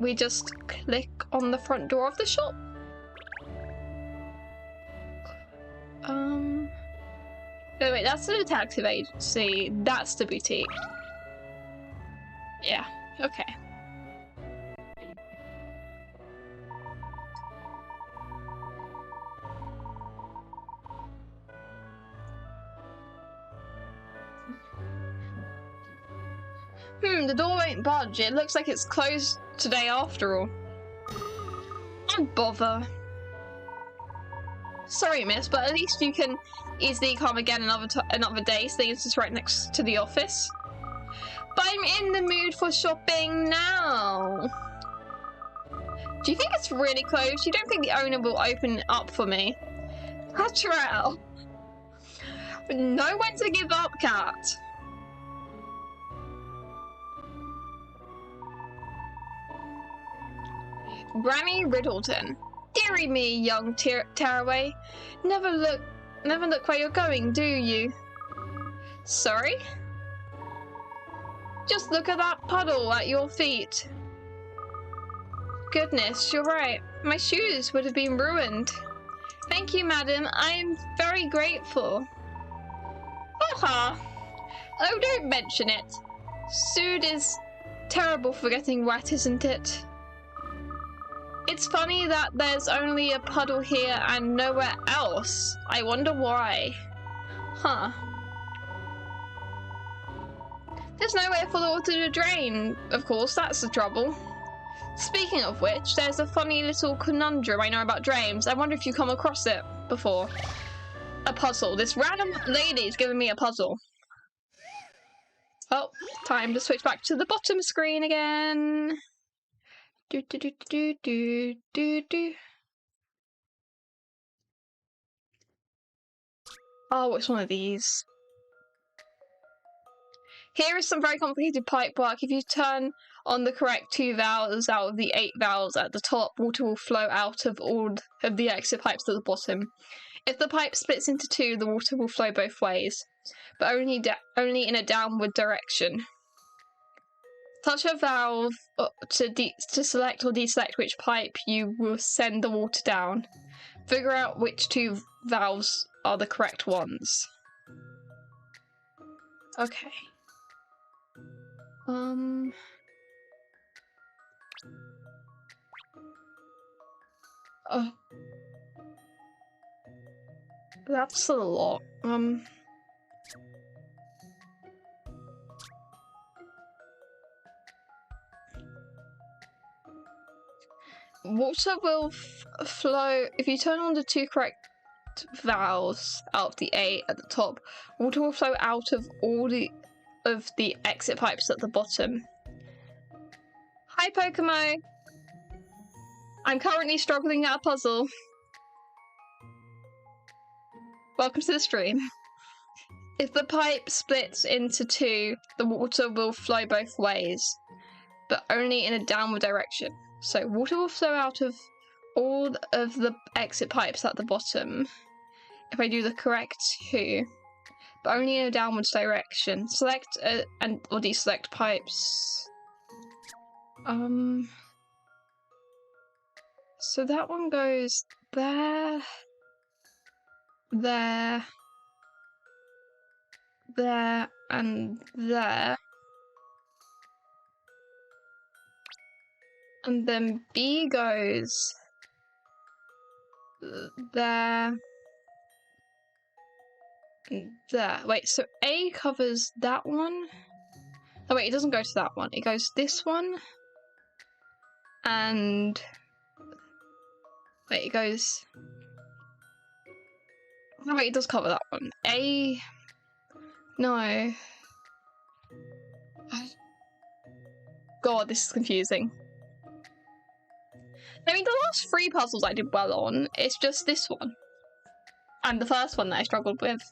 We just click on the front door of the shop. No, wait, that's the detective agency. That's the boutique. Yeah, okay. The door won't budge. It looks like it's closed today after all. Don't bother. Sorry, miss, but at least you can easily come again another day, seeing it's just right next to the office. But I'm in the mood for shopping now. Do you think it's really closed? You don't think the owner will open it up for me? Katrielle. Know when to give up, Kat. Granny Riddleton. Deary me, young tearaway. Never look where you're going, do you? Sorry? Just look at that puddle at your feet. Goodness, you're right. My shoes would have been ruined. Thank you, madam. I am very grateful. Haha. Oh, don't mention it. Sood is terrible for getting wet, isn't it? It's funny that there's only a puddle here and nowhere else. I wonder why. Huh. There's nowhere for the water to drain. Of course, that's the trouble. Speaking of which, there's a funny little conundrum I know about drains. I wonder if you've come across it before. A puzzle. This random lady's giving me a puzzle. Oh, time to switch back to the bottom screen again. Oh, what's one of these? Here is some very complicated pipe work. If you turn on the correct 2 valves out of the 8 valves at the top, water will flow out of all of the exit pipes at the bottom. If the pipe splits into 2, the water will flow both ways, but only in a downward direction. Touch a valve to select or deselect which pipe you will send the water down. Figure out which 2 valves are the correct ones. Okay. Oh. That's a lot. Water will flow if you turn on the 2 correct valves out of the 8 at the top. Water will flow out of all of the exit pipes at the bottom. Hi, Pokemo. I'm currently struggling at a puzzle. Welcome to the stream. If the pipe splits into 2, the water will flow both ways, but only in a downward direction. So water will flow out of all of the exit pipes at the bottom if I do the correct 2, but only in a downwards direction. Select or deselect pipes. So that one goes there, there, there, and there. And then B goes there, and there. Wait, so A covers that one? Oh wait, it doesn't go to that one. It goes this one, and wait, it goes. Oh wait, it does cover that one. A. No. God, this is confusing. I mean, the last 3 puzzles I did well on. It's just this one, and the first one that I struggled with.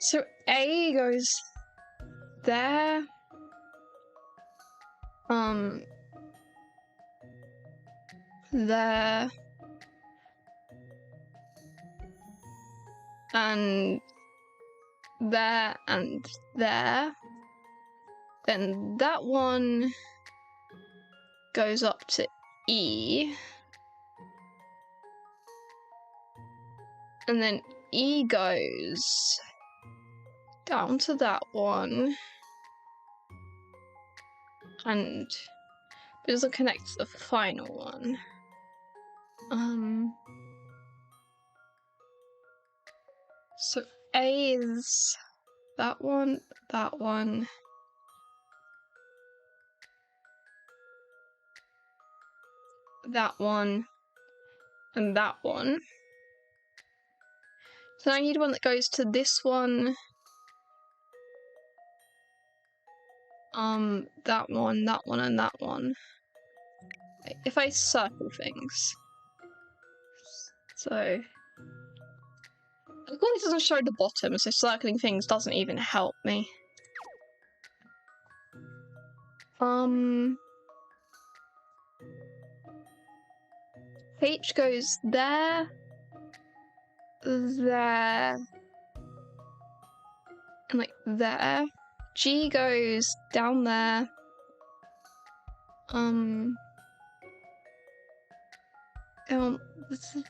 So A goes there. There. And there and there. Then that one goes up to E. And then E goes down to that one. And it doesn't connect to the final one. So A is that one, that one. That one, and that one. So I need one that goes to this one. That one, and that one. If I circle things. So of course it doesn't show the bottom, so circling things doesn't even help me. H goes there, there, and like there. G goes down there.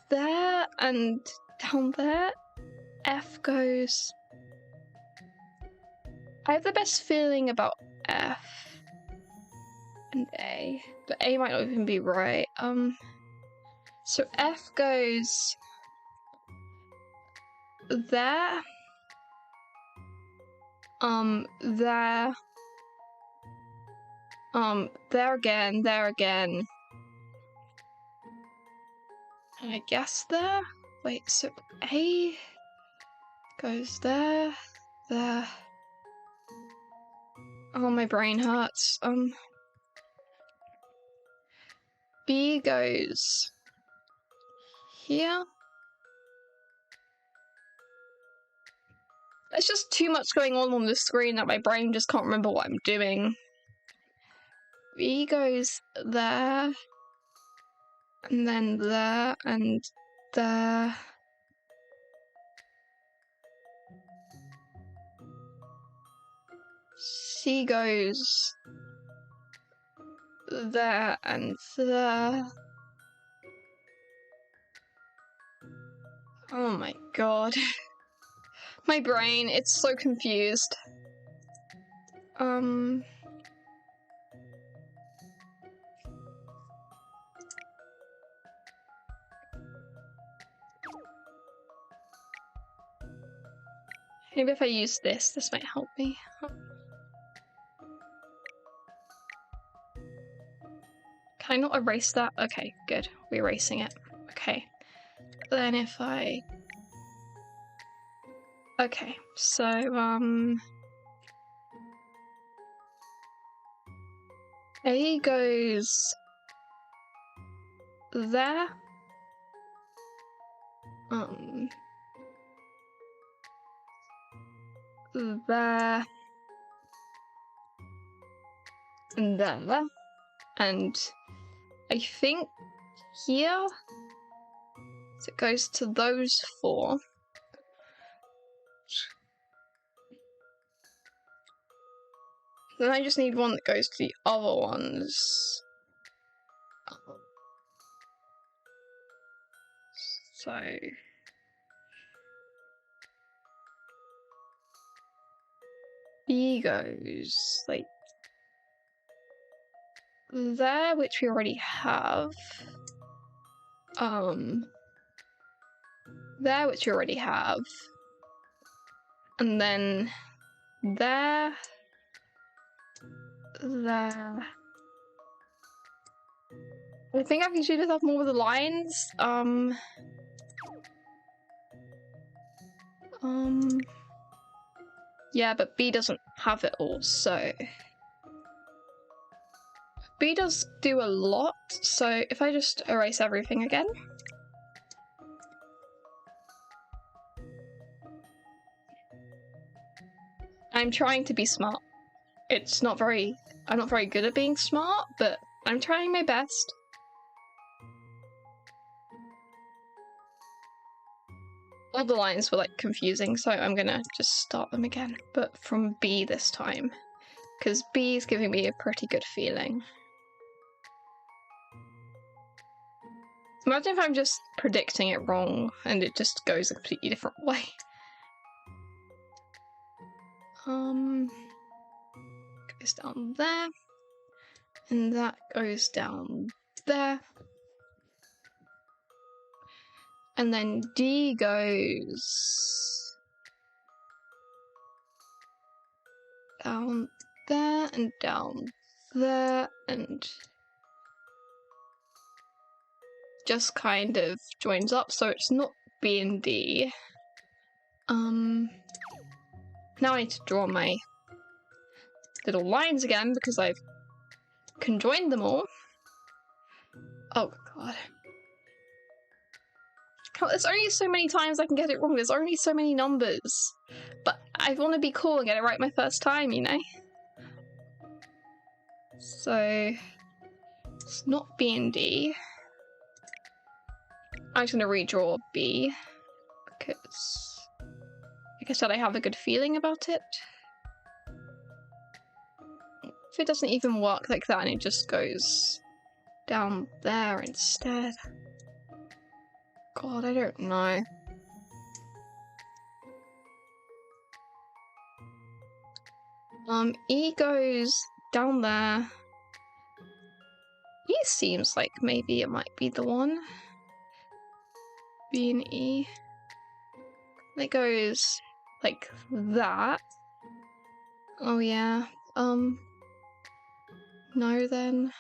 There and down there. F goes. I have the best feeling about F and A, but A might not even be right. So F goes there. There. There again, there again. And I guess there? Wait, so A goes there, there. Oh, my brain hurts. B goes here. There's just too much going on the screen that my brain just can't remember what I'm doing. V goes there, and then there, and there. C goes there and there. Oh my god. My brain, it's so confused. Maybe if I use this might help me. Can I not erase that? Okay, good. We're erasing it. Okay. Then if I... Okay, so, A goes there. There. And there. And I think here, so it goes to those 4. Then I just need one that goes to the other ones. So... B goes, like, there, which we already have. There, which we already have. And then there. There. I think I can shoot this up more with the lines. Yeah, but B doesn't have it all, so... B does do a lot, so if I just erase everything again... I'm trying to be smart. It's not very... I'm not very good at being smart, but I'm trying my best. All the lines were like confusing, so I'm gonna just start them again, but from B this time, because B is giving me a pretty good feeling. Imagine if I'm just predicting it wrong and it just goes a completely different way. Goes down there, and that goes down there. And then D goes down there and down there and just kind of joins up, so it's not B and D. Now I need to draw my little lines again because I've conjoined them all. Oh god. There's only so many times I can get it wrong. There's only so many numbers. But I want to be cool and get it right my first time, you know? So... it's not B and D. I'm just going to redraw B. Because... like I said, I have a good feeling about it. If it doesn't even work like that and it just goes down there instead. God, I don't know. E goes down there. E seems like maybe it might be the one. B and E. It goes like that. Oh yeah. No then.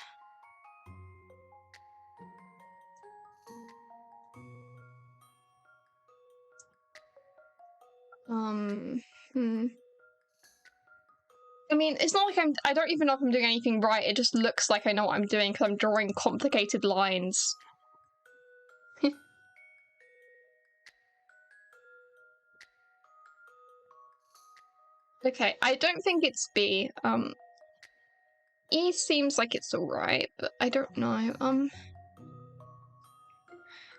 I mean, it's not like I don't even know if I'm doing anything right, it just looks like I know what I'm doing because I'm drawing complicated lines. Okay, I don't think it's B. E seems like it's alright, but I don't know.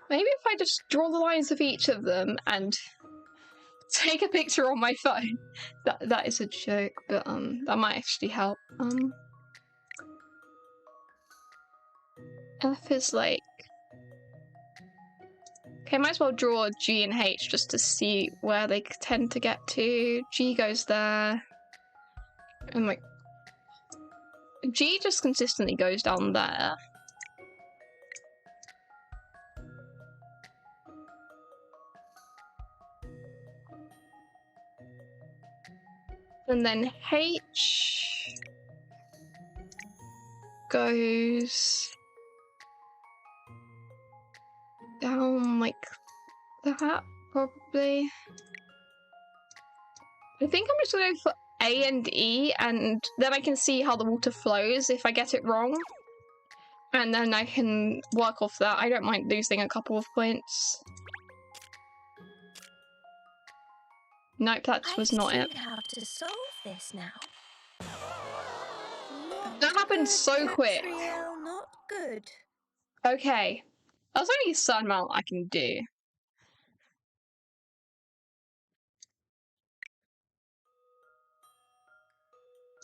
Maybe if I just draw the lines of each of them and take a picture on my phone. That is a joke, but that might actually help. F is like, okay, might as well draw G and H just to see where they tend to get to. G goes there, and like G just consistently goes down there. And then H goes down like that, probably. I think I'm just gonna go for A and E, and then I can see how the water flows if I get it wrong. And then I can work off that. I don't mind losing a couple of points. Nope, that was not it. I see how to solve this now. That happened so quick. Katrielle, not good. Okay. That's only a certain amount I can do.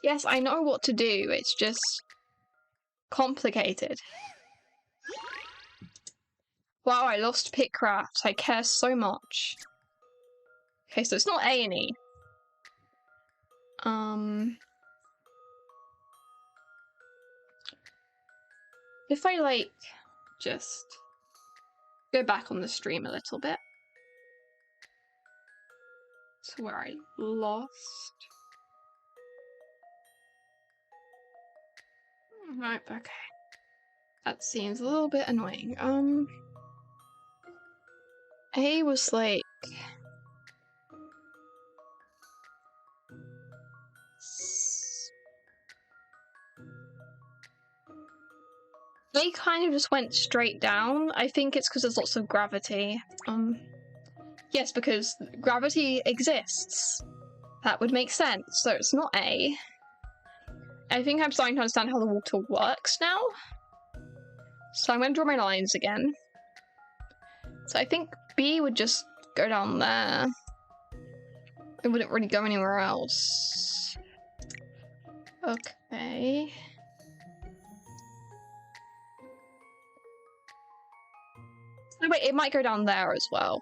Yes, I know what to do. It's just complicated. Wow, I lost Pitcraft. I care so much. Okay, so it's not A and E. If I like just go back on the stream a little bit to where I lost. Right, okay. That seems a little bit annoying. A was like they kind of just went straight down. I think it's because there's lots of gravity. Yes, because gravity exists. That would make sense. So it's not A. I think I'm starting to understand how the water works now. So I'm going to draw my lines again. So I think B would just go down there. It wouldn't really go anywhere else. Okay. No, wait, it might go down there as well.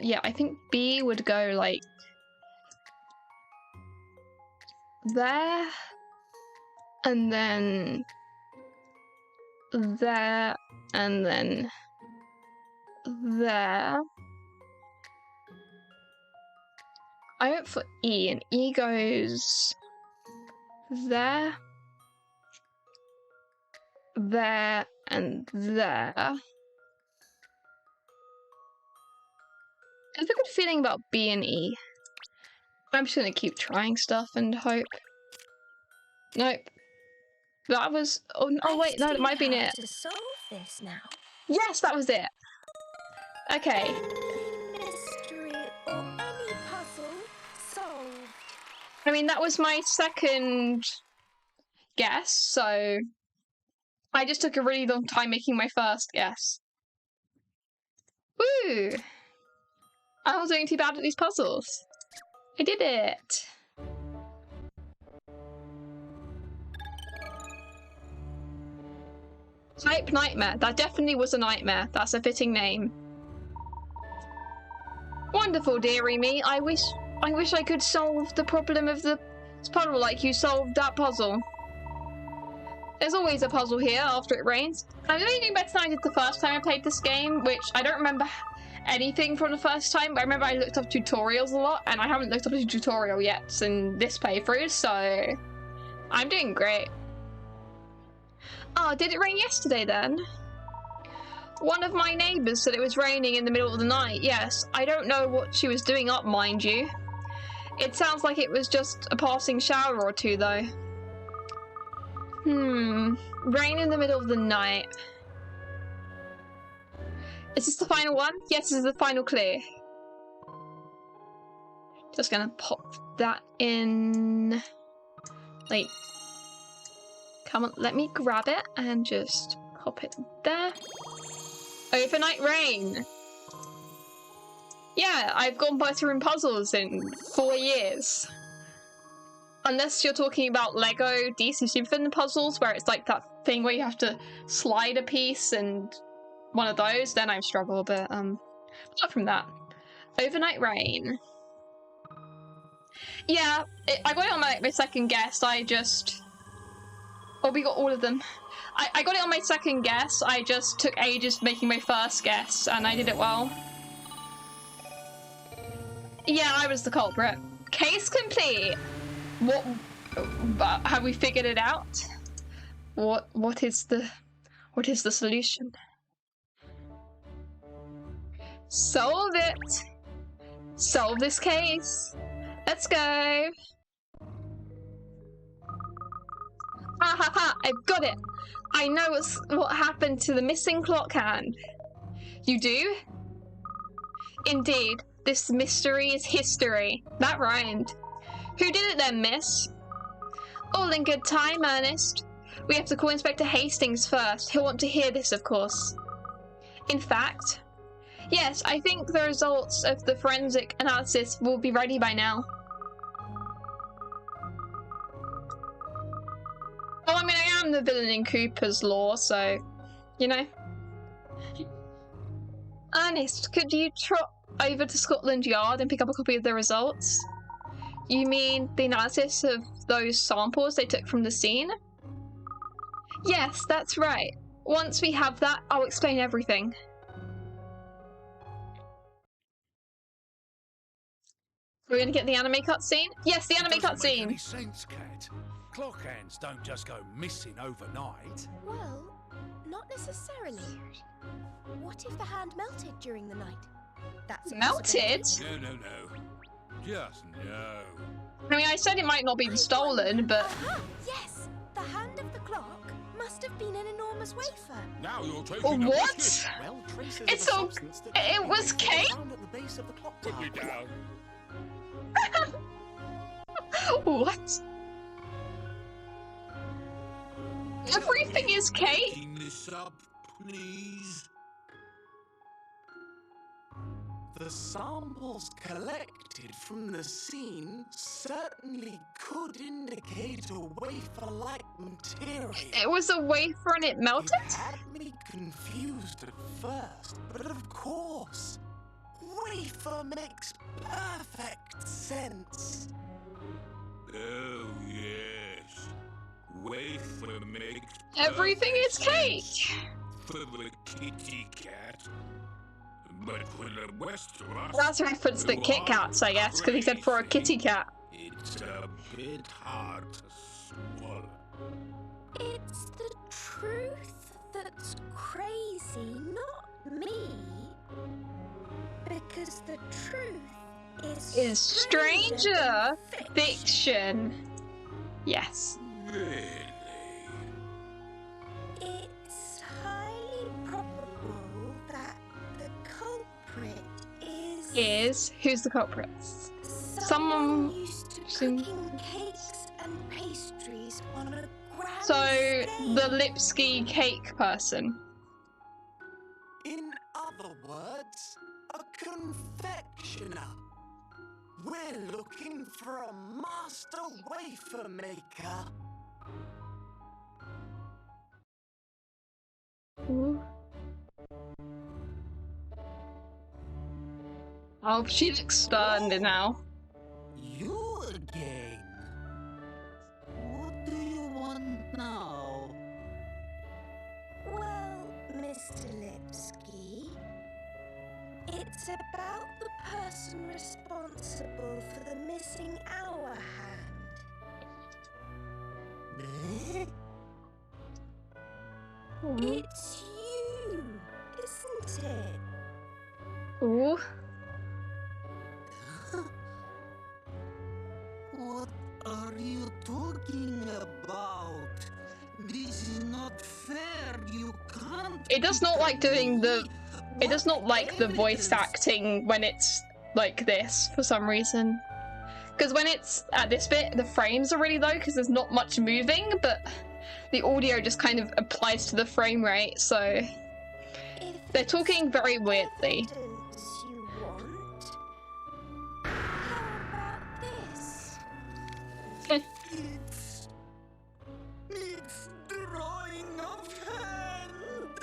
Yeah, I think B would go like there, and then there, and then there. I went for E, and E goes there, there, and there. I have a good feeling about B and E. I'm just gonna keep trying stuff and hope. Nope. That was. Oh wait, no, that might have been it. To solve this now. Yes, that was it. Okay. Mystery or any puzzle solved. I mean, that was my second guess, so I just took a really long time making my first guess. Woo! I wasn't doing too bad at these puzzles. I did it! Type nightmare. That definitely was a nightmare. That's a fitting name. Wonderful, dearie me. I wish I could solve the problem of the puddle like you solved that puzzle. There's always a puzzle here after it rains. I'm only doing better than I did the first time I played this game, which I don't remember anything from the first time, but I remember I looked up tutorials a lot, and I haven't looked up a tutorial yet in this playthrough, so I'm doing great. Oh, did it rain yesterday then? One of my neighbours said it was raining in the middle of the night. Yes, I don't know what she was doing up, mind you. It sounds like it was just a passing shower or two, though. Rain in the middle of the night. Is this the final one? Yes, this is the final clue. Just gonna pop that in. Like, come on, let me grab it and just pop it there. Overnight rain. Yeah, I've gone by through puzzles in 4 years. Unless you're talking about Lego DC Superfin puzzles, where it's like that thing where you have to slide a piece and one of those, then I struggle, but apart from that. Overnight rain. Yeah, I got it on my second guess. Oh, we got all of them. I got it on my second guess. I just took ages making my first guess, and I did it well. Yeah, I was the culprit. Case complete. What? Have we figured it out? What is the solution? Solve it. Solve this case. Let's go. Ha ha ha! I've got it. I know what happened to the missing clock hand. You do? Indeed. This mystery is history. That rhymed. Who did it then, miss? All in good time, Ernest. We have to call Inspector Hastings first. He'll want to hear this, of course. In fact, yes, I think the results of the forensic analysis will be ready by now. Oh, I mean, I am the villain in Cooper's Law, so, you know. Ernest, could you trot over to Scotland Yard and pick up a copy of the results? You mean the analysis of those samples they took from the scene? Yes, that's right. Once we have that, I'll explain everything. We're gonna get the anime cutscene? Yes, the anime cutscene! Doesn't make any sense, Kat. Clock hands don't just go missing overnight. Well, not necessarily. What if the hand melted during the night? That's a Melted? No. Just no. I mean, I said it might not be stolen, but... Aha! Yes! The hand of the clock must have been an enormous wafer. Now you're taking a What? biscuit. Well, traces It's of a all- substance that it was could be cake? found at the base of the clock Put me tower. down. What? Everything is cake? Picking this up, please. The samples collected from the scene certainly could indicate a wafer-like material. It was a wafer and it melted? It had me confused at first, but of course, wafer makes perfect sense. Oh, yes. Wafer makes Everything is perfect cake! sense for the kitty cat. But for the rest of us, That's a reference to who Kit are Kats, I guess, because he said for a kitty crazy, cat. it's a bit hard to swallow. It's the truth that's crazy, not me. Because the truth Is stranger fiction. Yes. Really? It's highly probable that the culprit is Who's the culprit? someone used to some- cooking cakes and pastries on a grand So, scale. the Lipsky cake person. In other words, a confectioner. We're looking for a master wafer maker. Ooh. Oh, she looks stunned now. You again. What do you want now? Well, Mr. Lipsky, it's about the person responsible for the missing hour hand. It's you, isn't it? Ooh. What are you talking about? This is not fair. You can't. It does not like doing the... It does not like the voice acting when it's like this, for some reason. Because when it's at this bit, the frames are really low because there's not much moving, but the audio just kind of applies to the frame rate, so they're talking very weirdly. Evidence you want? How about this? It's drawing of hand.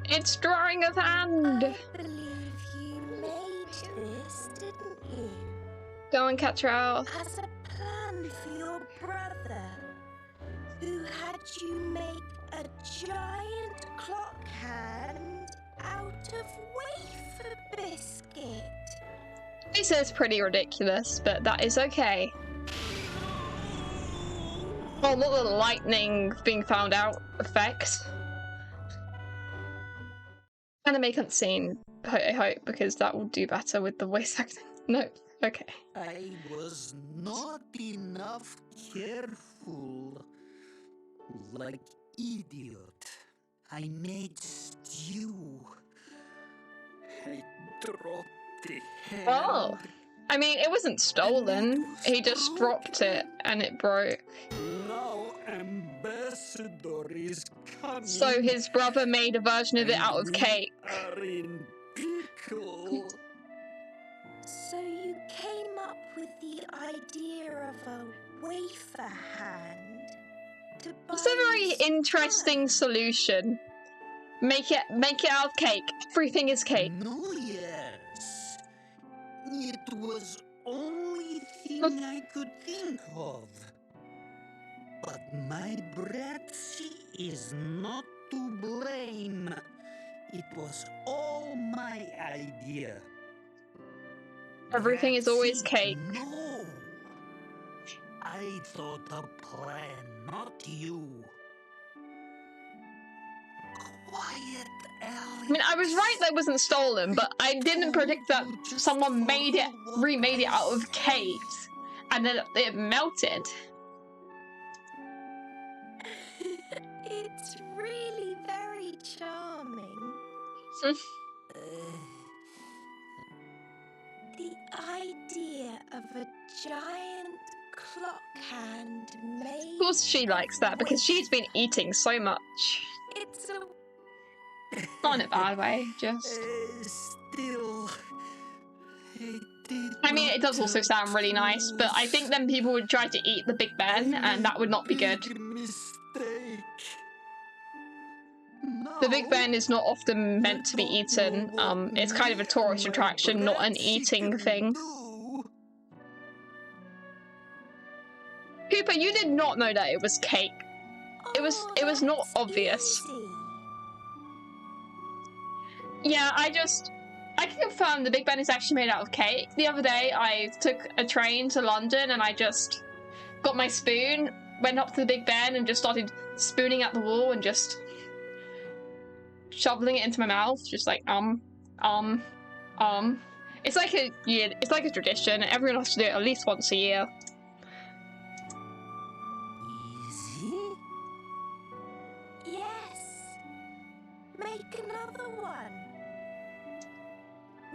It's drawing of hand! I believe you made this, didn't you? Go on, Katrielle. As a plan for your brother, who had you make a giant clock hand out of wafer biscuit. This is pretty ridiculous, but that is okay. Oh, not the lightning being found out effect. Anime cutscene, I hope, because that will do better with the voice acting. No, okay. I was not enough careful. Like idiot. I made stew. I dropped the hand. Oh. I mean, it wasn't stolen. He just dropped it and it broke. Now Ambassador is coming. So his brother made a version of it out of cake. Are in pickle. So you came up with the idea of a wafer hand to buy It's a very you interesting time. solution. Make it out of cake. Everything is cake. No, yes. It was only thing I could think of. But my Bratzy is not to blame. It was all my idea. Everything is always Bratzy, cake. No. I thought the plan, not you. Quiet, Alex. I mean, I was right that it wasn't stolen, but I didn't predict that someone remade it out of cake, and then it melted. It's really very charming. The idea of a giant clock hand made. Of course she likes that, because she's been eating so much. It's a. Not in a bad way, just... Still, I mean, it does also sound really nice, but I think then people would try to eat the Big Ben, and that would not be good. Mistake. The Big Ben is not often meant to be eaten. It's kind of a tourist attraction, not an eating thing. Cooper, you did not know that it was cake. It was not that's obvious. easy. Yeah, I can confirm the Big Ben is actually made out of cake. The other day, I took a train to London and I just got my spoon, went up to the Big Ben and just started spooning at the wall and just shoveling it into my mouth, just like It's like a tradition. Everyone has to do it at least once a year. Easy? Yes. Make another one.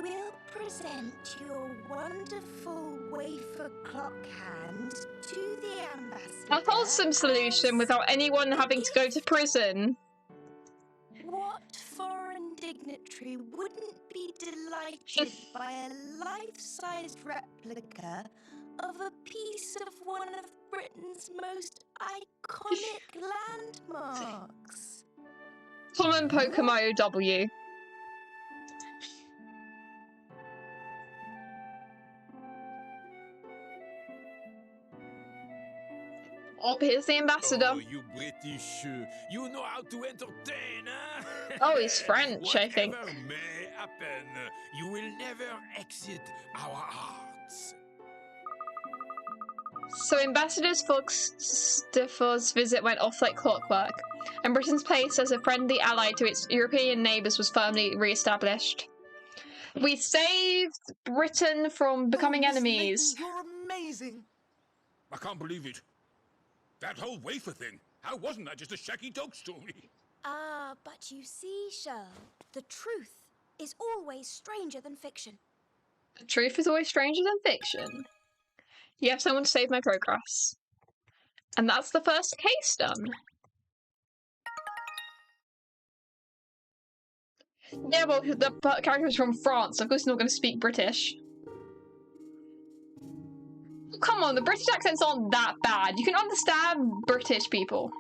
We'll present your wonderful wafer clock hand to the ambassador. A wholesome solution without anyone having to go to prison. What foreign dignitary wouldn't be delighted by a life-sized replica of a piece of one of Britain's most iconic landmarks? Common Pokemon W. Oh, here's the ambassador. Oh, you British, you know how to entertain, huh? Oh, he's French, I think. Whatever may happen, you will never exit our hearts. So Ambassador Fox's visit went off like clockwork, and Britain's place as a friendly ally to its European neighbours was firmly re-established. We saved Britain from becoming enemies. You're amazing. I can't believe it. That whole wafer thing, how wasn't that just a shaky dog story? Ah, but you see, Shirl, the truth is always stranger than fiction. The truth is always stranger than fiction. Yes, I want to save my progress. And that's the first case done. Yeah, well, the character's from France, of course he's not going to speak British. Come on, the British accents aren't that bad. You can understand British people.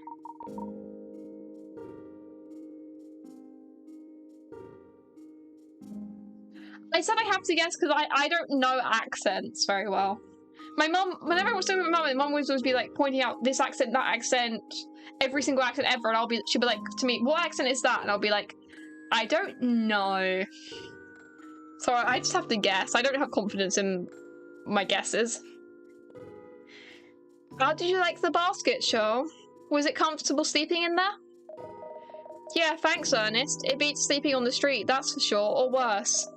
I said I have to guess because I don't know accents very well. My mum, whenever I was talking with my mum would always be like pointing out this accent, that accent, every single accent ever, and she'd be like to me, what accent is that? And I'll be like, I don't know. So I just have to guess. I don't have confidence in my guesses. How did you like the basket, Cheryl? Was it comfortable sleeping in there? Yeah, thanks, Ernest. It beats sleeping on the street, that's for sure, or worse.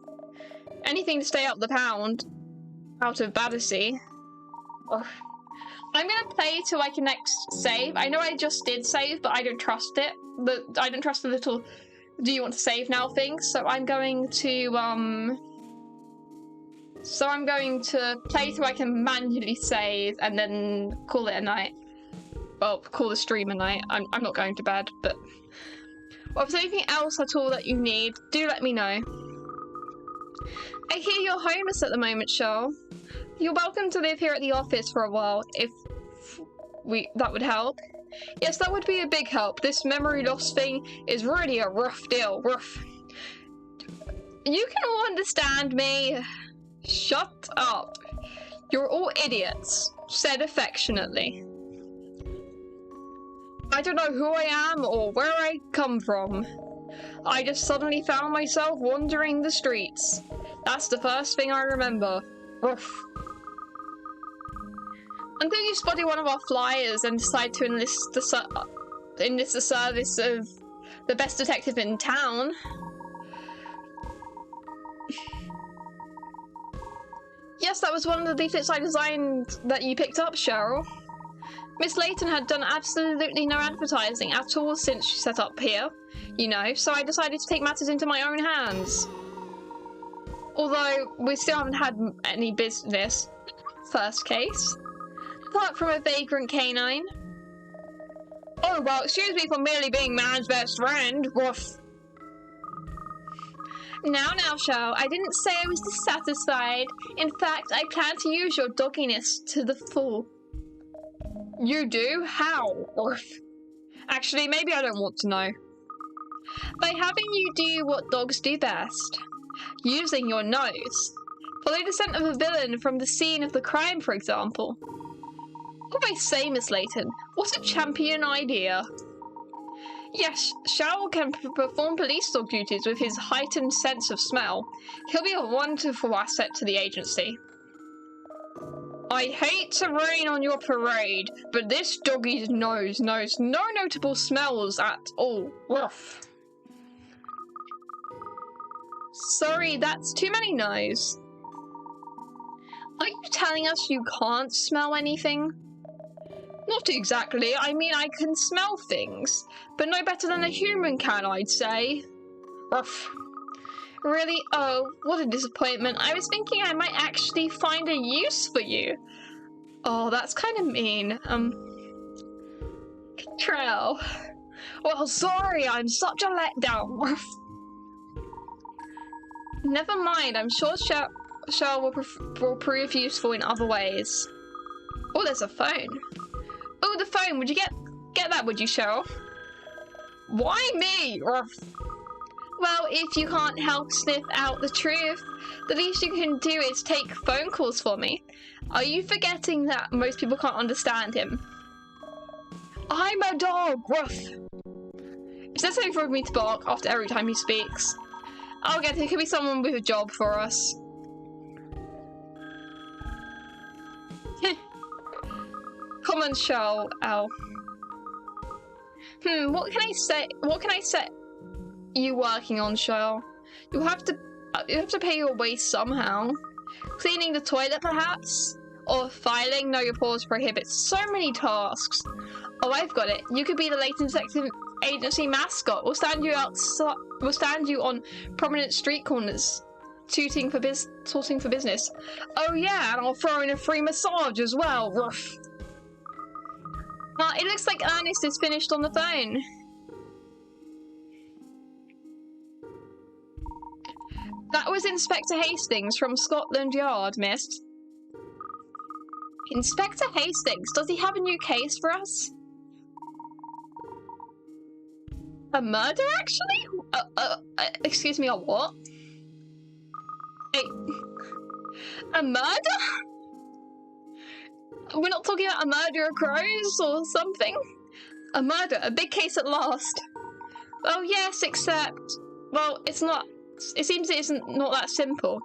Anything to stay up the pound. Out of Battersea. Ugh. I'm gonna play till I can next save. I know I just did save, but I don't trust it. I don't trust the little do you want to save now thing, so I'm going to play till I can manually save and then call it a night. Well, call the stream a night. I'm not going to bed, but well, if there's anything else at all that you need, do let me know. I hear you're homeless at the moment, Cheryl. You're welcome to live here at the office for a while, if that would help. Yes, that would be a big help. This memory loss thing is really a rough deal. Rough. You can all understand me. Shut up. You're all idiots, said affectionately. I don't know who I am or where I come from. I just suddenly found myself wandering the streets. That's the first thing I remember. Oof. Until you spotted one of our flyers and decide to enlist the service of the best detective in town. Yes, that was one of the leaflets I designed that you picked up, Cheryl. Miss Layton had done absolutely no advertising at all since she set up here, you know, so I decided to take matters into my own hands. Although we still haven't had any business. First case. Apart from a vagrant canine. Oh, well, excuse me for merely being man's best friend. Woof. Now, Cheryl, I didn't say I was dissatisfied. In fact, I plan to use your dogginess to the full. You do? How? Woof. Actually, maybe I don't want to know. By having you do what dogs do best. Using your nose. Follow the scent of a villain from the scene of the crime, for example. What I say, Miss Layton? What a champion idea. Yes, Cheryl can perform police dog duties with his heightened sense of smell. He'll be a wonderful asset to the agency. I hate to rain on your parade, but this doggie's nose knows no notable smells at all. Woof. Sorry, that's too many no's. Are you telling us you can't smell anything? Not exactly. I mean, I can smell things, but no better than a human can, I'd say. Ruff. Really? Oh, what a disappointment. I was thinking I might actually find a use for you. Oh, that's kind of mean. Katrielle. Well, sorry, I'm such a letdown. Ruff. Never mind, I'm sure Cheryl will prove useful in other ways. Oh, there's a phone. Oh, the phone. Would you get that, would you, Cheryl? Why me? Ruff. Well, if you can't help sniff out the truth, the least you can do is take phone calls for me. Are you forgetting that most people can't understand him? I'm a dog. Ruff. Is there something for me to bark after every time he speaks? I'll get it. It could be someone with a job for us. Come on, Cheryl. Ow. What can I say? What can I set you working on, Cheryl? You have to pay your way somehow. Cleaning the toilet, perhaps? Or filing? No, your pause prohibits. So many tasks. Oh, I've got it. You could be the Layton Detective Agency mascot. We'll stand you on prominent street corners sorting for business. Oh yeah, and I'll throw in a free massage as well. Ruff. It looks like Ernest is finished on the phone. That was Inspector Hastings from Scotland Yard, miss. Inspector Hastings? Does he have a new case for us? A murder, actually? Excuse me, a what? A murder? We're not talking about a murder of crows or something? A murder, a big case at last. Oh yes, except... Well, it's not... It seems it isn't not that simple.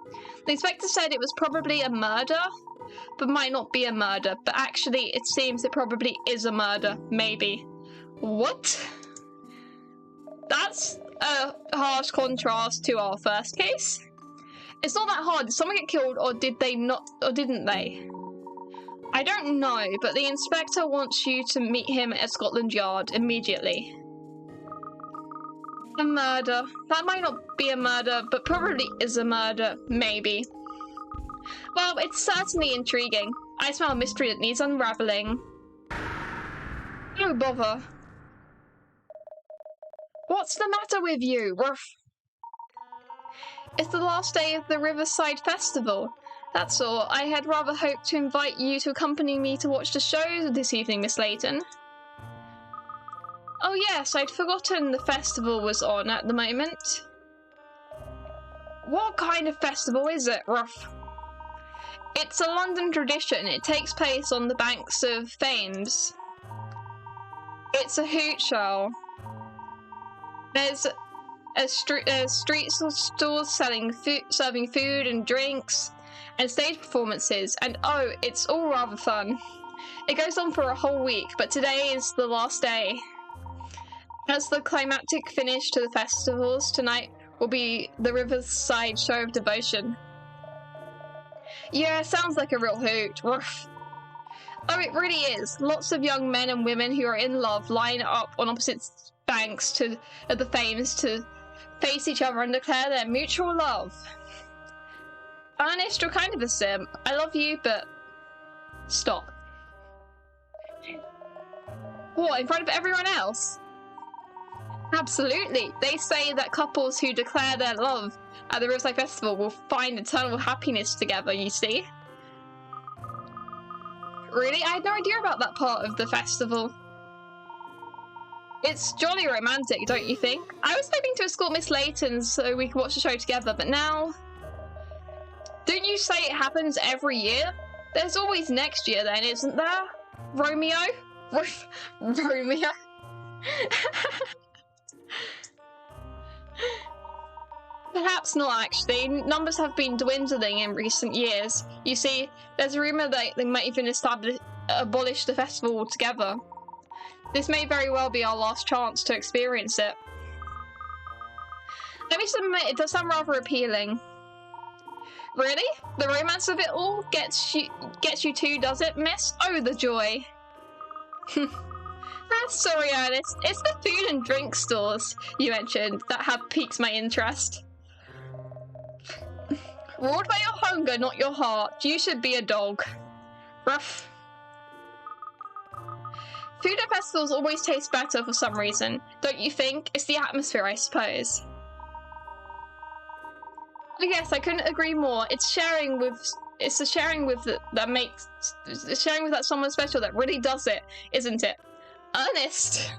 The inspector said it was probably a murder, but might not be a murder. But actually, it seems it probably is a murder. Maybe. What? That's a harsh contrast to our first case. It's not that hard. Did someone get killed, or did they not, or didn't they? I don't know, but the inspector wants you to meet him at Scotland Yard immediately. A murder. That might not be a murder, but probably is a murder. Maybe. Well, it's certainly intriguing. I smell a mystery that needs unraveling. Oh, bother. What's the matter with you, Ruff? It's the last day of the Riverside Festival. That's all. I had rather hoped to invite you to accompany me to watch the show this evening, Miss Layton. Oh yes, I'd forgotten the festival was on at the moment. What kind of festival is it, Ruff? It's a London tradition. It takes place on the banks of Thames. It's a hoot show. There's street stores serving food and drinks, and stage performances, and oh, it's all rather fun. It goes on for a whole week, but today is the last day. As the climactic finish to the festivals, tonight will be the Riverside Show of Devotion. Yeah, sounds like a real hoot. Ruff. Oh, it really is. Lots of young men and women who are in love line up on opposite banks of the Thames to face each other and declare their mutual love. Ernest, you're kind of a simp. I love you, but stop. What, in front of everyone else? Absolutely. They say that couples who declare their love at the Riverside Festival will find eternal happiness together, you see. Really? I had no idea about that part of the festival. It's jolly romantic, don't you think? I was hoping to escort Miss Layton so we could watch the show together, but now... Don't you say it happens every year? There's always next year then, isn't there? Romeo? Romeo? Perhaps not, actually. Numbers have been dwindling in recent years. You see, there's a rumour that they might even abolish the festival altogether. This may very well be our last chance to experience it. Let me submit, it does sound rather appealing. Really? The romance of it all gets you too, does it, miss? Oh, the joy. Sorry, Ernest. It's the food and drink stores you mentioned that have piqued my interest. Ruled by your hunger, not your heart. You should be a dog. Ruff. Food at festivals always taste better for some reason, don't you think? It's the atmosphere, I suppose. I guess I couldn't agree more. It's the sharing with that someone special that really does it, isn't it? Ernest,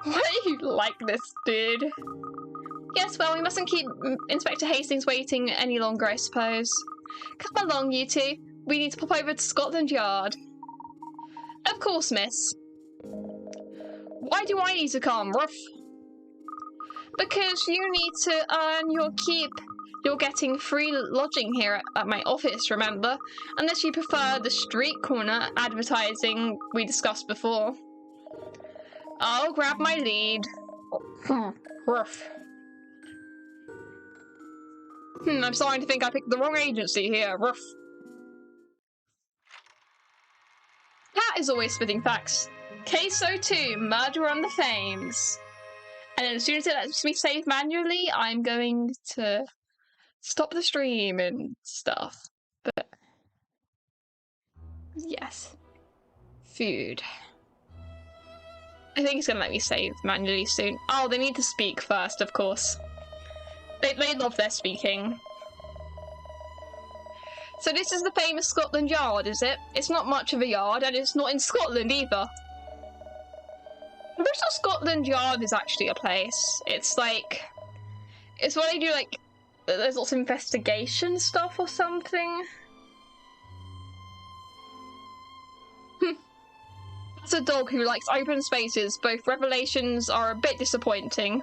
why are you like this, dude? Yes, well, we mustn't keep Inspector Hastings waiting any longer, I suppose. Come along, you two. We need to pop over to Scotland Yard. Of course, miss. Why do I need to come, Ruff? Because you need to earn your keep. You're getting free lodging here at my office, remember? Unless you prefer the street corner advertising we discussed before. I'll grab my lead. Ruff. I'm starting to think I picked the wrong agency here. Ruff. Cat is always spitting facts. Case 02, Murder on the Thames. And then as soon as it lets me save manually, I'm going to stop the stream and stuff. But yes. Food. I think it's gonna let me save manually soon. Oh, they need to speak first, of course. They love their speaking. So this is the famous Scotland Yard, is it? It's not much of a yard, and it's not in Scotland either. I'm pretty sure Scotland Yard is actually a place. It's like... it's where they do, like... there's lots of investigation stuff or something. As a dog who likes open spaces, both revelations are a bit disappointing.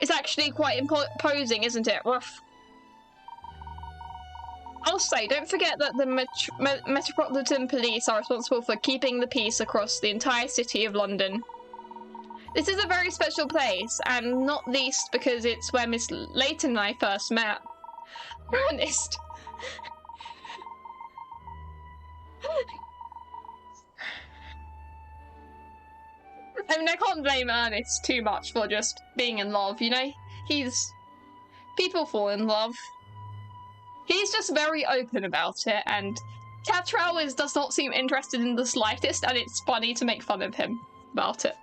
It's actually quite imposing, isn't it? Woof. I'll say, don't forget that the Metropolitan Police are responsible for keeping the peace across the entire city of London. This is a very special place, and not least because it's where Miss Layton and I first met. Ernest! I mean, I can't blame Ernest too much for just being in love, you know? People fall in love. He's just very open about it, and Katrielle does not seem interested in the slightest, and it's funny to make fun of him about it.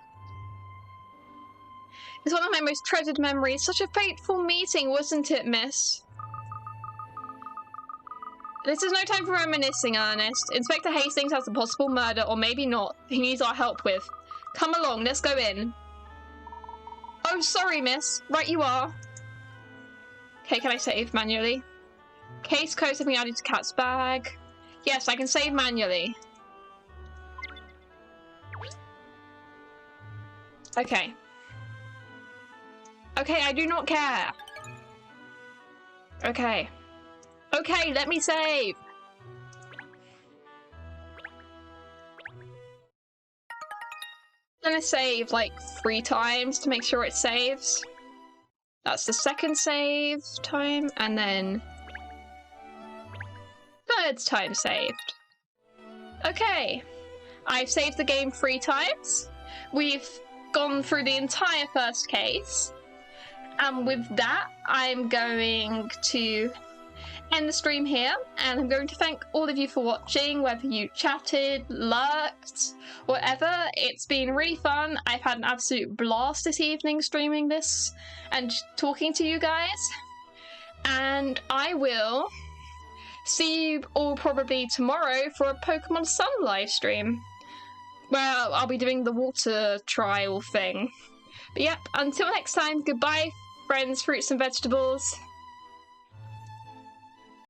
It's one of my most treasured memories. Such a fateful meeting, wasn't it, miss? This is no time for reminiscing, Ernest. Inspector Hastings has a possible murder, or maybe not, he needs our help with. Come along, let's go in. Oh, sorry, miss. Right you are. Okay, can I save manually? Case codes have been added to Cat's bag. Yes, I can save manually. Okay. Okay, I do not care. Okay. Okay, let me save. I'm gonna save like 3 times to make sure it saves. That's the second save time, and then third time saved. Okay, I've saved the game 3 times. We've gone through the entire first case, and with that, I'm going to end the stream here, and I'm going to thank all of you for watching, whether you chatted, lurked, whatever. It's been really fun. I've had an absolute blast this evening streaming this and talking to you guys, and I will see you all probably tomorrow for a Pokemon Sun live stream, where I'll be doing the water trial thing. But yep, until next time, goodbye friends, fruits and vegetables.